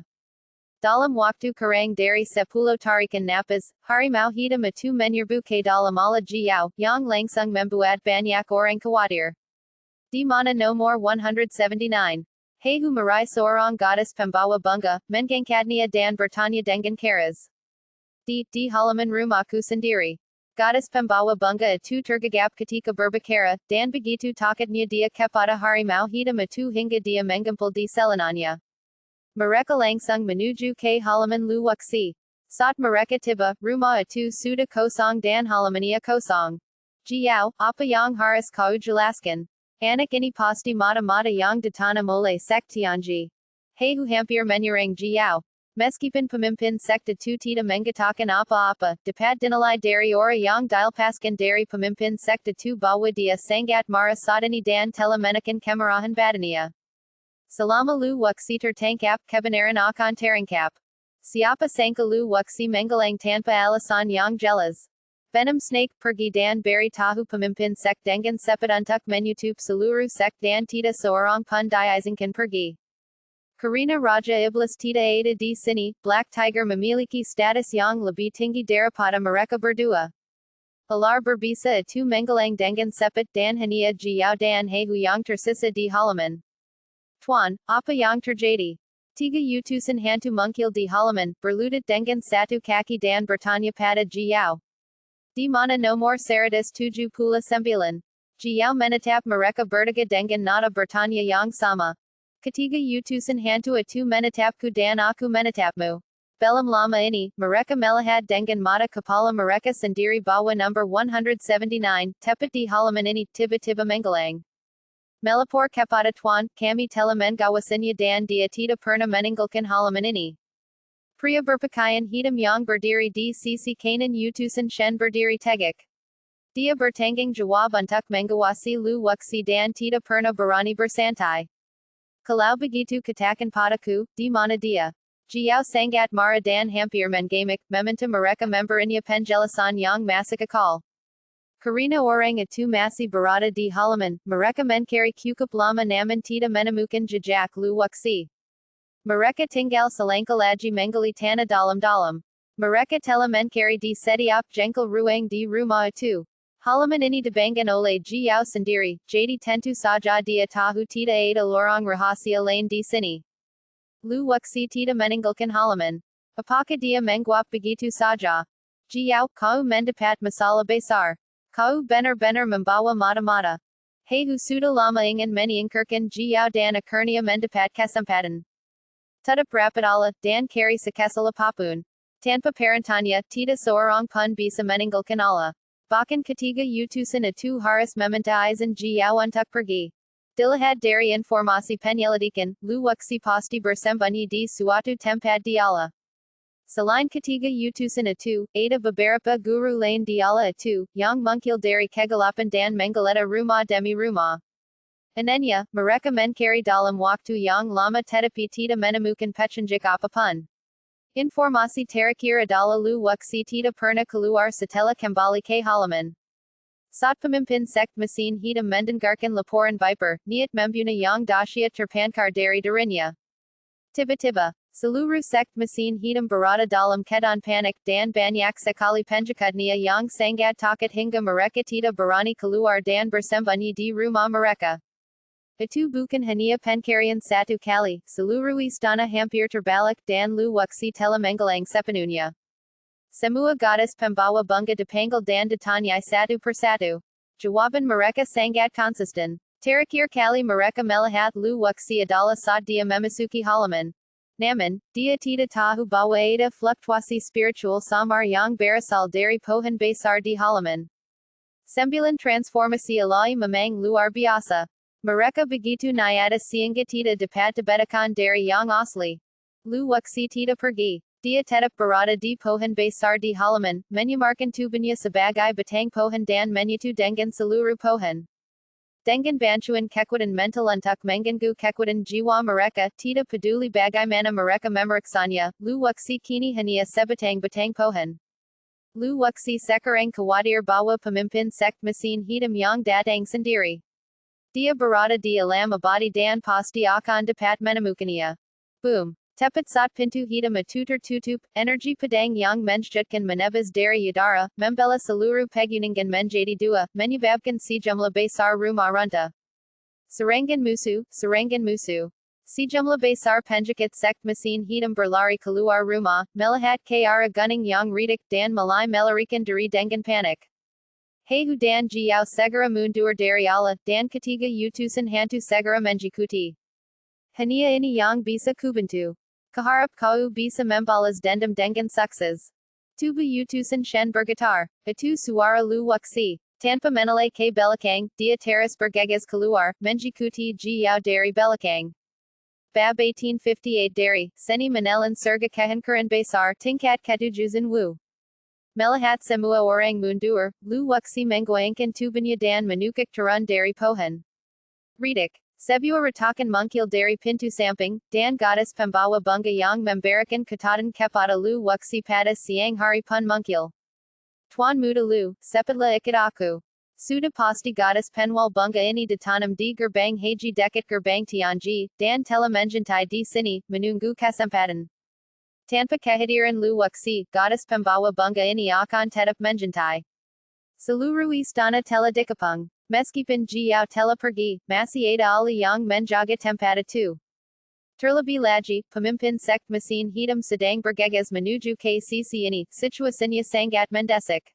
Dalam waktu kurang dari 10 tarikan napas, harimau hitam itu menyerbu ke dalam ala Jiao, yang langsung membuat banyak orang khawatir. Di mana nomor 179. Hehu meraih seorang gadis pembawa bunga, mengangkatnya dan bertanya dengan keras. Di halaman rumahku sendiri. Gadis pembawa bunga itu tergagap ketika berbicara, dan begitu takutnya dia kepada harimau hitam itu hingga dia menggempal di selanannya. Mereka langsung menuju ke halaman Lu Wuxi. Saat mereka tiba, rumah itu sudah kosong dan halamannya kosong. Jiao, apa yang harus kau jelaskan? Anak ini pasti mata-mata yang ditanam oleh Sekt Tianji. Hehu hampir menyerang Jiao. Meskipun pemimpin Sekt itu tidak mengatakan apa-apa, dapat dinilai dari orang yang dilepaskan dari pemimpin Sekt itu bahwa dia sangat marah saat ini dan telah menekan kemarahan badannya. Selama Lu Wuxi tertangkap, kebenaran akan terungkap. Siapa sangka Lu Wuxi menggelang tanpa alasan yang jelas. Venom Snake pergi dan beri tahu pemimpin Sekt dengan cepat untuk menutup seluruh Sekt dan tidak seorang pun diizinkan pergi. Karena Raja Iblis tidak ada di sini, Black Tiger memiliki status yang lebih tinggi daripada mereka berdua. Ular berbisa itu menggelang dengan cepat dan hanya Jiao dan Hehu yang tersisa di halaman. Tuan, apa yang terjadi? Tiga utusan hantu mungkil di halaman, berlutut dengan satu kaki dan bertanya pada Jiao. Di mana nomor 179? Jiao menatap mereka bertiga dengan nada bertanya yang sama. Ketiga utusan hantu itu menatapku dan aku menatapmu. Belum lama ini, mereka melihat dengan mata kepala mereka sendiri bahwa nomor 179, tepat di halaman ini, tiba-tiba menggelang. Melapor kepada Tuan, kami telah mengawasinya dan dia tidak pernah meninggalkan halaman ini. Pria berpakaian hitam yang berdiri di sisi kanan utusan Shen berdiri tegak. Dia bertanggung jawab untuk mengawasi Lu Wuxi dan tidak pernah berani bersantai. Kalau begitu katakan padaku, di mana dia? Jiao sangat marah dan hampir menggamik, meminta mereka memberinya penjelasan yang masuk akal. Karena orang itu masih berada di halaman, mereka mencari cukup lama namun tidak menemukan jejak Lu Wuxi. Mereka tinggal selangkah lagi menggali tanah dalam-dalam. Mereka telah mencari di setiap jengkal ruang di rumah itu. Halaman ini dibangun oleh Jiao sendiri, jadi tentu saja dia tahu tidak ada lorong rahasia lain di sini. Lu Wuxi tidak meninggalkan halaman. Apakah dia menguap begitu saja? Jiao, kau mendapat masalah besar. Kau benar-benar membawa mata-mata. Hehu sudah lama ingin menyingkirkan Jiao dan akhirnya mendapat kesempatan. Tetap rapat Allah, dan cari sekesal apapun. Tanpa perintahnya, tidak seorang pun bisa meninggalkan Allah. Bahkan ketiga utusan itu harus meminta izin Jiao untuk pergi. Dilihat dari informasi penyelidikan, Lu Wuxi pasti bersembunyi di suatu tempat di Allah. Selain ketiga utusan itu, ada beberapa guru lain di Allah itu, yang mungkil dari kegelapan dan menggeledah rumah demi rumah. Anehnya, mereka mencari dalam waktu yang lama tetapi tidak menemukan petunjuk apapun. Informasi terakhir adalah Lu Wuxi tidak pernah keluar setelah kembali ke halaman. Saat pemimpin Sekt Mesin Hitam mendengarkan laporan Viper, niat membunuh yang dahsyat terpancar dari dirinya. Tiba-tiba, seluruh Sekt Mesin Hitam berada dalam keadaan panik dan banyak sekali pengikutnya yang sangat takut hingga mereka tidak berani keluar dan bersembunyi di rumah mereka. Atu bukan hania pencarian satu kali, seluruh istana hampir terbalik dan lu wuxi telah sepenuhnya. Semua gadis pembawa bunga dipanggil dan ditanyai satu persatu. Jawaban mereka sangat konsisten. Terakhir kali mereka melihat lu wuxi adalah saat dia memasuki halaman. Namun, dia tidak tahu bahwa ada fluktuasi spiritual samar yang berasal dari pohon besar di halaman. 9 transformasi alai memang luar biasa. Mereka begitu nyata sehingga tidak dapat dibedakan dari yang asli. Lu wuxi tidak pergi. Dia tetap berada di pohon besar di halaman, menyamarkan tubuhnya sebagai batang pohon dan menyatu dengan seluruh pohon. Dengan bantuan kekuatan mental untuk mengganggu kekuatan jiwa mereka, tidak peduli bagaimana mereka memeriksanya, Lu wuxi kini hanya sebatang-batang pohon. Lu wuxi sekarang khawatir bahwa pemimpin sekt mesin hitam yang datang sendiri. Dia berada di alam abadi dan pasti akan dapat menemukannya. Boom. Tepat saat pintu hitam itu tertutup, energi pedang yang menjutkan menebas dari udara, membela seluruh pegunungan menjadi dua, menyebabkan sejumlah besar rumah runtuh. Serangan musuh, serangan musuh. Sejumlah besar penjahat sekt mesin hitam berlari keluar rumah, melihat ke arah gunung yang redak dan mulai melarikan diri dengan panik. Hehu dan Jiao segera mundur dari Allah, dan ketiga utusan hantu segera mengikuti. Hanya ini yang bisa kubantu. Kaharap kau bisa membalas dendam dengan sukses. Tubuh utusan Shen bergetar. Itu suara Lu wuxi. Tanpa menilai ke belakang, dia terus bergegas keluar, mengikuti Jiao dari belakang. Bab 1858 dari Seni Menelan Surga Kehancuran Besar Tingkat Ketujuan Wu. Melihat semua orang mundur, Lu wuxi menggoyangkan tubuhnya dan menukik turun dari pohon. Redak. Sebuah retakan mungkil dari pintu samping, dan gadis pembawa bunga yang memberikan catatan kepada Lu wuxi pada siang hari pun mungkil. Tuan muda Lu, cepatlah ikut aku. Sudah pasti gadis penjual bunga ini ditanam di gerbang haji dekat gerbang Tianji, dan telah menjuntai di sini, menunggu kesempatan. Tanpa kehadiran Lu wuxi, gadis pembawa bunga ini akan tetap menjuntai. Seluruh istana telah dikepung. Meskipun Jiao telah pergi, masih ada ahli yang menjaga tempat itu. Terlebih lagi, pemimpin sekt mesin hitam sedang bergegas menuju ke sisi ini, situasinya sangat mendesak.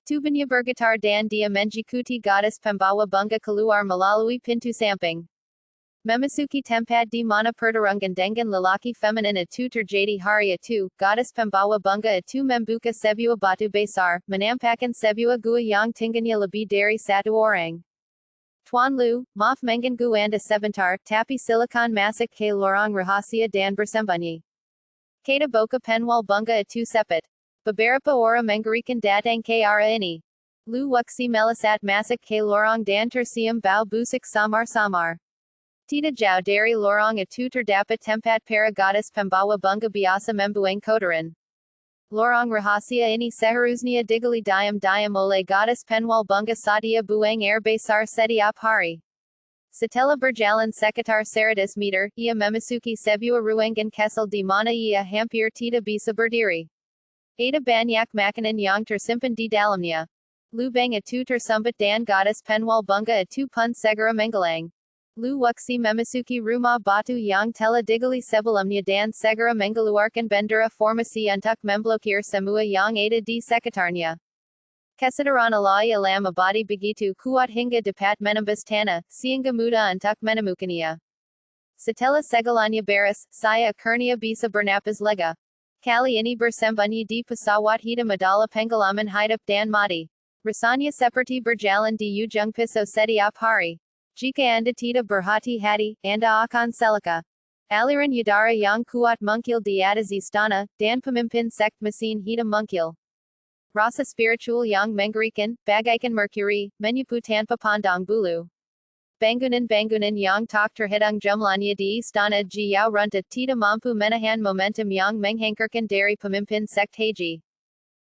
Tubuhnya bergetar dan dia mengikuti gadis pembawa bunga keluar melalui pintu samping. Memasuki tempat di mana pertarungan dengan lelaki feminin itu terjadi hari itu, gadis pembawa bunga itu membuka sebuah batu besar, menampakkan sebuah gua yang tingginya lebih dari satu orang. Tuan Lu, maaf mengganggu Anda sebentar, tapi silakan masuk ke lorong rahasia dan bersembunyi. Kata boca penjual bunga itu cepat. Beberapa orang mengerikan datang ke arah ini. Lu wuxi melesat masuk ke lorong dan tersiam bau busuk samar-samar. Tidak jauh dari lorong itu terdapat tempat para gadis pembawa bunga biasa membuang kotoran. Lorong rahasia ini seharusnya digali diam-diam oleh gadis penjual bunga saat ia buang air besar setiap hari. Setelah berjalan sekitar 100 meter, ia memasuki sebuah ruangan kecil di mana ia hampir tidak bisa berdiri. Ada banyak makanan yang tersimpan di dalamnya. Lubang itu tersumbat dan gadis penjual bunga itu pun segera menghilang. Lu wuxi memasuki rumah batu yang telah digali sebelumnya dan segera mengeluarkan bendera formasi untuk memblokir semua yang ada di sekitarnya. Kesadaran alai alam abadi begitu kuat hingga dapat menembus tanah, sehingga mudah untuk menemukannya. Setelah segalanya beres, saya akhirnya bisa bernapas lega. Kali ini bersembunyi di pesawat hitam adalah pengalaman hidup dan mati. Rasanya seperti berjalan di ujung pisau setiap hari. Jika Anda tidak berhati-hati, Anda akan celaka. Aliran udara yang kuat mungkil di atas istana, dan pemimpin sekt mesin hitam mungkil. Rasa spiritual yang mengerikan, bagaikan merkuri, menyapu tanpa pandang bulu. Bangunan-bangunan yang tak terhitung jumlahnya di istana Jiao runtuh tidak mampu menahan momentum yang menghantarkan dari pemimpin sekt haji.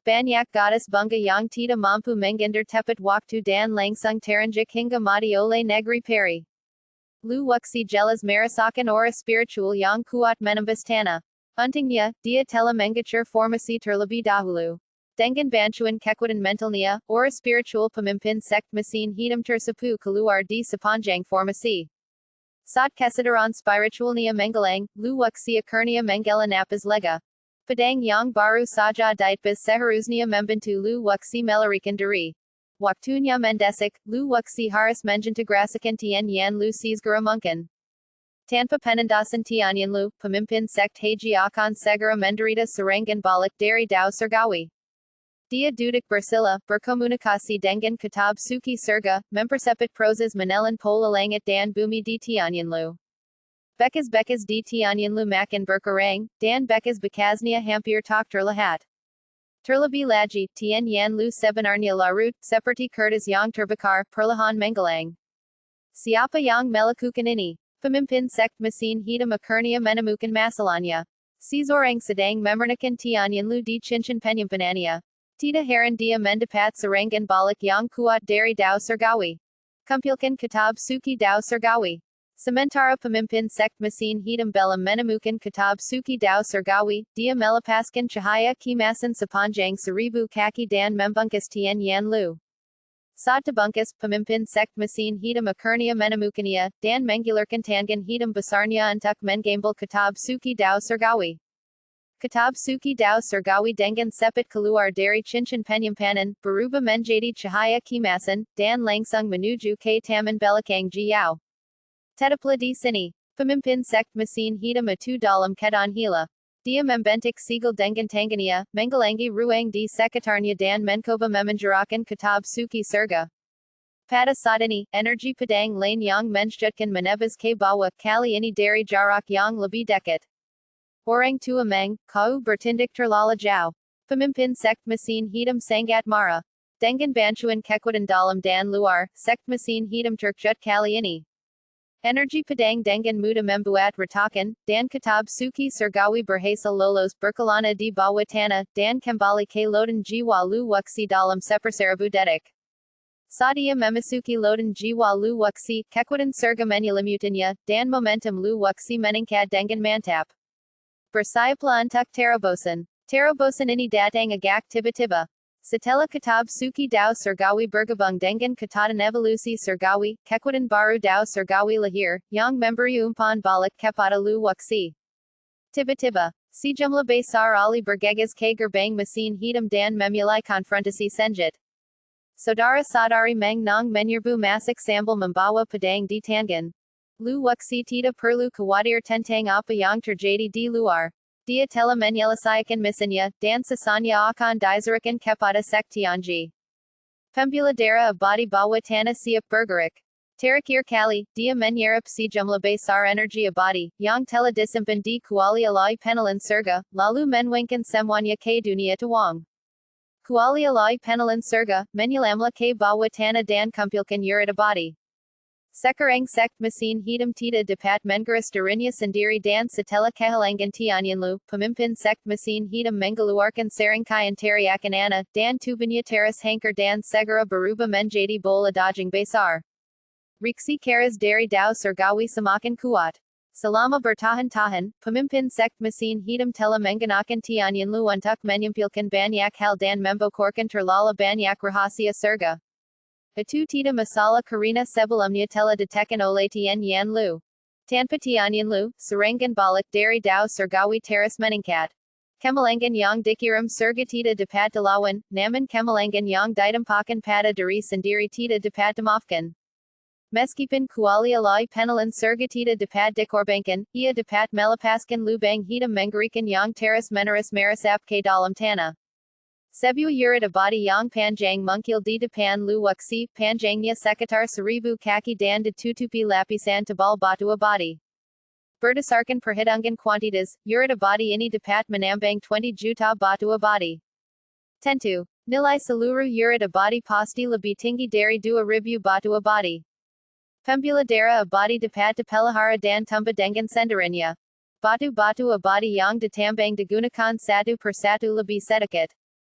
Banyak gadis bunga yang tidak mampu menghindar tepat waktu dan langsung teranjak hingga mati oleh negeri peri. Lu wuxi jelas merasakan aura spiritual yang kuat menembus tanah. Untungnya, dia telah mengacur formasi terlebih dahulu. Dengan bantuan kekuatan mentalnya, aura spiritual pemimpin sekt mesin hitam tersapu keluar di sepanjang formasi. Sat Kesadaran spiritualnia mengalang, lu wuxia kernia mengela napas lega. Padang yang baru saja ditbas seharusnya membantu lu wuxi melarikan diri. Waktunya mendesik, lu wuxi harus mengintegrasikan tian yan lu segera mungkin. Tanpa penandasan tianyan lu, pemimpin sekt haji akan segera menderita serangan balik dari dao surgawi. Dia duduk bersila, berkomunikasi dengan kitab suci surga, mempersepit proses menelan pola langit dan bumi di tianyan lu. Bekas di tianyan lu makin berkurang, dan bekas bekasnya hampir tak terlihat. Terlebih lagi, tian yan lu sebenarnya larut, seperti kertas yang terbakar, perlahan menggelang. Siapa yang melakukan ini? Pemimpin sekt mesin hitam akhirnya menemukan masalahnya. Seseorang sedang memurnikan tianyan lu di cincin penyimpanannya. Tidak heran dia mendapat serangan balik yang kuat dari dao surgawi. Kumpulkan kitab suci dao surgawi. Sementara pemimpin sekt mesin hitam belum menemukan kitab suci dao surgawi, dia melepaskan cahaya kimasan sepanjang 1000 kaki dan membungkus tian yan lu. Saat dibungkus, pemimpin sekt mesin hitam akhirnya menemukannya, dan menggilarkan tangan hitam besarnya untuk mengambil kitab suci dao surgawi. Kitab suci dao surgawi dengan cepat keluar dari cincin penyimpanan, berubah menjadi cahaya kimasan, dan langsung menuju ke taman belakang jiao. Tetaplah di sini. Pemimpin sekt mesin hitam itu dalam keadaan gila. Dia membentuk segel dengan tangannya, menghalangi ruang di sekitarnya dan mencoba memenjarakan kitab suci surga. Pada saat ini, energi pedang lain yang menjutkan menebas ke bawah, kali ini dari jarak yang lebih dekat. Orang tua kau bertindak terlalu jauh. Pemimpin sekt mesin hitam sangat marah. Dengan bantuan kekuatan dalam dan luar, sekt mesin hitam terkejut kali ini. Energi pedang dengan mudah membuat retakan, dan kitab suci surgawi berhasil lolos berkelana di bawah tanah, dan kembali ke lautan jiwa lu wuxi dalam seperseribu detik. Saat ia memasuki lautan jiwa lu wuxi, kekuatan surga menyelimutannya, dan momentum lu wuxi meningkat dengan mantap. Bersiaplah untuk terobosan. Terobosan ini datang agak tiba-tiba. Setelah kitab suci dao surgawi bergabung dengan ketaatan evolusi surgawi, kekuatan baru dao surgawi lahir, yang memberi umpan balik kepada lu wuxi. Tiba-tiba, sejumlah besar ali bergegas ke gerbang mesin hitam dan memulai konfrontasi sengit. Saudara-saudari nang menyerbu masuk sambil membawa pedang di tangan. Lu wuxi tidak perlu khawatir tentang apa yang terjadi di luar. Dia telah menyelesaikan misinya, dan sisanya akan diserahkan kepada sekt Tianji. Pembela darah abadi bawah tanah siap bergerak. Terakhir kali, dia menyerap sejumlah besar energi abadi, yang telah disimpan di kuali alai penelan surga, lalu menuangkan semuanya ke dunia Taihuang. Kuali alai penelan surga, menyelamlah ke bawah tanah dan kumpulkan urat abadi. Sekarang sekt mesin hitam tidak dapat mengurus dirinya sendiri dan setelah kehilangan tianyan lu, pemimpin sekt mesin hitam mengeluarkan serangkaian teriakan aneh, dan tubuhnya teras hancur dan segera berubah menjadi bola daging besar. Reaksi keras dari dao surgawi semakin kuat. Selama bertahan-tahan, pemimpin sekt mesin hitam telah menggunakan tianyan lu untuk menyampilkan banyak hal dan membocorkan terlalu banyak rahasia surga. Itu tidak masalah karena sebelumnya telah ditekan oleh tian yan lu. Tanpa tianyan lu, serangan balik dari dao surgawi teras meningkat. Kemalangan yang dikirim surga tidak dapat dilawan, namun kemalangan yang ditampakkan pada diri sendiri tidak dapat dimaafkan. Meskipun kuali alai penelan surga tidak dapat dikorbankan, ia dapat melepaskan lubang hitam mengerikan yang teras menerus meresap ke dalam tanah. Sebuah urat abadi yang panjang mungkil di depan lu wuxi, panjangnya sekitar 1000 kaki dan ditutupi lapisan tebal batu abadi. Berdasarkan perhitungan kuantitas, urat abadi ini dapat menambang 20 juta batu abadi. Tentu, nilai seluruh urat abadi pasti lebih tinggi dari 2000 batu abadi. Pembela darah abadi dapat dipelihara dan tumbuh dengan sendirinya. Batu-batu abadi yang ditambang digunakan satu persatu lebih sedikit.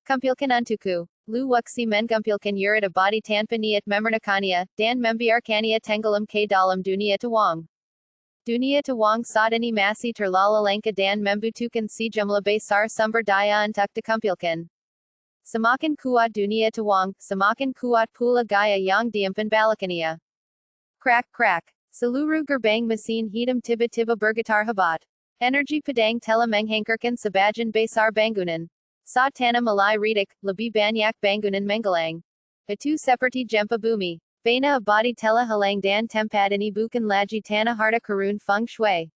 Kumpulkan untukku. Lu wuxi mengumpulkan urat abadi tanpa niat memurnikannya, dan membiarkannya tenggelam ke dalam dunia Taihuang. Dunia Taihuang saat ini masih terlalu langka dan membutuhkan sejumlah besar sumber daya untuk dikumpulkan. Semakin kuat dunia Taihuang, semakin kuat pula gaya yang diimpan balikannya. Crack crack. Seluruh gerbang mesin hitam tiba-tiba bergetar hebat. Energi pedang telah menghancurkan sebagian besar bangunan. Sa tanah mulai retak, lebih banyak bangunan menggelang. Itu seperti gempa bumi. Bana abadi telah hilang dan tempat ini bukan lagi tanah harta karun feng shui.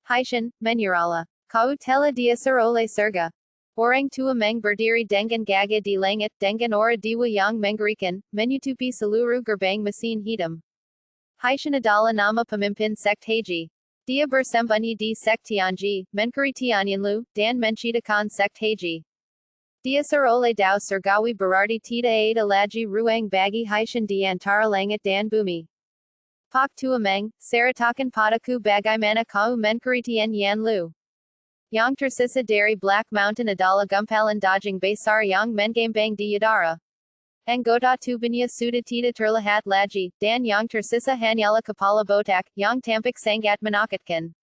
Haitian, menyerala. Kau telah diasar oleh surga. Orang tua meng berdiri dengan gagah di langit dengan ora dewa yang mengerikan, menutupi seluruh gerbang mesin hitam. Haitian adalah nama pemimpin sekt Haji. Dia bersembunyi di sekt Tianji, mencari Tianyanlu, dan menciptakan sekt Haji. Diasar oleh Dao Surgawi berarti tidak ada lagi ruang bagi Haitian di antara langit dan bumi. Pak tua meng, ceritakan padaku bagaimana kau mencari Tianyanlu. Yang tersisa dari Black Mountain adalah gumpalan daging besar yang menggembang di udara. Anggota tubuhnya sudah tidak terlihat lagi, dan yang tersisa hanyalah kepala botak, yang tampak sangat menakutkan.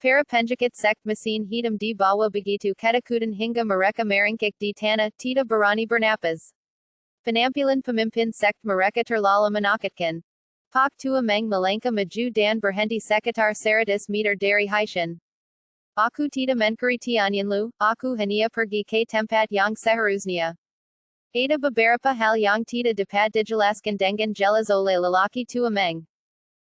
Para penjakit sekt mesin hitam di bawah begitu ketakutan hingga mereka merengkak di tanah, tidak berani bernapas. Penampilan pemimpin sekt mereka terlalu menakutkan. Pak tua meng melangkah maju dan berhenti sekitar 100 meter dari Haitian. Aku tidak mencari Tianyanlu, aku hanya pergi ke tempat yang seharusnya. Ada beberapa hal yang tidak dapat dijelaskan dengan jelas oleh lelaki tua meng.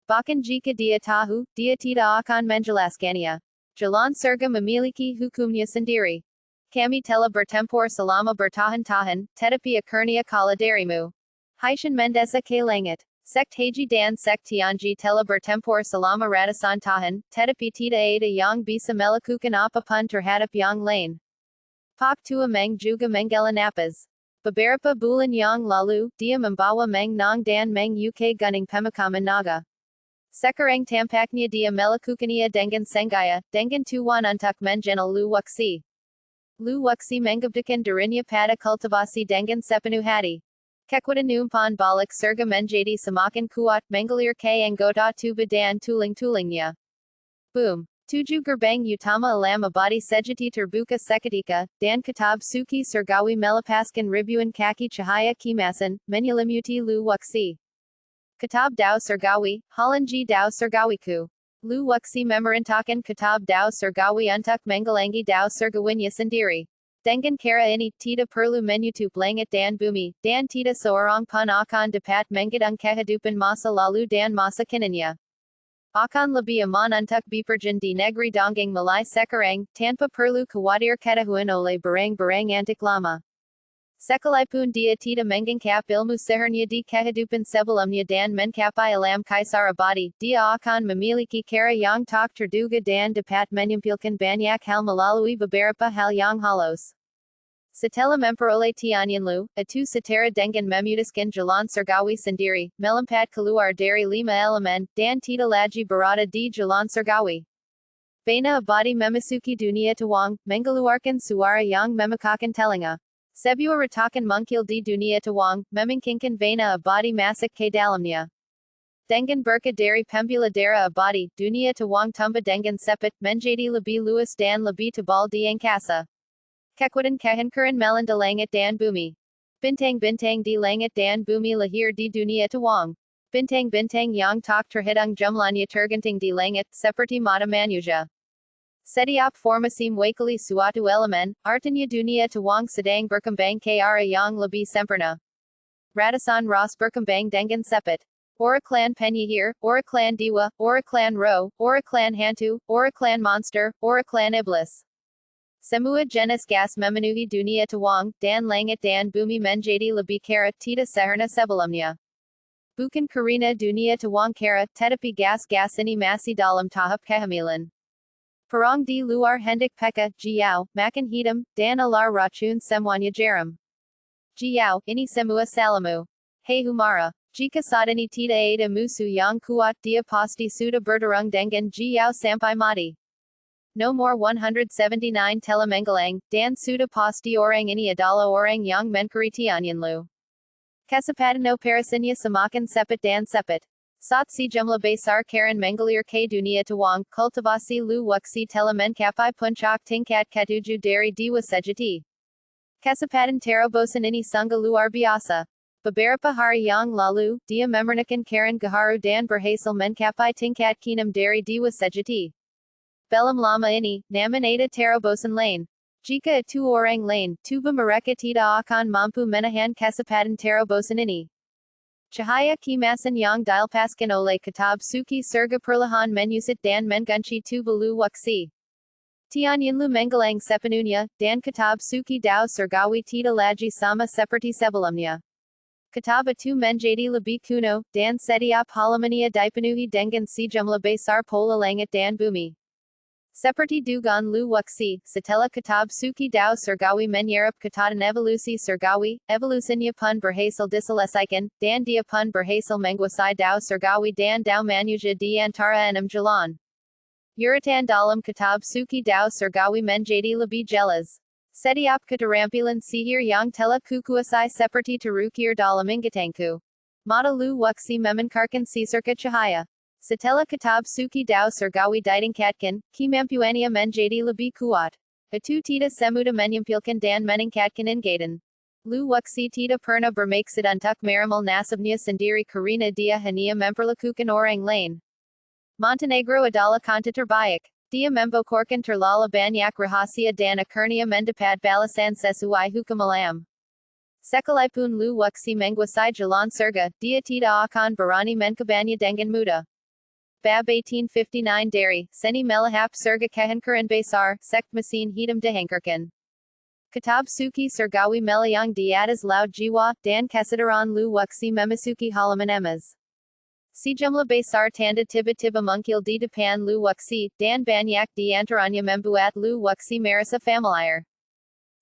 Bahkan jika dia tahu, dia tidak akan menjelaskannya. Jalan surga memiliki hukumnya sendiri. Kami telah bertempur selama bertahun-tahun, tetapi akhirnya kalah darimu. Haitian mendesa ke langit. Sekt Haji dan sekt Tianji telah bertempur selama ratusan tahun, tetapi tidak ada yang bisa melakukan apapun terhadap yang lain. Pak tua meng juga menghela napas. Beberapa bulan yang lalu, dia membawa Meng Nong dan Meng UK gunung pemakaman naga. Sekarang tampaknya dia melakukannya dengan sengaja, dengan tujuan untuk mengenal Lu Wuxi. Lu Wuxi mengabdikan dirinya pada kultivasi dengan sepenuh hati. Kekuatan umpan balik surga menjadi semakin kuat mengalir ke anggota tubuh dan tulang-tulangnya. Boom! 7 gerbang utama alam abadi sejati terbuka seketika, dan kitab suci surgawi melepaskan ribuan kaki cahaya kimasan, menyelimuti Lu Wuxi. Kitab Dao Surgawi, Halanji Dao Surgawiku. Lu Wuxi memerintahkan kitab Dao Surgawi untuk menggelangi Dao Surgawinya sendiri. Dengan cara ini, tidak perlu menutup langit dan bumi, dan tidak seorang pun akan dapat menghitung kehidupan masa lalu dan masa kininya. Akan lebih aman untuk bepergian di negeri dongeng mulai sekarang, tanpa perlu khawatir ketahuan oleh barang-barang antik lama. Sekalipun dia tidak mengungkap ilmu sihirnya di kehidupan sebelumnya dan mencapai alam kaisar abadi, dia akan memiliki cara yang tak terduga dan dapat menyampilkan banyak hal melalui beberapa hal yang halus. Setelah memperoleh Tianyanlu, itu setara dengan memutuskan jalan surgawi sendiri, melompat keluar dari 5 elemen, dan tidak lagi berada di jalan surgawi. Bana abadi memasuki dunia Taihuang, mengeluarkan suara yang memekakan telinga. Sebuah retakan mungkil di dunia Taihuang, memungkinkan bana abadi masuk ke dalamnya. Dengan berkat dari pembela darah abadi, dunia Taihuang tumbuh dengan cepat, menjadi lebih luas dan lebih tebal di angkasa. Kekuatan kehancuran melanda langit dan bumi. Bintang-bintang di langit dan bumi lahir di dunia Taihuang. Bintang-bintang yang tak terhitung jumlahnya tergantung di langit, seperti mata manusia. Setiap formasi mewakili suatu elemen, artinya dunia Taihuang sedang berkembang ke arah yang lebih sempurna. Ratusan ras berkembang dengan cepat. Ora clan penyihir, ora clan dewa, ora clan roh, ora clan hantu, ora clan monster, ora clan iblis. Semua jenis gas memenuhi dunia Taihuang, dan langit dan bumi menjadi lebih kara tidak sehingga sebelumnya. Bukan karena dunia Taihuang kara, tetapi gas-gas ini masih dalam tahap kehamilan. Perang di luar hendak peka, Jiao, makan hitam, dan alar racun semuanya jarum. Jiao, ini semua salamu. Hei Humara, jika saat ini tidak ada musuh yang kuat, dia pasti sudah bertarung dengan Jiao sampai mati. Nomor 179 telah menggelang, dan sudah pasti orang ini adalah orang yang mencari Tianyanlu. Kecepatan operasinya semakin cepat dan cepat. Saat sejumlah besar karen mengalir ke dunia Taihuang, kultivasi Lu Wuxi telah mencapai puncak tingkat ketujuh dari dewa sejati. Kecepatan terobosan ini sungguh luar biasa. Babarapa Hari Yang Lalu, Dia Memranakan Karen Gaharu Dan Berhasel Menkapai Tingkat Kinam Dari Diwa Sejati. Belam Lama Ini, Namanada Tarobosan Lane. Jika Atu Orang Lane, Tuba Mereka Tida Akan Mampu Menahan Kasapadan Tarobosan Ini. Cahaya Kimasan Yang Dilpaskan Ole Kitab Suki Surga Perlahan Menusit Dan Mengunchi Tubalu Waksi. Tian Yinlu Mengalang Sepanunya, Dan Kitab Suki Dao Surgawi Tita Laji Sama Seperti Sebalamnya. Kitab Atu Menjadi Labi Kuno, Dan Setiap Halamania Dipenuhi Dengan Sejumlah Besar Pola Langit Dan Bumi. Seperti Dugan Lu Waksi, Setelah Kitab Suki Dao Surgawi Menyerap Katatan Evolusi Surgawi, Evolusinya Pun Berhasil Diselesaikan, Dan Dia Pun Berhasil Menguasai Dao Surgawi Dan Dao Manuja di Antara Enam Jalan. Uratan Dalam Kitab Suki Dao Surgawi Menjadi Lebih Jelas. Setiap Keterampilan Sihir Yang Telah Kukuasai Seperti Terukir Dalam Ingatanku. Mata Lu Waksi Memenkarkan Sisirka Cahaya. Setelah Kitab Suki Dao Surgawi Didingkatkan, Kimampuania Menjadi Lebih Kuat. Atu Tita Semuda Menyampilkan Dan Meningkatkan Ingatan. Lu Waksi Tita Perna Bermaksud Untuk Maramal Nasabnya Sendiri Karina Dia Hania Memperlakukan Orang Lain. Montenegro Adalah Kanta Terbaik. Dia Membokorkan Terlala Banyak Rahasia Dan Akurnia Mendapat Balasan Sesuai Hukum Alam. Sekalipun Lu Waksi Menguasai Jalan Surga, Dia Tida Akan Barani Menkabanya Dengan Muda. Bab 1859 Dari, Seni Melahap Surga Kehankaran Besar, Sekt Mesin Hitam Dehankarkan. Kitab Suki Surgawi Melayang di atas Laut Jiwa, Dan Kesadaran Lu Waksi Memasuki Halaman Emas. Sejumlah Besar Tanda Tiba-Tiba Mungkil di Depan Lu Waksi, Dan Banyak di Antaranya Membuat Lu Waksi Merasa Familiar.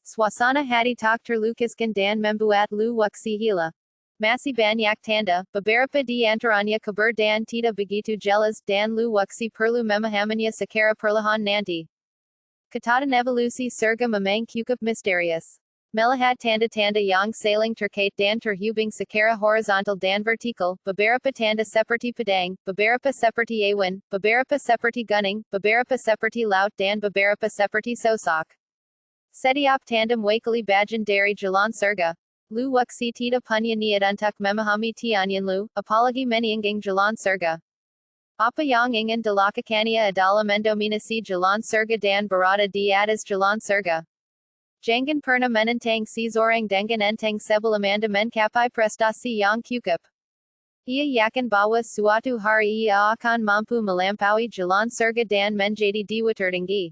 Swasana Hati Tak Terlukiskan Dan Membuat Lu Waksi Hila. Masih Banyak Tanda, Beberapa di Antaranya Kabar Dan Tidak Begitu Jelas Dan Lu Waksi Perlu Memahaminya Secara Perlahan Nanti. Katatan Evolusi Surga Memang Cukup Misterius. Melihat tanda-tanda yang saling terkait dan terhubung secara horizontal dan vertikal, beberapa tanda seperti pedang, beberapa seperti awan, beberapa seperti gunung, beberapa seperti laut dan beberapa seperti sosok. Setiap tanda mewakili bagian dari jalan surga. Lu Waksi tidak punya niat untuk memahami tianyan Lu, apalagi menyinggung jalan surga. Apa yang ingin dilakukannya adalah mendominasi jalan surga dan berada di atas jalan surga. Jangan pernah menentang seseorang dengan enteng sebelum Anda mencapai prestasi yang cukup. Ia yakin bahwa suatu hari ia akan mampu melampaui jalan surga dan menjadi dewa tertinggi.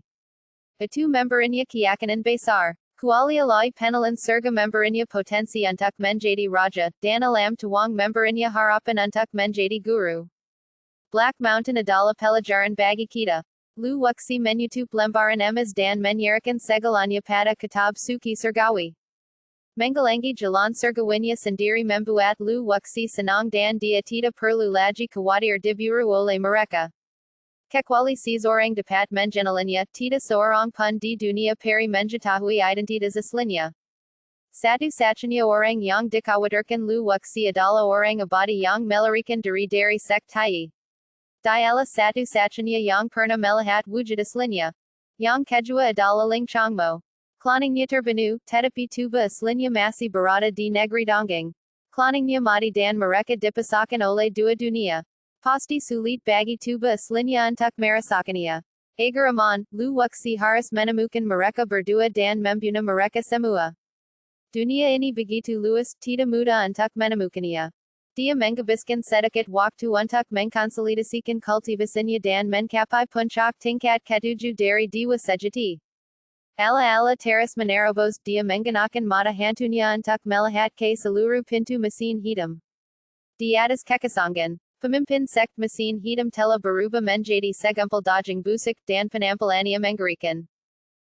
Itu memberinya keyakinan besar. Kualialai penelan surga memberinya potensi untuk menjadi raja, dan alam tuang memberinya harapan untuk menjadi guru. Black Mountain adalah pelajaran bagi kita. Lu Waksi menutup lembaran emas dan menyerahkan segalanya pada Kitab Suki Surgawi. Mengalangi jalan surgawinya sendiri membuat Lu Waksi senang dan dia tidak perlu lagi khawatir diburu oleh mereka. Kecuali seseorang dapat mengenalinya, tidak seorang pun di dunia peri mengetahui identitas aslinya. Satu-satunya orang yang dikhawatirkan Lu Waksi adalah orang abadi yang melarikan diri dari sektai. Dialah satu-satunya yang pernah melihat wujud aslinya. Yang kedua adalah Ling Changmo. Kloningnya terbunuh, tetapi tubuh aslinya masih berada di negeri Dongeng. Kloningnya mati dan mereka dipisahkan oleh dua dunia. Pasti sulit bagi tubuh aslinya untuk merasakannya. Agar aman, Lu Waksi harus menemukan mereka berdua dan membunuh mereka semua. Dunia ini begitu luas, tidak mudah untuk menemukannya. Dia menghabiskan sedikit waktu untuk mengkonsolidasikan kultivasinya dan mencapai puncak tingkat ketujuh dari dewa sejati. Ala-ala teras menerobos dia menggunakan mata hantunya untuk melihat ke seluruh pintu mesin hitam. Di atas kekosongan, pemimpin sekt mesin hitam telah berubah menjadi segumpal daging busuk dan penampilannya mengerikan.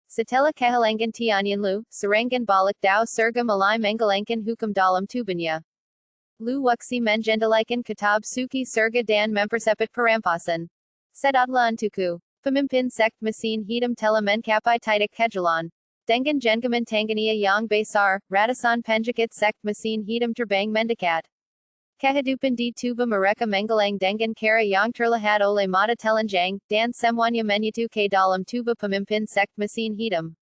Setelah kehilangan tianyan Lu, serangan balik Dao Surga mulai menggalangkan hukum dalam tubuhnya. Lu Waksi mengendalikan Kitab Suki Surga dan mempercepat perampasan. Sedatlah untukku. Pemimpin sekt mesin hitam telah mencapai titik kejalan. Dengan genggaman tangannya yang besar, ratusan penjahat sekt mesin hitam terbang mendekat. Kehidupan di tubuh mereka menggelang dengan cara yang terlihat oleh mata telanjang, dan semuanya menyatu ke dalam tubuh pemimpin sekt mesin hitam.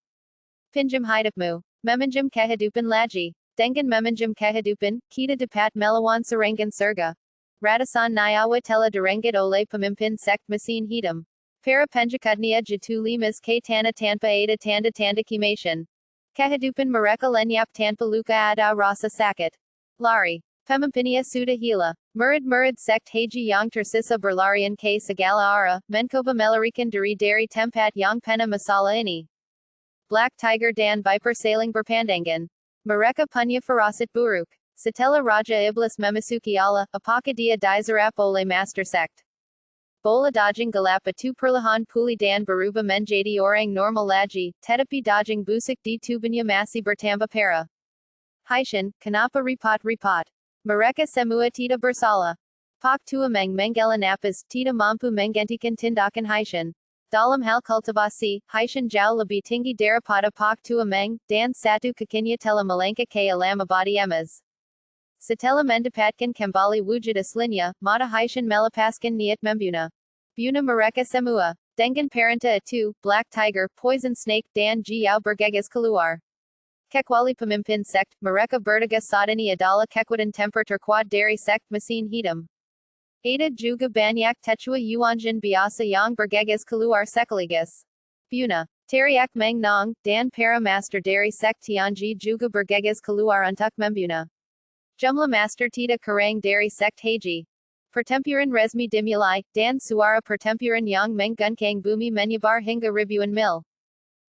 Pinjam hidupmu. Meminjam kehidupan lagi. Dengan meminjam kehidupan, kita dapat melawan serangan surga. Ratusan nyawa telah direnggut oleh pemimpin sekt mesin hitam. Para penjakutnya jatuh limas ke tanah tanpa ada tanda-tanda kematian. Kehidupan mereka lenyap tanpa luka ada rasa sakit. Lari. Pemimpinnya sudah hilang. Murid-murid sekt haji yang tersisa berlarian ke segala arah, mencoba melarikan diri dari tempat yang penuh masalah ini. Black Tiger dan Viper saling berpandangan. Mereka punya firasat buruk. Setelah Raja Iblis memasuki Allah, apakah dia diserap oleh Master Sekt? Bola daging gelap itu perlahan pulih dan berubah menjadi orang normal lagi, tetapi daging busuk di tubuhnya masih bertambah parah. Haishan, kenapa repot-repot? Mereka semua tidak bersalah. Pak Tua Menggelan napas tidak mampu menggantikan tindakan Haishan. Dalam hal kultivasi, Haishan jauh lebih tinggi daripada Pak Tua dan satu kakinya telah melangkah ke alam abadi emas. Setelah mendapatkan kembali wujud aslinya, mata Haishan melepaskan niat membunuh. Bunuh mereka semua. Dengan perintah itu, Black Tiger, Poison Snake, dan Jiao bergegas keluar. Kecuali pemimpin sekt, mereka bertiga saat ini adalah kekuatan tempur terkuat dari sekt mesin hitam. Ada juga banyak tetua Yuanjin biasa yang bergegas keluar sekaligus. Bunuh. Teriak Meng Nong, dan para master dari sekt Tianji juga bergegas keluar untuk membunuh. Jumlah master tidak kurang dari sekt haji. Pertempuran resmi dimulai, dan suara pertempuran yang mengguncang bumi menyebar hingga ribuan mil.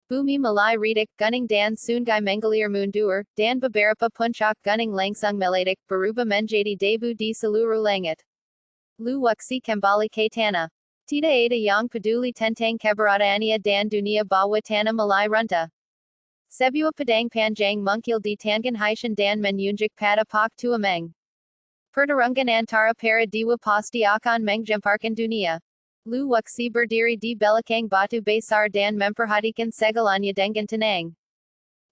Bumi mulai retak, gunung dan sungai mengalir mundur, dan beberapa puncak gunung langsung meledak, berubah menjadi debu di seluruh langit. Lu waksi kembali ke tanah. Tidak ada yang peduli tentang keberadaannya dan dunia bawah tanah mulai runtuh. Sebuah pedang panjang muncul di tangan Haishan dan menunjuk pada Pak Tua Meng. Pertarungan antara para dewa pasti akan mengemparkan dunia. Lu waksi berdiri di belakang batu besar dan memperhatikan segalanya dengan tenang.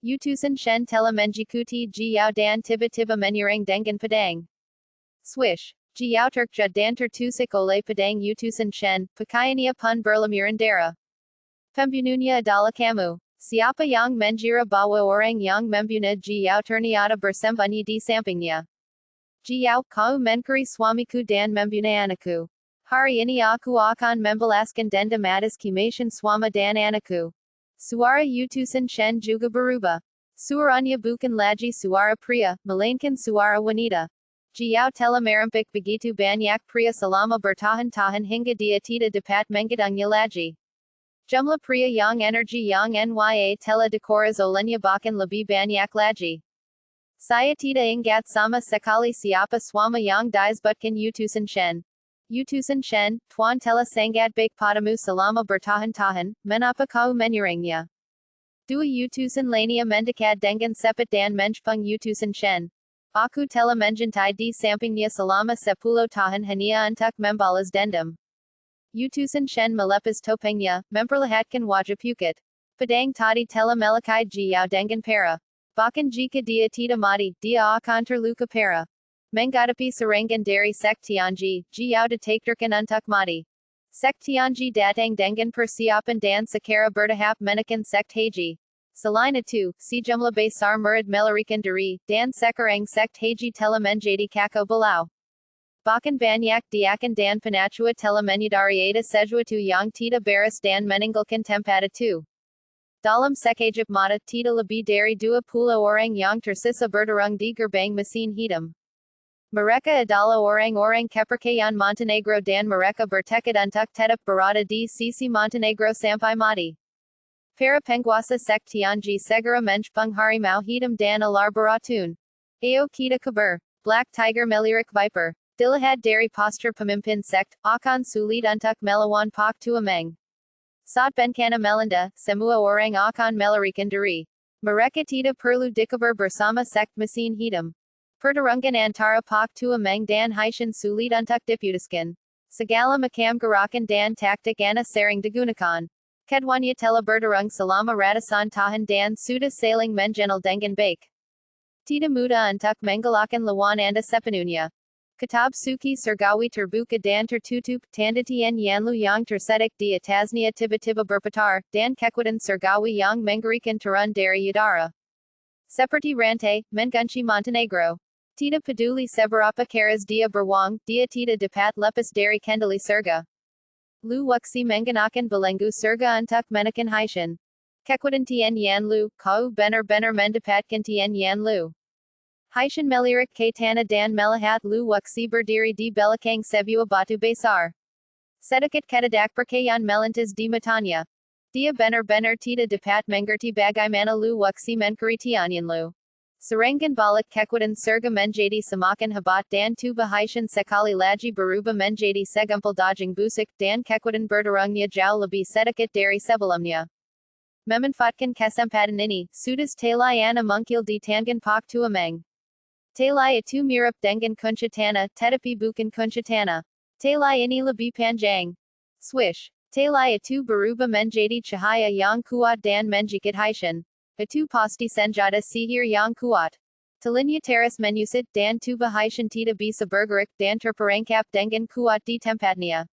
Utusan Shen telah mengikuti Jiao dan tiba-tiba menyerang dengan pedang. Swish. Jiao terkejut dan tertusuk oleh pedang utusan Shen, pakaiannya pun berlumuran darah. Pembunuhnya adalah kamu. Siapa yang mengira bahwa orang yang membunuh Jiao ternyata bersembunyi di sampingnya? Jiao, kau mencuri suamiku dan membunuh anakku. Hari ini aku akan membalaskan dendam atas kematian suami dan anakku. Suara utusan Shen juga berubah. Suaranya bukan lagi suara pria, melainkan suara wanita. Jiao telah merempik begitu banyak pria selama bertahun-tahun hingga dia tidak dapat menghitungnya lagi. Jumlah pria yang energi yang nya telah dikuras olehnya bahkan lebih banyak lagi. Saya tidak ingat sama sekali siapa suami yang disebutkan utusan Shen. Utusan Shen, Tuan telah sangat baik padamu selama bertahun-tahun, mengapa kau menyerangnya? Dua utusan lainnya mendekat dengan cepat dan menjepang utusan Shen. Aku telah mencintai di sampingnya selama 10 tahun hanya untuk membalas dendam. Utusan Shen melepas topengnya, memperlihatkan wajah pukit. Pedang tadi telah melukai Jiao dengan parah. Bahkan jika dia tidak mati, dia akan terluka parah. Menghadapi serangan dari sekt Tianji, Jiao ditakdirkan untuk mati. Sekt Tianji datang dengan persiapan dan secara bertahap menekan sekt Haji. Selain itu, sejumlah besar murid melarikan diri, dan sekarang sekt haji telah menjadi kacau balau. Bahkan banyak diakan dan penatua telah menyadari ada sesuatu yang tidak beres dan meninggalkan tempat itu. Dalam sekejap mata tidak lebih dari 20 orang yang tersisa bertarung di gerbang mesin hitam. Mereka adalah orang-orang kepercayaan Montenegro dan mereka bertekad untuk tetap berada di sisi Montenegro sampai mati. Para penguasa sekt Tianji segera menjepang harimau hitam dan alar beratun. Ayo kita kabar. Black Tiger melirik Viper. Dilihat dari postur pemimpin sekt, akan sulit untuk melawan Pak Tua Meng. Saat bencana melanda, semua orang akan melarikan diri. Mereka tidak perlu dikabar bersama sekt mesin hitam. Pertarungan antara Pak Tua Meng dan Haishan sulit untuk diputuskan. Segala macam gerakan dan taktik ana sering digunakan. Keduanya telah bertarung selama ratusan tahun dan sudah saling mengenal dengan baik. Tidak mudah untuk mengalahkan lawan anda sepenuhnya. Kitab suci surgawi terbuka dan tertutup, tanda tian yanlu yang tersedak di atasnya tiba-tiba berputar, dan kekuatan surgawi yang mengerikan turun dari udara. Seperti Rante, Mengunci Montenegro. Tita peduli seberapa caras dia beruang, dia tidak dapat lepas dari kendali surga. Lu wuxi menggunakan belenggu surga untuk menekan haishan. Kekuatan tian yan lu, kau benar-benar mendapatkan tian yan lu. Haishan melirik ke tanah dan melihat lu wuxi berdiri di belakang sebuah batu besar. Sedikit kedadak perkayan melintas di matanya. Dia benar-benar tidak dapat mengerti bagaimana lu wuxi mencari tianyan lu. Serangan balik kekuatan surga menjadi semakin hebat dan tubuh haishan sekali lagi berubah menjadi segumpal daging busuk dan kekuatan berdarungnya jauh lebih sedikit dari sebelumnya. Memanfaatkan kesempatan ini, sudah Taihuang mungkil di tangan Pak Tuameng. Taihuang itu mirip dengan kunci tanah, tetapi bukan kunci tanah. Taihuang ini lebih panjang. Swish. Taihuang itu berubah menjadi cahaya yang kuat dan menjikat haishan. Itu pasti senjata sihir yang kuat. Telinga teras menyusut dan tubuh haishan tidak bisa bergerak dan terperangkap dengan kuat di tempatnya.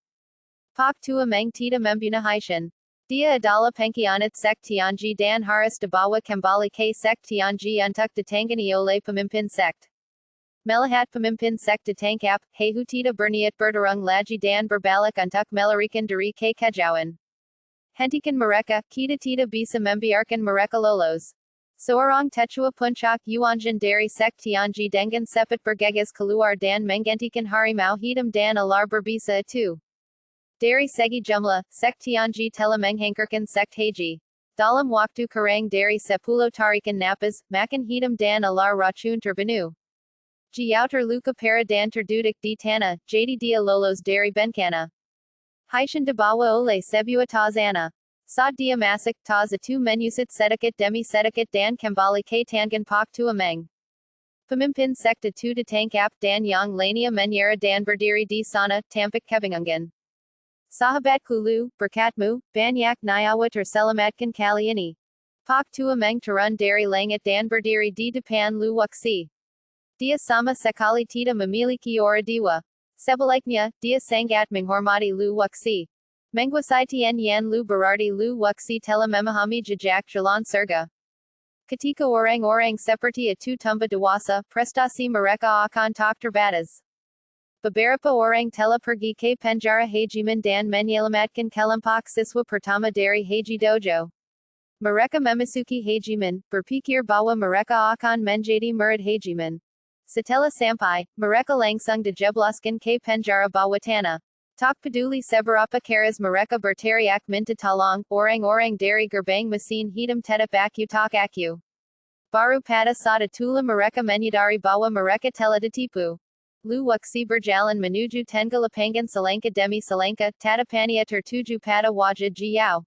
Pak Tuameng tidak membunuh haishan. Dia adalah pengkhianat sek Tianji dan harus dibawa kembali ke sek Tianji untuk ditangani oleh pemimpin sekt. Melihat pemimpin sek ditangkap, Hehu tidak berniat bertarung lagi dan berbalik untuk melarikan diri ke kejauhan. Hentikan mereka, kita tidak bisa membiarkan mereka lolos. Seorang tetua puncak Yuanjin dari sek Tianji dengan cepat bergegas keluar dan menggantikan harimau hitam dan ular berbisa itu. Dari segi jumlah, sek Tianji telah menghancurkan sek Heiji. Dalam waktu kurang dari 10 tarikan napas, makan hitam dan ular racun terbunuh. Jiao terluka parah dan terduduk di tanah, jadi dia lolos dari bencana. Haishan dibawa oleh sebuah tazana. Saat dia masuk, taz itu menyusut sedikit demi sedikit dan kembali ke tangan Pak Tuameng. Pemimpin sek itu ditangkap dan yang lainnya menyerah dan berdiri di sana, tampak kebingungan. Sahabatku lu, berkatmu, banyak nyawa terselamatkan kali ini. Pak Tuameng turun dari langit dan berdiri di depan lu wuxi. Dia sama sekali tidak memiliki aura dewa. Sebaliknya, dia sangat menghormati lu wuxi. Menguasai tian yan lu berarti lu wuxi telah memahami jejak jalan surga. Ketika orang-orang seperti itu tumbuh dewasa, prestasi mereka akan tak terbatas. Beberapa orang telah pergi ke penjara Hejiman dan menyelamatkan kelompok siswa pertama dari Heiji Dojo. Mereka memasuki Hejiman, berpikir bahwa mereka akan menjadi murid Hejiman. Setelah sampai, mereka langsung dijeblaskan ke penjara bawah tanah. Tak peduli seberapa keras mereka berteriak minta tolong, orang-orang dari gerbang mesin hitam tetap aku tak aku. Baru pada saat itulah mereka menyadari bahwa mereka telah ditipu. Lu wuxi berjalan menuju tengah lapangan selangkah demi selangkah, tatapannya tertuju pada wajah Jiao.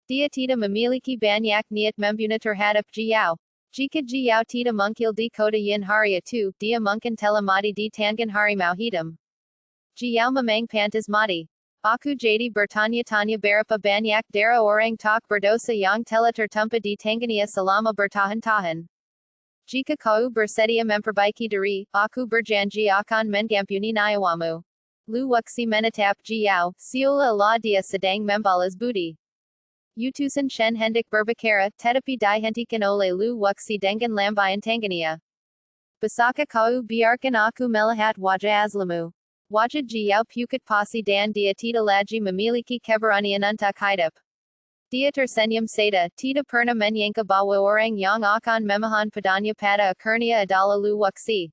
Dia tidak memiliki banyak niat membunuh terhadap Jiao. Jika Jiao tidak mungkil di kota Yin hari itu, dia mungkin telah mati di tangan harimau hitam. Jiao memang pantas mati. Aku jadi bertanya-tanya berapa banyak darah orang tak berdosa yang telah tertumpah di tangannya selama bertahun-tahun. Jika kau bersedia memperbaiki diri, aku berjanji akan mengampuni nyawamu. Lu wuxi menatap Jiao, seolah-olah dia sedang membalas budi. Utusan Shen hendak berbicara, tetapi dihentikan oleh Lu wuxi dengan lambayan tangannya. Bisakah kau biarkan aku melihat wajah aslimu? Wajah Jiao pucat pasi dan dia tidak lagi memiliki keberanian untuk hidup. Dia tersenyum seda, tidak pernah menyangka bahwa orang yang akan memohon padanya pada akhirnya adalah Lu wuxi.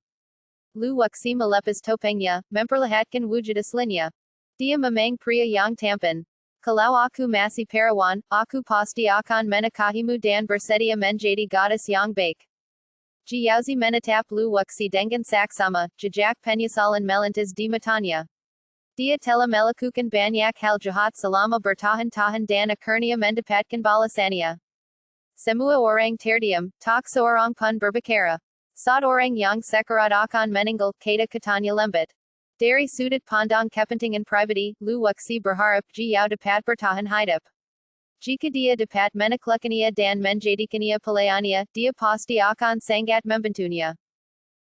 Lu wuxi melepas topengnya, memperlihatkan wujud aslinya. Dia memang pria yang tampan. Kalau aku masih perawan, aku pasti akan menikahimu dan bersedia menjadi gadis yang baik. Jiaozi menatap Lu wuxi dengan saksama, jejak penyesalan melintas di matanya. Dia telah melakukan banyak hal jahat selama bertahun-tahun dan akhirnya mendapatkan balasannya. Semua orang terdiam, tak seorang pun berbicara. Saat orang yang sekarat akan meninggal, kata-katanya lembut. Dari sudut pandang kepentingan pribadi, Lu wuxi berharap Jiao dapat bertahan hidup. Jika dia dapat menaklukkannya dan menjadikannya pelayannya, dia pasti akan sangat membantunya.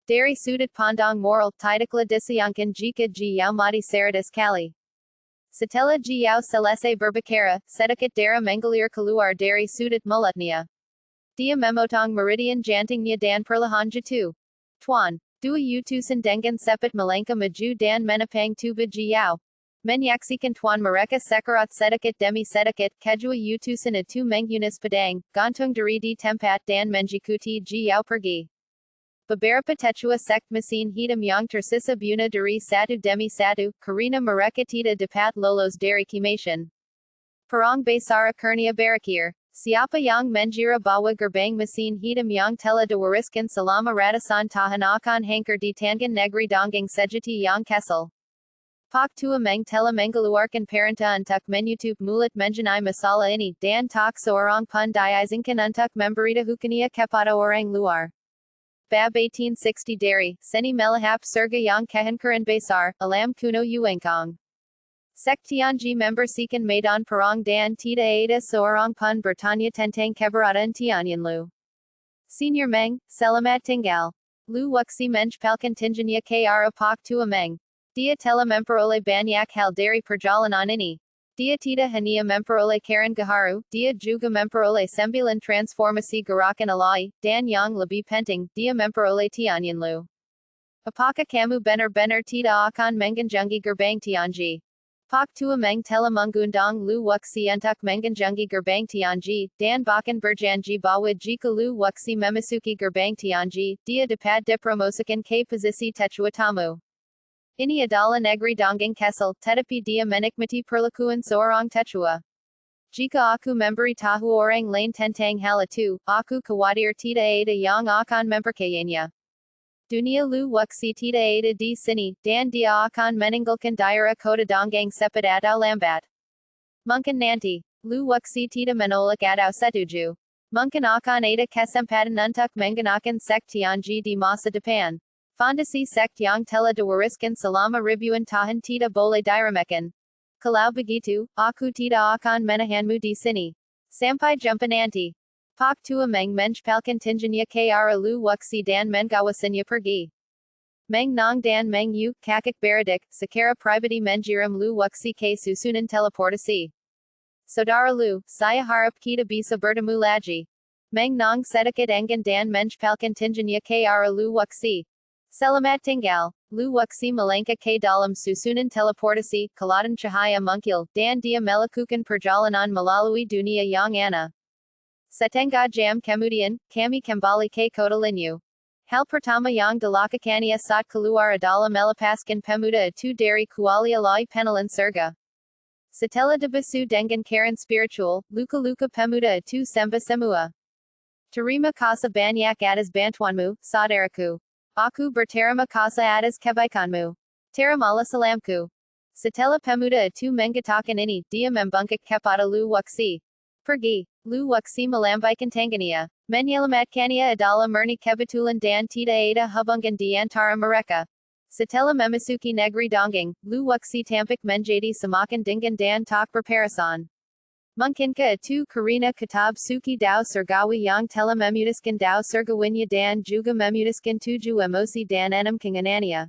Dari sudut pandang moral, tidaklah disayangkan jika Jiao mati secara sekali. Setelah Jiao selesai berbicara, sedikit darah mengalir keluar dari sudut mulutnya. Dia memotong meridian janting nya dan perlahan jatu. Tuan. Dua utusan dengan sepet malanka maju dan menapang tuba jiao. Menyaksikan tuan mereka sekarat sedikit demi sedikit, kedua utusan itu mengunis pedang, gantung diri di tempat dan menjikuti jiao pergi. Beberapa tetua sekt mesin hitam yang tersisa bunuh diri satu demi satu, karena mereka tidak dapat lolos dari kematian. Perang besar akhirnya berakhir. Siapa yang mengira bahwa gerbang mesin hitam yang telah diwariskan selama ratusan tahun akan hancur di tangan negeri dongeng sejati yang kesal. Pak Tua Meng telah mengeluarkan perintah untuk menutup mulut mengenai masalah ini, dan tak seorang pun diizinkan untuk memberitahukannya kepada orang luar. Bab 1860 dari Seni Melahap Surga yang Kehancuran Besar, Alam Kuno Yuengkong. Sekt Tianji membersihkan medan perang dan tidak ada seorang pun bertanya tentang keberadaan Tianyanlu. Senior Meng, selamat tinggal. Lu Wuxi menjpalkan tinjanya ke arah Pak Tua Meng. Dia telah memperoleh banyak hal dari perjalanan ini. Dia tidak hanya memperoleh Karen Gaharu, dia juga memperoleh 9 transformasi gerakan alai, dan yang lebih penting, dia memperoleh Tianyanlu. Apakah kamu benar-benar tidak akan mengunjungi gerbang Tianji? Pak Tua Meng telah mengundang Lu Wuxi untuk mengunjungi gerbang Tianji, dan bahkan berjanji bahwa jika Lu Wuxi memasuki gerbang Tianji, dia dapat dipromosikan ke posisi tetua tamu. Ini adalah negeri dongeng kesal, tetapi dia menikmati perlakuan seorang tetua. Jika aku memberitahu orang lain tentang hal itu, aku khawatir tidak ada yang akan mempercayainya. Dunia Lu Wuxi tidak ada di sini, dan dia akan meninggalkan daerah kota dongeng cepat atau lambat. Mungkin nanti, Lu Wuxi tidak menolak atau setuju. Mungkin akan ada kesempatan untuk menggunakan sekt Tianji di masa depan. Fondasi sekt yang telah diwariskan selama ribuan tahun tidak boleh diremehkan. Kalau begitu, aku tidak akan menahanmu di sini. Sampai jumpa nanti. Pak Tua Meng menjpalkan tinjanya ke arah Lu Wuxi dan mengawasinya pergi. Meng Nong dan Meng Yu, kakak beradik, secara pribadi mengirim Lu Wuxi ke susunan teleportasi. Saudara Lu, saya harap kita bisa bertemu lagi. Meng Nong sedikit enggan dan menjpalkan tinjanya ke arah Lu Wuxi. Selamat tinggal. Lu Wuxi melangkah ke dalam susunan teleportasi, kelihatan cahaya mungkil, dan dia melakukan perjalanan melalui dunia yang aneh. Setengah jam kemudian, kami kembali ke kota Linyu. Hal pertama yang dilakukannya saat keluar adalah melepaskan pemuda itu dari kuali alai penelan surga. Setelah dibisu dengan Karen spiritual, luka-luka pemuda itu sembuh semua. Terima kasih banyak atas bantuanmu, saudaraku. Aku berterima kasih atas kebaikanmu. Terimalah salamku. Setelah pemuda itu mengatakan ini, dia membungkuk kepada Lu Wuxi. Pergi. Lu Wuxi melambaikan tangannya. Menyelamatkannya adalah murni kebetulan dan tidak ada hubungan di antara mereka. Setelah memasuki negeri dongeng, Lu Wuxi tampak menjadi semakin dingin dan tak berperasan. Mungkinkah itu karena kitab suci Dao Surgawi yang telah memutuskan Dao Surgawinya dan juga memutuskan 7 emosi dan 6 keinginannya.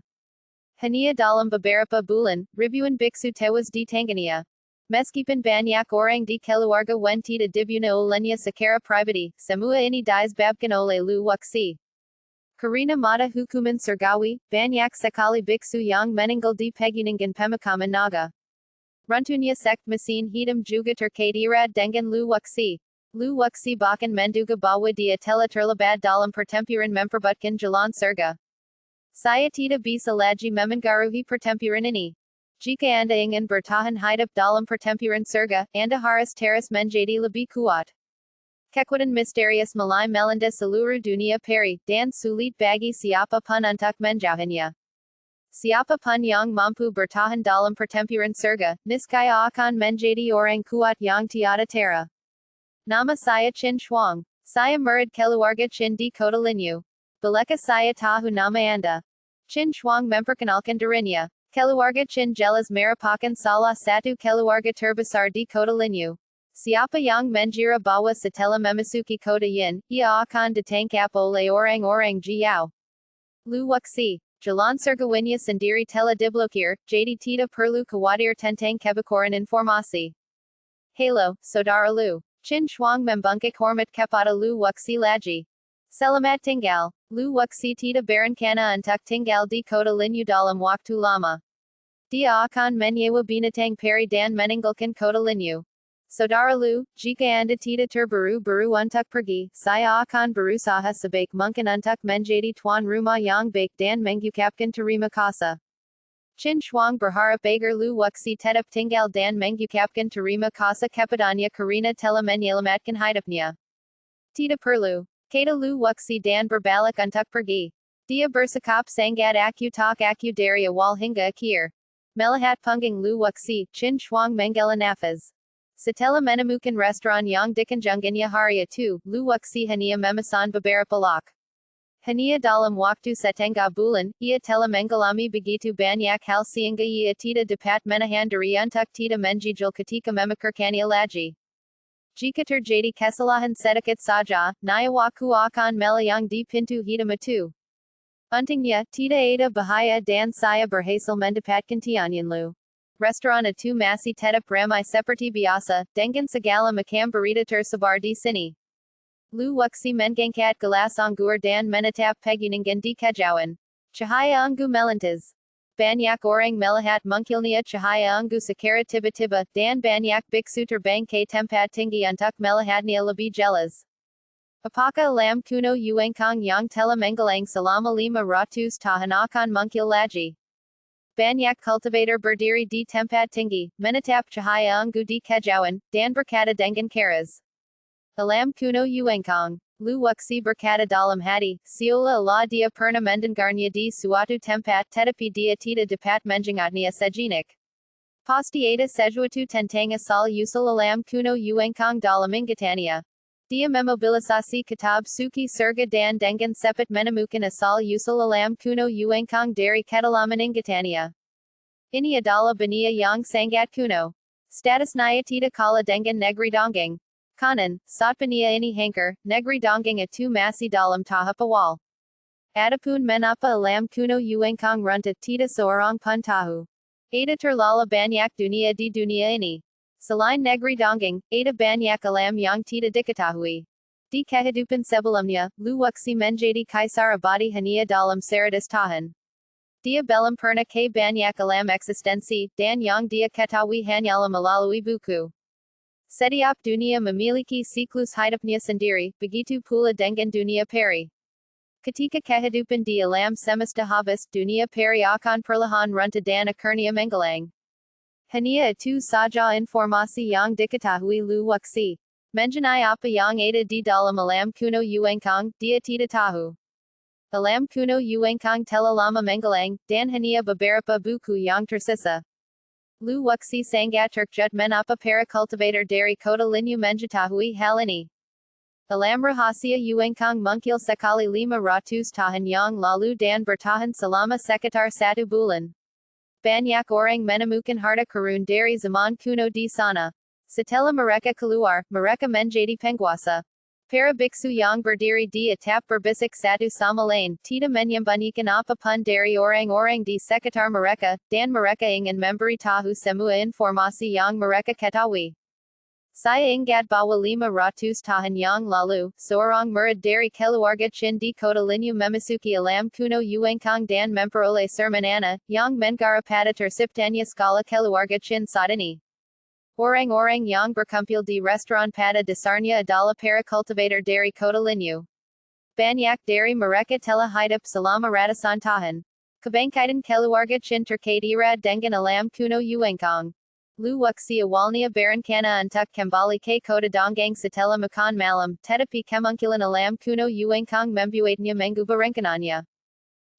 Hanya dalam beberapa bulan, ribuan biksu tewas di tangannya. Meskipun banyak orang di keluarga Wen tidak dibunuh olehnya secara pribadi, semua ini disebabkan oleh Lu Wuxi. Karena mata hukuman surgawi, banyak sekali biksu yang meninggal di pegunungan pemakaman naga. Runtunya sekt mesin hitam juga terkait erat dengan Lu Wuxi. Lu Wuxi bahkan menduga bahwa dia telah terlibat dalam pertempuran memperebutkan jalan surga. Saya tidak bisa lagi memengaruhi pertempuran ini. Jika Anda ingin bertahan hidup dalam pertempuran surga, Anda harus terus menjadi lebih kuat. Kekuatan misterius mulai melanda seluruh dunia peri, dan sulit bagi siapa pun untuk menjauhinya. Siapa pun yang mampu bertahan dalam pertempuran surga, niscaya akan menjadi orang kuat yang tiada tara. Nama saya Taihuang. Saya murid keluarga Qin di kota Linyu. Bolehkah saya tahu nama Anda? Taihuang memperkenalkan dirinya. Keluarga Qin jelas merupakan salah satu keluarga terbesar di kota Linyu. Siapa yang mengira bahwa setelah memasuki kota Yin, ia akan ditangkap oleh orang-orang Jiao. Lu Wuxi, jalan surgawinya sendiri telah diblokir, jadi tidak perlu khawatir tentang kebocoran informasi. Halo, saudara Lu. Chin Shuang Membunkik Hormat Kepata Lu Wuxi Laji. Selamat Tinggal. Lu Wuxi Tita Barankana Antuk Tinggal di Kota Linu dalam Waktu Lama. Dia akan menyewa binatang peri dan meninggalkan Kota Linu. Saudara Lu, jika Anda tidak terburu-buru untuk pergi, saya akan berusaha sebaik mungkin untuk menjadi tuan rumah yang baik dan mengucapkan terima kasih. Chin Shuang berharap agar Lu Wuxi tetap tinggal dan mengucapkan terima kasih kepadanya karena telah menyelamatkan hidupnya. Tidak perlu. Kata Lu Wuxi dan berbalik untuk pergi. Dia bersikap sangat aku dari awal hingga akhir. Melihat punggung Lu Wuxi, Chin Shuang menghela nafas. Setelah menemukan restoran yang dikunjunginya hari itu, Lu Wuxi hanya memesan beberapa lak. Hanya dalam waktu setengah bulan, ia telah mengalami begitu banyak hal sehingga ia tidak dapat menahan diri untuk tidak menjijal ketika memikirkannya lagi. Jika terjadi kesalahan sedikit saja, nyawaku akan melayang di pintu hitam itu. Untungnya, tidak ada bahaya dan saya berhasil mendapatkan tianyan Lu. Restoran itu masih tetap ramai seperti biasa, dengan segala macam berita tersebar di sini. Lu Wuxi mengangkat gelas anggur dan menatap pegunungan di kejauhan. Cahaya anggur melintas. Banyak orang melihat mungkilnya cahaya anggur secara tiba-tiba, dan banyak biksu terbang ke tempat tinggi untuk melihatnya lebih jelas. Apakah alam kuno Yuangkang yang telah menggelang selama 500 tahun akan mungkil lagi? Banyak kultivator berdiri di tempat tinggi, menatap cahaya anggur di kejauhan, dan berkata dengan keras. Alam kuno Yuangkang. Lu Wuxi berkata dalam hati, seolah-olah dia pernah mendengarnya di suatu tempat tetapi dia tidak dapat mengingatnya sejenak. Pasti ada sesuatu tentang asal-usul alam kuno Yuangkang dalam ingatannya. Dia memobilisasi kitab suci surga dan dengan cepat menemukan asal-usul alam kuno Yuangkang dari kedalaman ingatannya. Ini adalah benia yang sangat kuno. Statusnya tidak kalah dengan negeri dongeng. Kanan, saat benia ini hancur, negeri dongeng itu masih dalam tahap awal. Adapun menapa alam kuno Yuangkang runtuh tidak seorang pun tahu. Ada terlalu banyak dunia di dunia ini. Selain negeri dongeng, ada banyak alam yang tidak diketahui. Di kehidupan sebelumnya, Lu Wuxi menjadi kaisar abadi hanya dalam 100 tahun. Dia belum pernah ke banyak alam eksistensi, dan yang dia ketahui hanyalah melalui buku. Setiap dunia memiliki siklus hidupnya sendiri, begitu pula dengan dunia peri. Ketika kehidupan di alam semesta habis, dunia peri akan perlahan runtuh dan akhirnya menggelang. Hanya itu saja informasi yang diketahui Lu Wuxi. Mengenai apa yang ada di dalam alam kuno Yuangkang, dia tidak tahu. Alam kuno Yuangkang telah lama menggelang, dan hanya beberapa buku yang tersisa. Lu Wuxi sangat terkejut menapa para kultivator dari Kota Linu mengetahui hal ini. Alam rahasia Yuangkang mungkil sekali 500 tahun yang lalu dan bertahan selama sekitar 1 bulan. Banyak orang menemukan harta karun dari zaman kuno di sana. Setelah mereka keluar, mereka menjadi penguasa. Para biksu yang berdiri di atap berbisik satu sama lain, tidak menyembunyikan apapun dari orang-orang di sekitar mereka, dan mereka ingin memberitahu semua informasi yang mereka ketahui. Saya ingat bahwa 500 tahun yang lalu, seorang murid dari keluarga Chin di Kota Linu memasuki alam kuno Yuangkang dan memperoleh sermonana, yang mengarah pada terciptanya skala keluarga Chin saat ini. Orang-orang yang berkumpul di restoran pada dasarnya adalah para kultivator dari Kota Linu. Banyak dari mereka telah hidup selama ratusan tahun. Kebanyakan keluarga Chin terkait erat dengan alam kuno Yuangkang. Lu Wuxi awalnya berencana untuk kembali ke kota dongeng setelah makan malam, tetapi kemungkinan alam kuno Yuangkang membuatnya mengubah rencananya.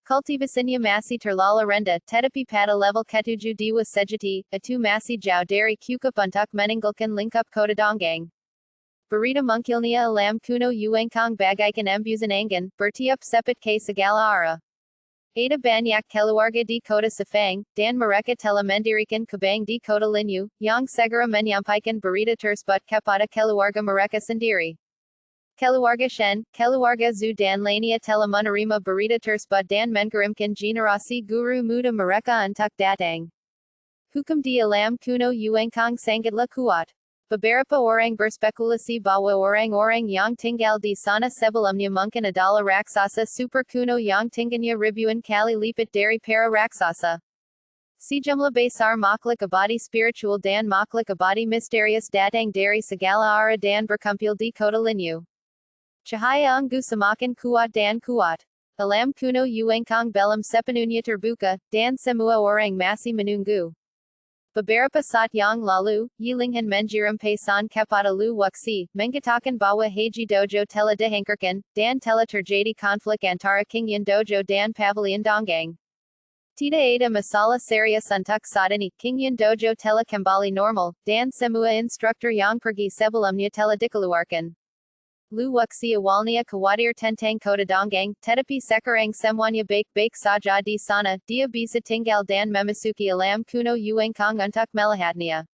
Kultivasinya masih terlalu rendah, tetapi pada level ketujuh dewa sejati, itu masih jauh dari cukup untuk meninggalkan lingkup kota dongeng. Berita mungkilnya alam kuno Yuangkang bagaikan embusan angin, bertiup cepat ke segala arah. Ada banyak keluarga di kota Sefang, dan mereka telah mendirikan cabang di Kota Linu, yang segera menyampaikan berita tersebut kepada keluarga mereka sendiri. Keluarga Shen, keluarga Zhu dan lainnya telah menerima berita tersebut dan mengirimkan generasi guru muda mereka untuk datang. Hukum di alam kuno Yuangkang sangatlah kuat. Beberapa orang berspekulasi bahwa orang-orang yang tinggal di sana sebelumnya mungkin adalah raksasa super kuno yang tingginya ribuan kali lipat dari para raksasa. Sejumlah besar makhluk abadi spiritual dan makhluk abadi misterius datang dari segala arah dan berkumpul di kota Linyu. Cahaya anggu semakin kuat dan kuat. Alam kuno Yuengkang belum sepenuhnya terbuka, dan semua orang masih menunggu. Beberapa saat yang lalu, Yilinghan mengirim pesan kepada Lu Wuxi, mengatakan bahwa Heiji Dojo telah dihancurkan, dan telah terjadi konflik antara Qingyan Dojo dan Pavilion Donggang. Tidak ada masalah serius untuk saat ini, Qingyan Dojo telah kembali normal, dan semua instruktur yang pergi sebelumnya telah dikeluarkan. Lu Wuxi awalnya khawatir tentang kota Donggang, tetapi sekarang semuanya baik-baik saja di sana, dia bisa tinggal dan memasuki alam kuno Yuengkang untuk melihatnya.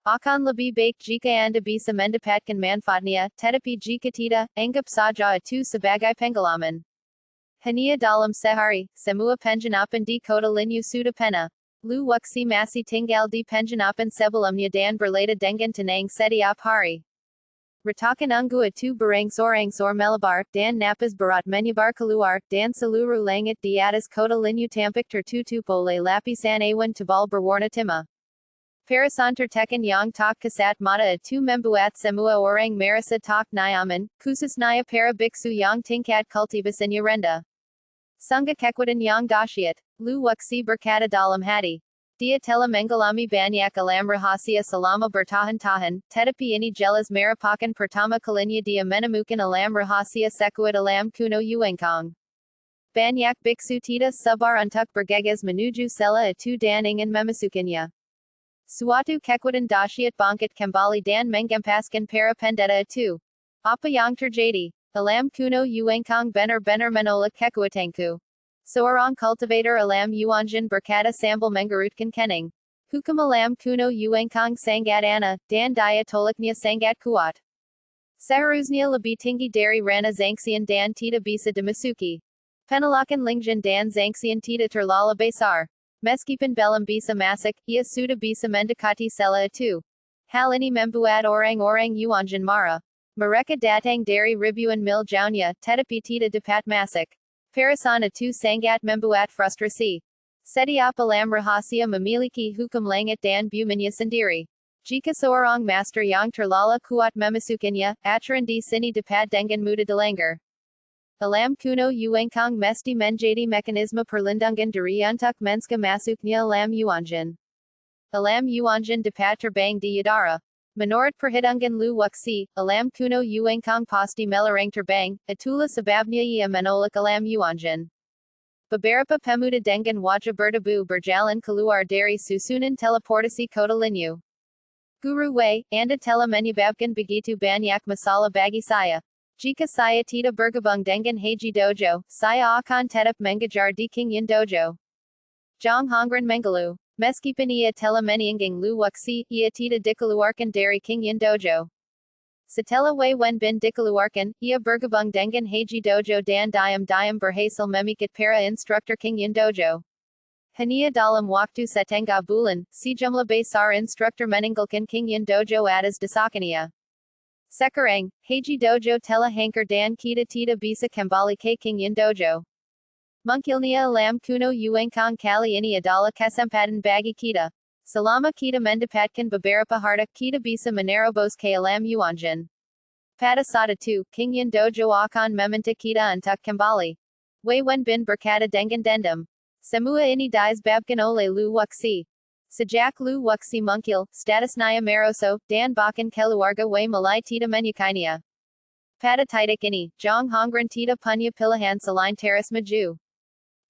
Akan lebih baik jika Anda bisa mendapatkan manfaatnya, tetapi jika tidak, anggap saja itu sebagai pengalaman. Hanya dalam sehari, semua penjanapan di kota Linyu sudah penuh. Lu Wuxi masih tinggal di penjanapan sebelumnya dan berleda dengan tenang setiap hari. Retakan unggu itu berangsur-angsur melebar, dan napas berat menyebar keluar, dan seluruh langit di atas kota Linyu tampak tertutup oleh lapisan awan tebal berwarna timah. Parasan tertekan yang tak kasat mata itu membuat semua orang merasa tak nyaman, khususnya para biksu yang tingkat kultivasinya rendah. Sungguh kekuatan yang dahsyat, Lu Wuxi berkata dalam hati. Dia telah mengalami banyak alam rahasia selama bertahun-tahun, tetapi ini jelas merupakan pertama kalinya dia menemukan alam rahasia sekuat alam kuno Yuengkang. Banyak biksu tidak sabar untuk bergegas menuju sela itu dan ingin memasukinya. Suatu kekuatan dahsyat bangkit kembali dan menggempaskan para pendeta itu. Apa yang terjadi? Alam kuno Yuengkang benar-benar menolak kekuatanku. Seorang kultivator alam Yuanjin berkata sambil menggerutkan kening. Hukum alam kuno Yuengkang sangat aneh, dan daya tolaknya sangat kuat. Seharusnya lebih tinggi dari ranah Zangxian dan tidak bisa dimasuki. Penolakan Lingjin dan Zangxian tidak terlalu besar. Meskipun belum bisa masuk, ia sudah bisa mendekati sela itu. Hal ini membuat orang-orang Yuanjin marah. Mereka datang dari ribuan mil jauhnya, tetapi tidak dapat masuk. Parasan itu sangat membuat frustrasi. Setiap alam rahasia memiliki hukum langit dan buminya sendiri. Jika seorang master yang terlalu kuat memasukinya, aturan di sini dapat dengan mudah dilanggar. Alam kuno Yuengkang mesti menjadi mekanisme perlindungan dari untuk menska masuknya alam Yuanjin. Alam Yuanjin dapat terbang di udara. Menurut perhitungan Lu Wuxi, alam kuno Yuengkang pasti melarang terbang, itulah sebabnya ia menolak alam Yuanjin. Beberapa pemuda dengan wajah berdebu berjalan keluar dari susunan teleportasi kota Linyu. Guru Wei, Anda telah menyebabkan begitu banyak masalah bagi saya. Jika saya tidak bergabung dengan Heiji Dojo, saya akan tetap mengejar di Qingyan Dojo. Zhang Hongren Mengalu. Meskipun ia telah meninggang Lu Wuxi, ia tidak dikeluarkan dari Qingyan Dojo. Setelah Wei Wenbin dikeluarkan, ia bergabung dengan Heiji Dojo dan diam-diam berhasil memikat para instruktur Qingyan Dojo. Hanya dalam waktu setengah bulan, sejumlah besar instruktur meninggalkan Qingyan Dojo atas desakannya. Sekarang, Heiji Dojo telah hancur dan kita tidak bisa kembali ke Qingyan Dojo. Mungkilnya alam kuno Yuengkang kali ini adalah kesempatan bagi kita. Selama kita mendapatkan beberapa harta, kita bisa menerobos ke alam Yuanjin. Pada saat itu, Qingyan Dojo akan meminta kita untuk kembali. Wei Wenbin berkata dengan dendam. Semua ini disebabkan oleh Lu Wuxi. Sejak Lu Wuxi mungkil, statusnya meroso, dan bahkan keluarga Wei mulai tidak menyukainya. Pada titik ini, Zhang Hongren tidak punya pilihan selain terus maju.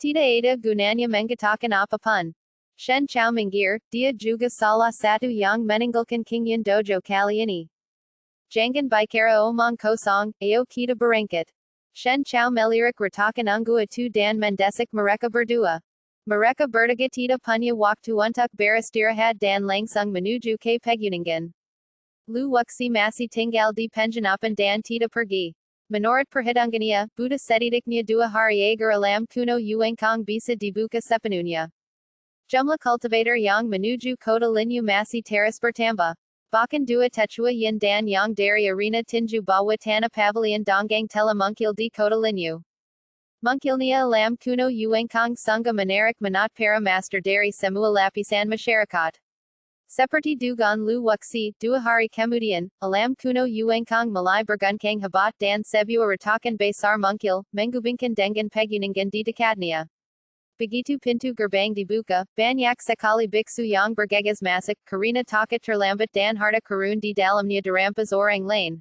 Tidak ada gunanya mengatakan apapun. Shen Chao minggir, dia juga salah satu yang meninggalkan Qingyan Dojo kali ini. Jangan bicara omong kosong, ayo kita berangkat. Shen Chao melirik retakan unggu itu dan mendesak mereka berdua. Mereka bertiga tidak punya waktu untuk beristirahat dan langsung menuju ke pegunungan. Lu Wuxi masih tinggal di penjanapan dan tidak pergi. Menurut perhitungannya, Buddha setidaknya 2 hari agar alam kuno Yuengkang bisa dibuka sepenuhnya. Jumlah kultivator yang menuju kota Linyu masih terus bertambah. Bakan dua techua yin dan yang dari arena tinju bawa tanah pavilion donggang tela munkil di kota linyu. Munkilnia alam kuno uengkang sunga menarik manat para master dari semua lapisan masyarakat. Seperti dugan lu waksi, dua hari kemudian, alam kuno uengkang malai bergunkang habat dan sebuah retakan besar munkil, menggubingkan dengan pegunungan di dekatnya. Begitu pintu gerbang dibuka, banyak sekali biksu yang bergegas masuk, karena takut terlambat dan harta karun di dalamnya dirampas orang lain.